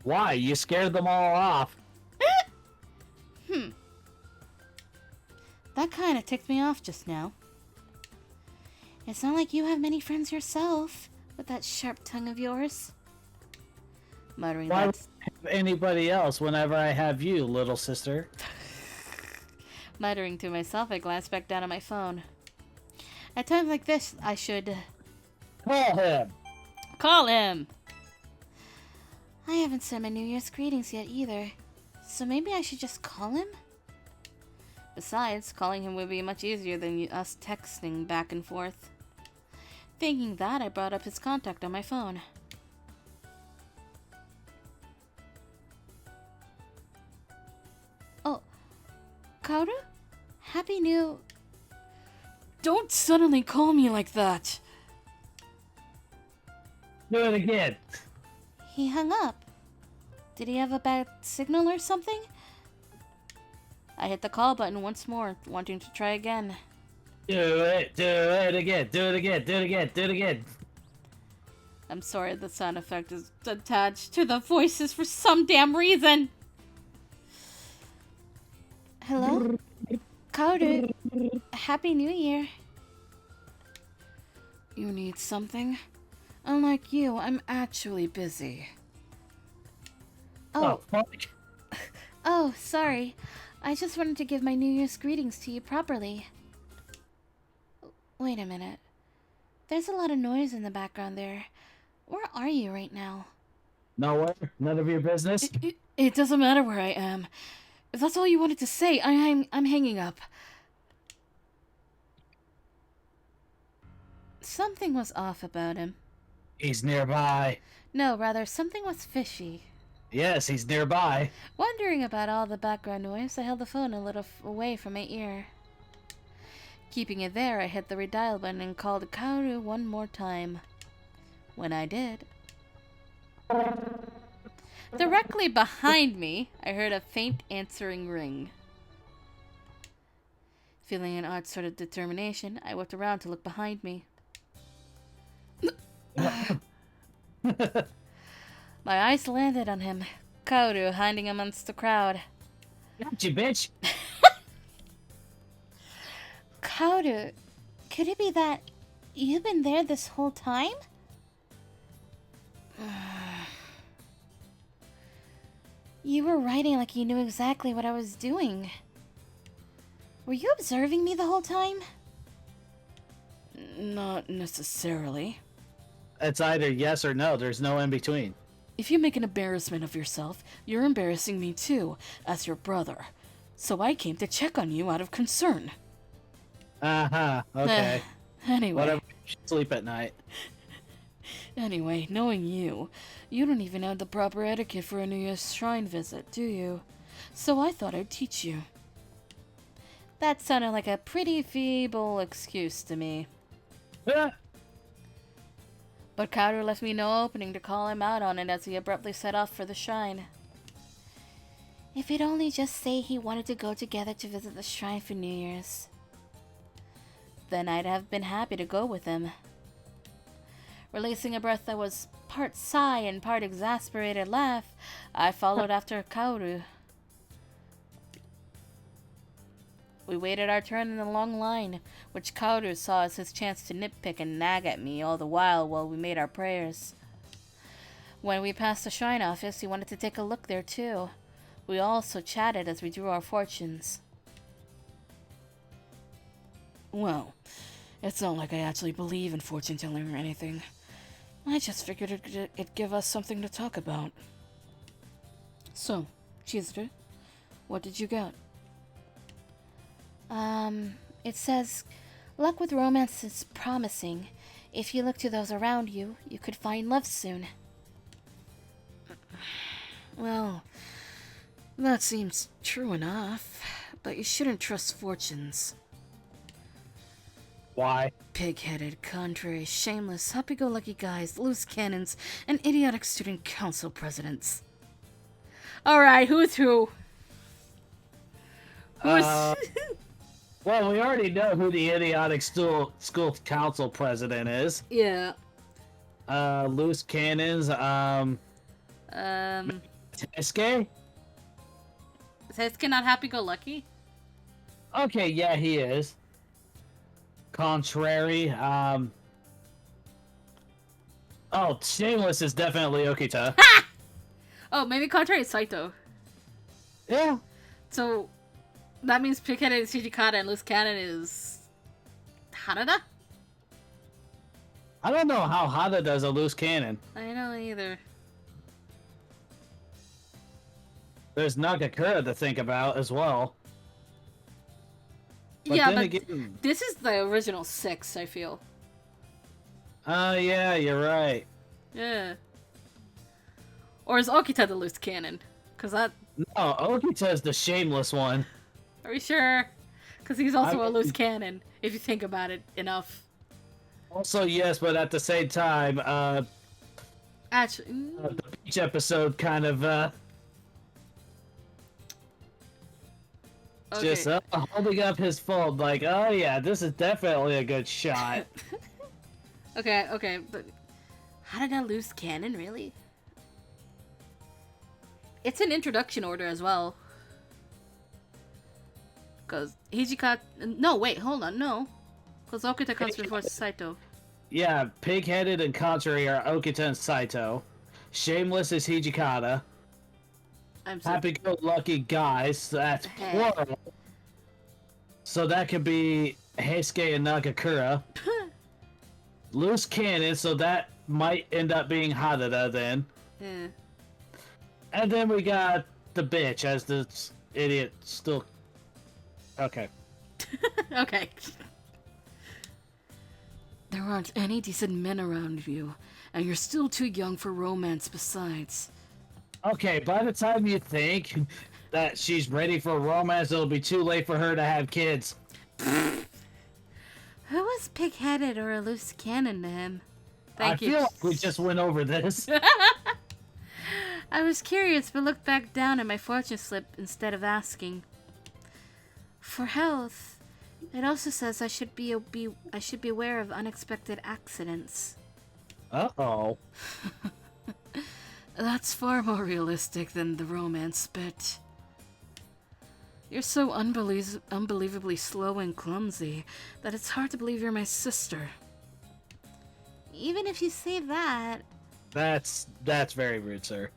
Why? You scared them all off. That kind of ticked me off just now. It's not like you have many friends yourself, with that sharp tongue of yours. Muttering Why would that, I have anybody else whenever I have you, little sister? muttering to myself, I glanced back down at my phone. At times like this, I should Call him. call him. I haven't sent my New Year's greetings yet either, so maybe I should just call him? Besides, calling him would be much easier than us texting back and forth. Thinking that, I brought up his contact on my phone. Oh, Kaoru? Happy New... Don't suddenly call me like that! Do it again. He hung up. Did he have a bad signal or something? I hit the call button once more, wanting to try again. Do it again, do it again, do it again, do it again. I'm sorry, the sound effect is attached to the voices for some damn reason! Hello? Kaoru, Happy New Year. You need something? Unlike you, I'm actually busy. Oh, fuck. Oh, sorry. I just wanted to give my New Year's greetings to you properly. Wait a minute. There's a lot of noise in the background there. Where are you right now? Nowhere? None of your business? It doesn't matter where I am. If that's all you wanted to say, I'm hanging up. Something was off about him. He's nearby. No, rather, something was fishy. Yes, he's nearby. Wondering about all the background noise, I held the phone a little away from my ear. Keeping it there, I hit the redial button and called Kaoru one more time. When I did, directly behind me, I heard a faint answering ring. Feeling an odd sort of determination, I whipped around to look behind me. My eyes landed on him, Kaoru hiding amongst the crowd. Gotcha, bitch. Kaoru, could it be that you've been there this whole time? You were writing like you knew exactly what I was doing. Were you observing me the whole time? Not necessarily. It's either yes or no. There's no in between. If you make an embarrassment of yourself, you're embarrassing me too, as your brother. So I came to check on you out of concern. Uh-huh. Okay. Anyway. Whatever. You should sleep at night. Anyway, knowing you, you don't even have the proper etiquette for a New Year's shrine visit, do you? So I thought I'd teach you. That sounded like a pretty feeble excuse to me. Ah, But Kaoru left me no opening to call him out on it as he abruptly set off for the shrine. If he'd only just say he wanted to go together to visit the shrine for New Year's. Then I'd have been happy to go with him. Releasing a breath that was part sigh and part exasperated laugh, I followed after Kaoru. We waited our turn in the long line, which Kaoru saw as his chance to nitpick and nag at me all the while we made our prayers. When we passed the shrine office, he wanted to take a look there too. We also chatted as we drew our fortunes. Well, it's not like I actually believe in fortune telling or anything. I just figured it'd give us something to talk about. So, Chizuru, what did you get? It says, luck with romance is promising. If you look to those around you, you could find love soon. Well, that seems true enough, but you shouldn't trust fortunes. Why? Pig-headed, contrary, shameless, happy-go-lucky guys, loose cannons, and idiotic student council presidents. Alright, who's who? Who's... Well, we already know who the idiotic school council president is. yeah. Loose cannons, Tesuke? Is Heisuke not happy-go-lucky? Okay, yeah, he is. Contrary, oh, Shameless is definitely Okita. Oh, maybe contrary is Saito. Yeah. So, that means pig-headed is Hijikata and loose cannon is... Harada? I don't know how Hada does a loose cannon. I don't either. There's Nagakura to think about as well. But yeah, then but again, this is the original 6, I feel. yeah, you're right. Yeah. Or is Okita the loose cannon? Cause that... No, Okita's the shameless one. Are we sure? Because he's also a loose cannon, if you think about it enough. Also, yes, but at the same time, Actually... the beach episode kind of, okay. just holding up his phone like, oh yeah, this is definitely a good shot. okay, but... How did I lose cannon, really? It's an introduction order as well. Because Hijikata... No, wait, hold on, no. Because Okita comes before Saito. Yeah, Pig-Headed and Contrary are Okita and Saito. Shameless is Hijikata. I'm so... Happy-go-lucky guys, so that's plural. So that could be Heisuke and Nagakura. Loose cannon, so that might end up being Harada then. Yeah. And then we got the bitch as the idiot still... Okay. Okay. There aren't any decent men around you, and you're still too young for romance besides. Okay, by the time you think that she's ready for romance, it'll be too late for her to have kids. Who was pig-headed or a loose cannon to him? Thank you. I feel like we just went over this. I was curious, but looked back down at my fortune slip instead of asking. For health, it also says I should be aware of unexpected accidents. Uh-oh. That's far more realistic than the romance bit. You're so unbelievably slow and clumsy that it's hard to believe you're my sister. Even if you say that... That's very rude, sir.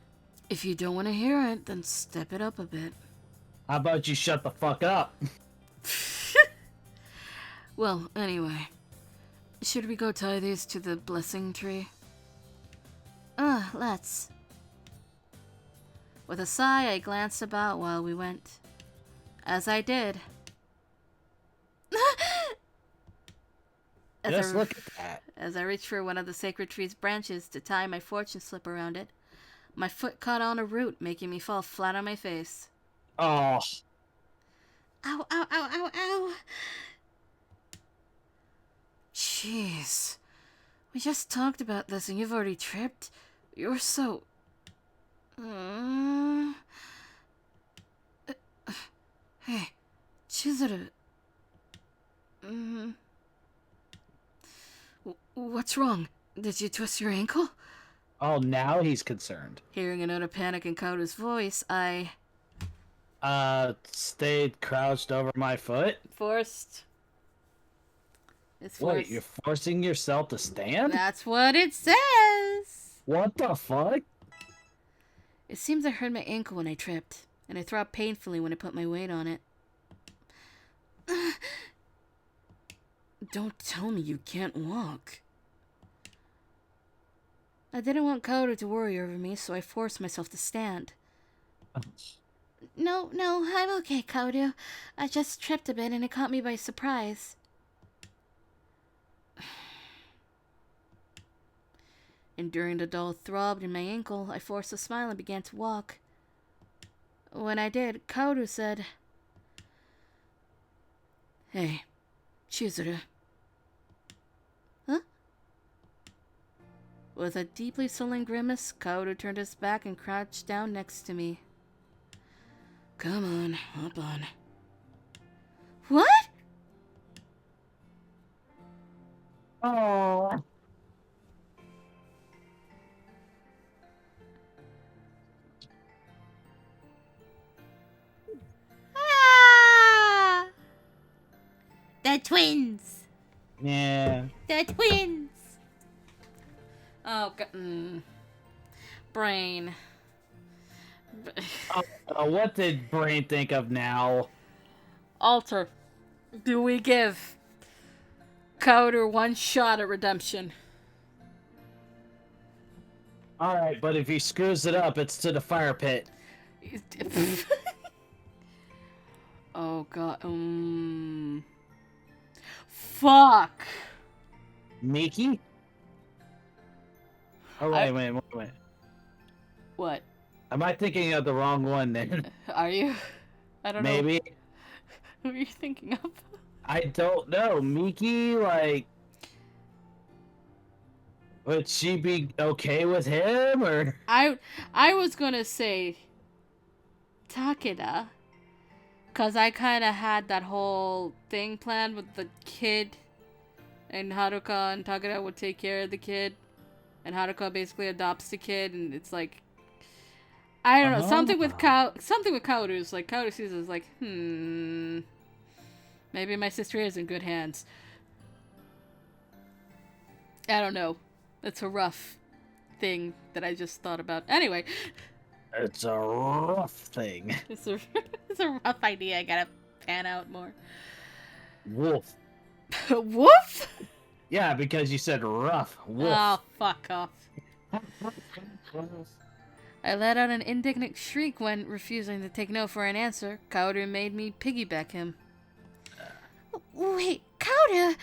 If you don't want to hear it, then step it up a bit. How about you shut the fuck up? Well, anyway. Should we go tie these to the blessing tree? Let's. With a sigh, I glanced about while we went. As I did. Just look at that. As I reached for one of the sacred tree's branches to tie my fortune slip around it, my foot caught on a root, making me fall flat on my face. Oh. Ow, ow, ow, ow, ow. Jeez. We just talked about this and you've already tripped. You're so... Hey, Chizuru. What's wrong? Did you twist your ankle? Oh, now he's concerned. Hearing a note of panic in Kaoru's voice, I... Stayed crouched over my foot? Forced. It's Wait, forced. you're forcing yourself to stand? That's what it says! What the fuck? It seems I hurt my ankle when I tripped, and I throbbed painfully when I put my weight on it. Don't tell me you can't walk. I didn't want Kaoru to worry over me, so I forced myself to stand. No, I'm okay, Kaoru. I just tripped a bit and it caught me by surprise. Enduring the dull throb in my ankle, I forced a smile and began to walk. When I did, Kaoru said, "Hey, Chizuru." Huh? With a deeply sullen grimace, Kaoru turned his back and crouched down next to me. Come on, hop on. What? Oh. Ah! The twins! Yeah. The twins! Oh, brain. What did Brain think of now? Alter, do we give Kaoru one shot at redemption? Alright, but if he screws it up, it's to the fire pit. Oh god. Fuck. Miki? Oh, wait. What? Am I thinking of the wrong one then? Are you? I don't know. Maybe. Who are you thinking of? I don't know. Miki, like... Would she be okay with him, or...? I was gonna say Takeda, cause I kind of had that whole thing planned with the kid, and Haruka and Takeda would take care of the kid, and Haruka basically adopts the kid, and it's like, I don't know, something with Kaoru's like Kaoru sees it as like, maybe my sister is in good hands. I don't know. It's a rough thing that I just thought about. Anyway. It's a rough thing. It's a rough idea. I gotta pan out more. Wolf. Woof? Yeah, because you said rough. Wolf. Oh, fuck off. I let out an indignant shriek when, refusing to take no for an answer, Kaoru made me piggyback him. Wait, Kaoru!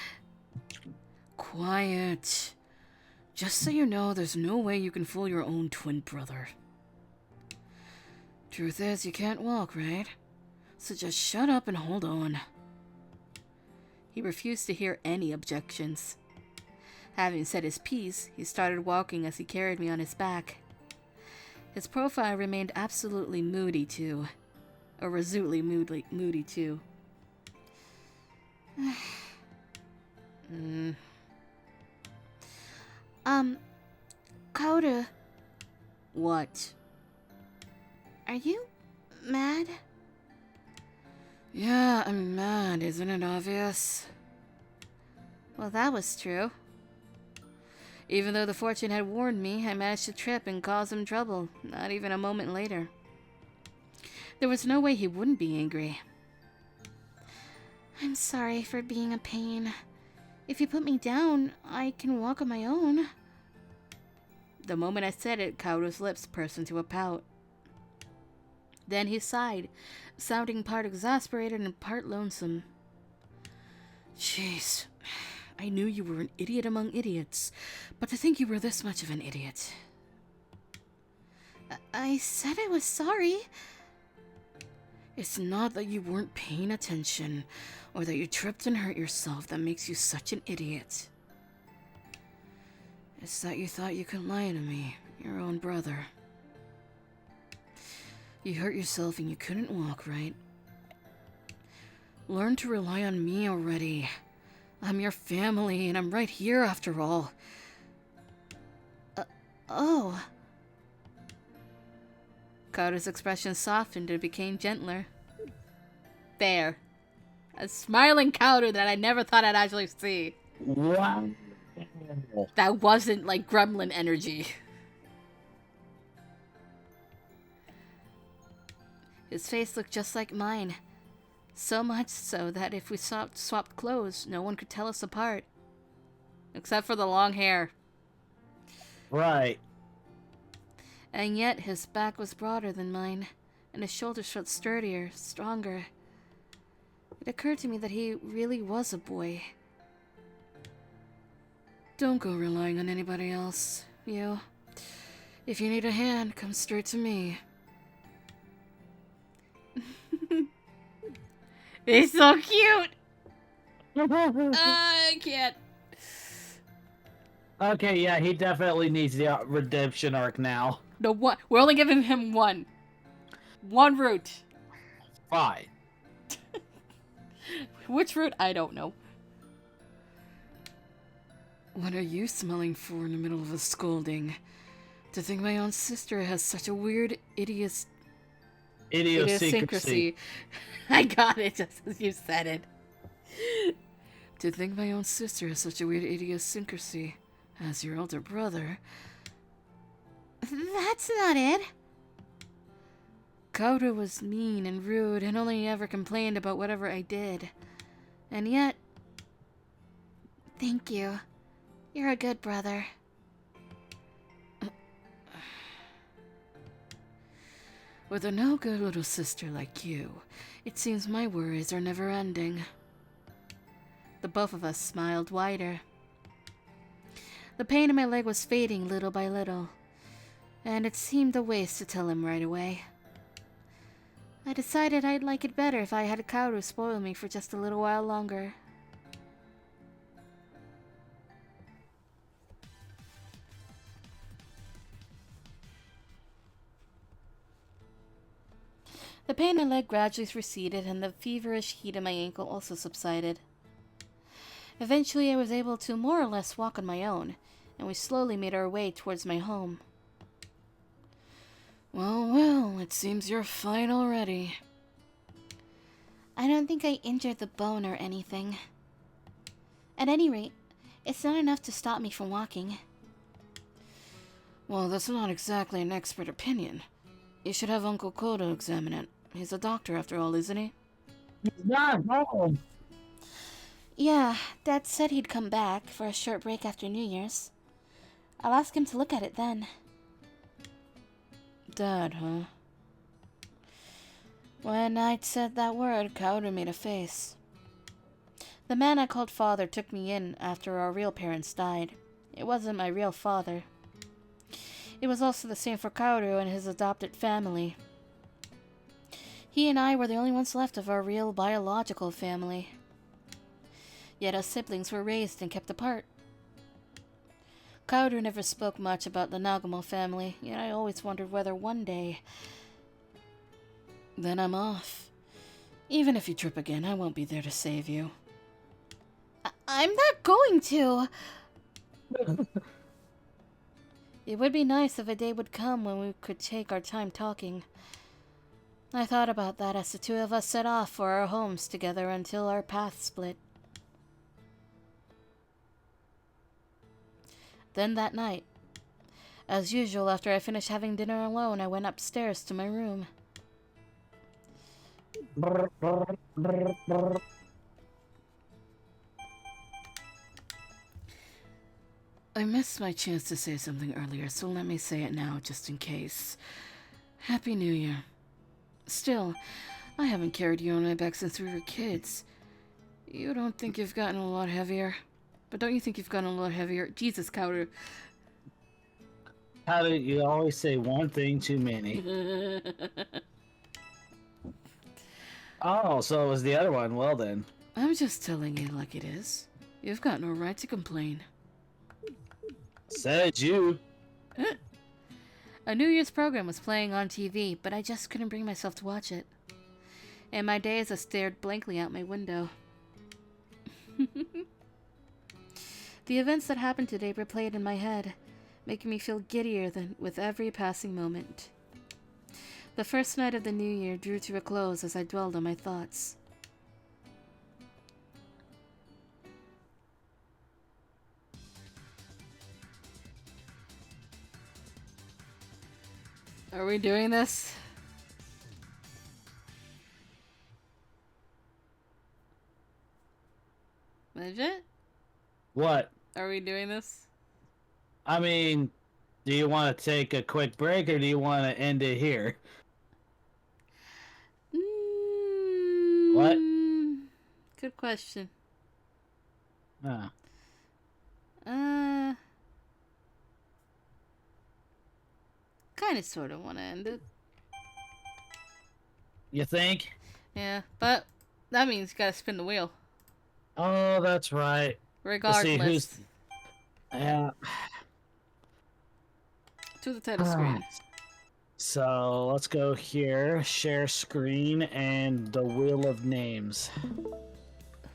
Quiet. Just so you know, there's no way you can fool your own twin brother. Truth is, you can't walk, right? So just shut up and hold on. He refused to hear any objections. Having said his piece, he started walking as he carried me on his back. His profile remained absolutely moody, too. Or resolutely moody, too. Kaoru, What? are you mad? Yeah, I'm mad, isn't it obvious? Well, that was true. Even though the fortune had warned me, I managed to trip and cause him trouble, not even a moment later. There was no way he wouldn't be angry. I'm sorry for being a pain. If you put me down, I can walk on my own. The moment I said it, Kaoru's lips pursed into a pout. Then he sighed, sounding part exasperated and part lonesome. Jeez, I knew you were an idiot among idiots, but to think you were this much of an idiot. I said I was sorry. It's not that you weren't paying attention, or that you tripped and hurt yourself that makes you such an idiot. It's that you thought you could lie to me, your own brother. You hurt yourself and you couldn't walk, right? Learn to rely on me already. I'm your family, and I'm right here after all. Oh. Kaoru's expression softened and became gentler. There. A smiling Kaoru that I never thought I'd actually see. Wow. That wasn't like gremlin energy. His face looked just like mine. So much so that if we swapped clothes, no one could tell us apart. Except for the long hair. Right. And yet his back was broader than mine, and his shoulders felt sturdier, stronger. It occurred to me that he really was a boy. Don't go relying on anybody else, you. If you need a hand, come straight to me. He's so cute! I can't. Okay, yeah, he definitely needs the redemption arc now. No, one. We're only giving him one. One route. Fine. Which route? I don't know. What are you smelling for in the middle of a scolding? To think my own sister has such a weird idiosyncrasy. I got it just as you said it. To think my own sister has such a weird idiosyncrasy as your older brother. That's not it. Kaoru was mean and rude and only ever complained about whatever I did. And yet... Thank you. You're a good brother. With a no-good little sister like you, it seems my worries are never ending. The both of us smiled wider. The pain in my leg was fading little by little, and it seemed a waste to tell him right away. I decided I'd like it better if I had Kaoru spoil me for just a little while longer. The pain in my leg gradually receded, and the feverish heat in my ankle also subsided. Eventually, I was able to more or less walk on my own, and we slowly made our way towards my home. Well, well, it seems you're fine already. I don't think I injured the bone or anything. At any rate, it's not enough to stop me from walking. Well, that's not exactly an expert opinion. You should have Uncle Kodo examine it. He's a doctor after all, isn't he? He's not home. Yeah, Dad said he'd come back for a short break after New Year's. I'll ask him to look at it then. Dad, huh? When I'd said that word, Kaoru made a face. The man I called father took me in after our real parents died. It wasn't my real father. It was also the same for Kaoru and his adopted family. He and I were the only ones left of our real biological family. Yet us siblings were raised and kept apart. Kaoru never spoke much about the Nagumo family, yet I always wondered whether one day... Then I'm off. Even if you trip again, I won't be there to save you. I'm not going to! It would be nice if a day would come when we could take our time talking. I thought about that as the two of us set off for our homes together until our paths split. Then that night, as usual, after I finished having dinner alone, I went upstairs to my room. I missed my chance to say something earlier, so let me say it now, just in case. Happy New Year. Still, I haven't carried you on my back since we were kids. You don't think you've gotten a lot heavier? But don't you think you've gotten a lot heavier? Jesus, Kaoru. How do you always say one thing too many? Oh, so it was the other one. Well then. I'm just telling you like it is. You've got no right to complain. Said you. A New Year's program was playing on TV, but I just couldn't bring myself to watch it. In my daze, I stared blankly out my window. The events that happened today replayed in my head, making me feel giddier than with every passing moment. The first night of the new year drew to a close as I dwelled on my thoughts. Are we doing this? Legit? What? Are we doing this? I mean, do you want to take a quick break or do you want to end it here? What? Good question. Huh. Kind of sort of want to end it. You think? Yeah, but that means you gotta spin the wheel. Oh, that's right. Regardless. Let's see who's. Yeah. To the title screen. So let's go here, share screen, and the wheel of names.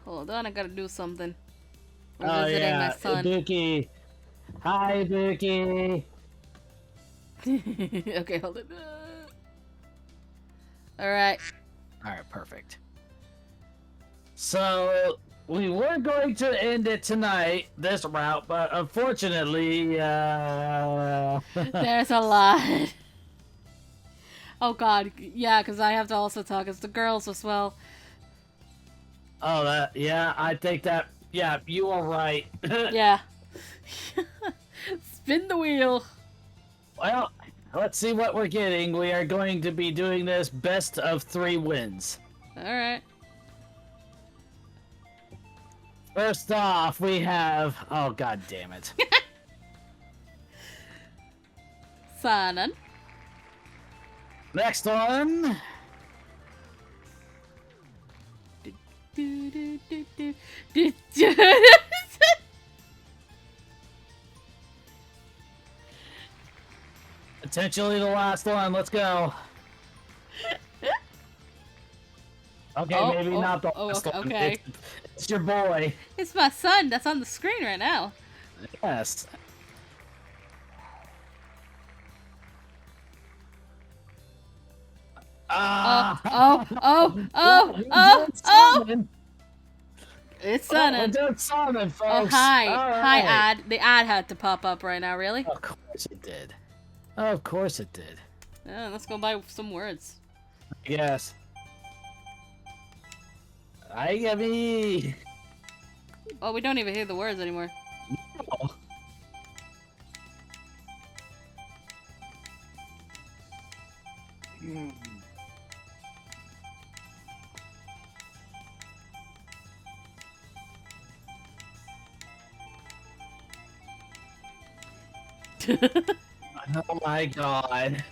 Hold on, I gotta do something. We're Oh visiting yeah, my son. Ibuki. Hi, Ibuki. Okay, hold it. Alright. Alright, perfect. So, we were going to end it tonight, this route, but unfortunately, There's a lot. Oh god, yeah, because I have to also talk as the girls as well. Oh, yeah, I think that, yeah, you are right. Yeah. Spin the wheel. Well, let's see what we're getting. We are going to be doing this best of 3 wins. Alright. First off, we have... Oh, god damn it. Sanan. Next one. Potentially the last one. Let's go. Okay, Oh, maybe oh, not the oh, last one. okay. It's your boy. It's my son that's on the screen right now. Yes. Oh. It's Sanan. We're doing Simon, folks. Oh, hi. All Hi, right. ad. The ad had to pop up right now, really? Of course it did. Of course it did. Yeah, let's go buy some words. Yes. I mean... Oh, we don't even hear the words anymore. Oh. Oh my god.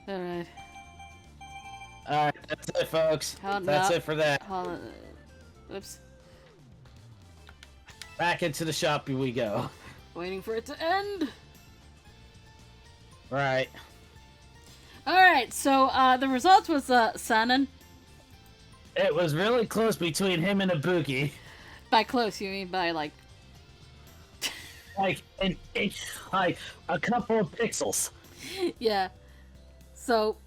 Alright. Alright, that's it, folks. That's it for that. Oops. Back into the shop we go. Waiting for it to end. Right. Alright, so the result was Sanan. It was really close between him and Ibuki. By close, you mean by like... Like, like a couple of pixels. Yeah. So,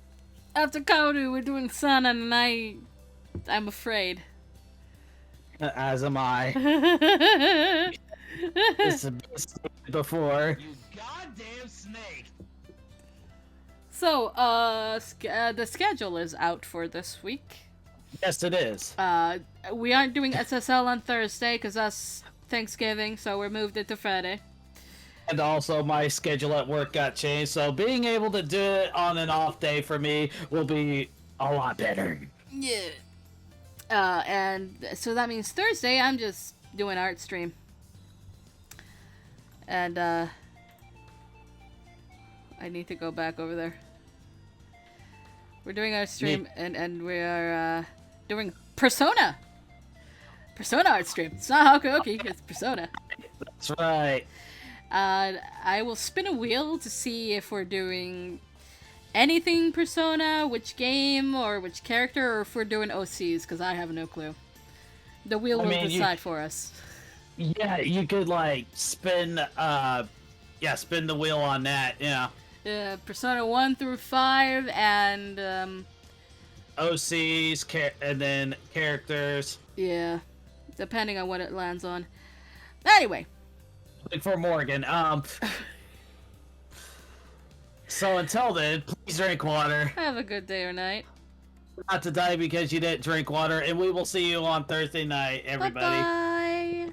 after Kaoru, we're doing Sanan, and I'm afraid. As am I. This has been before. You goddamn snake! So, the schedule is out for this week. Yes, it is. We aren't doing SSL on Thursday because that's Thanksgiving, so we're moved it to Friday. And also, my schedule at work got changed, so being able to do it on an off day for me will be a lot better. Yeah. And so that means Thursday I'm just doing art stream. And, I need to go back over there. We're doing our stream, and we are, doing Persona! Persona art stream. It's not Hakuoki, it's Persona. That's right. I will spin a wheel to see if we're doing anything Persona, which game, or which character, or if we're doing OCs, because I have no clue. The wheel will decide for us. Yeah, you could like spin spin the wheel on that, yeah. Persona 1 through 5 and OCs and then characters. yeah, depending on what it lands on. Anyway, Like for Morgan. So until then, please drink water. have a good day or night. Not to die because you didn't drink water, and we will see you on Thursday night, everybody. Bye-bye.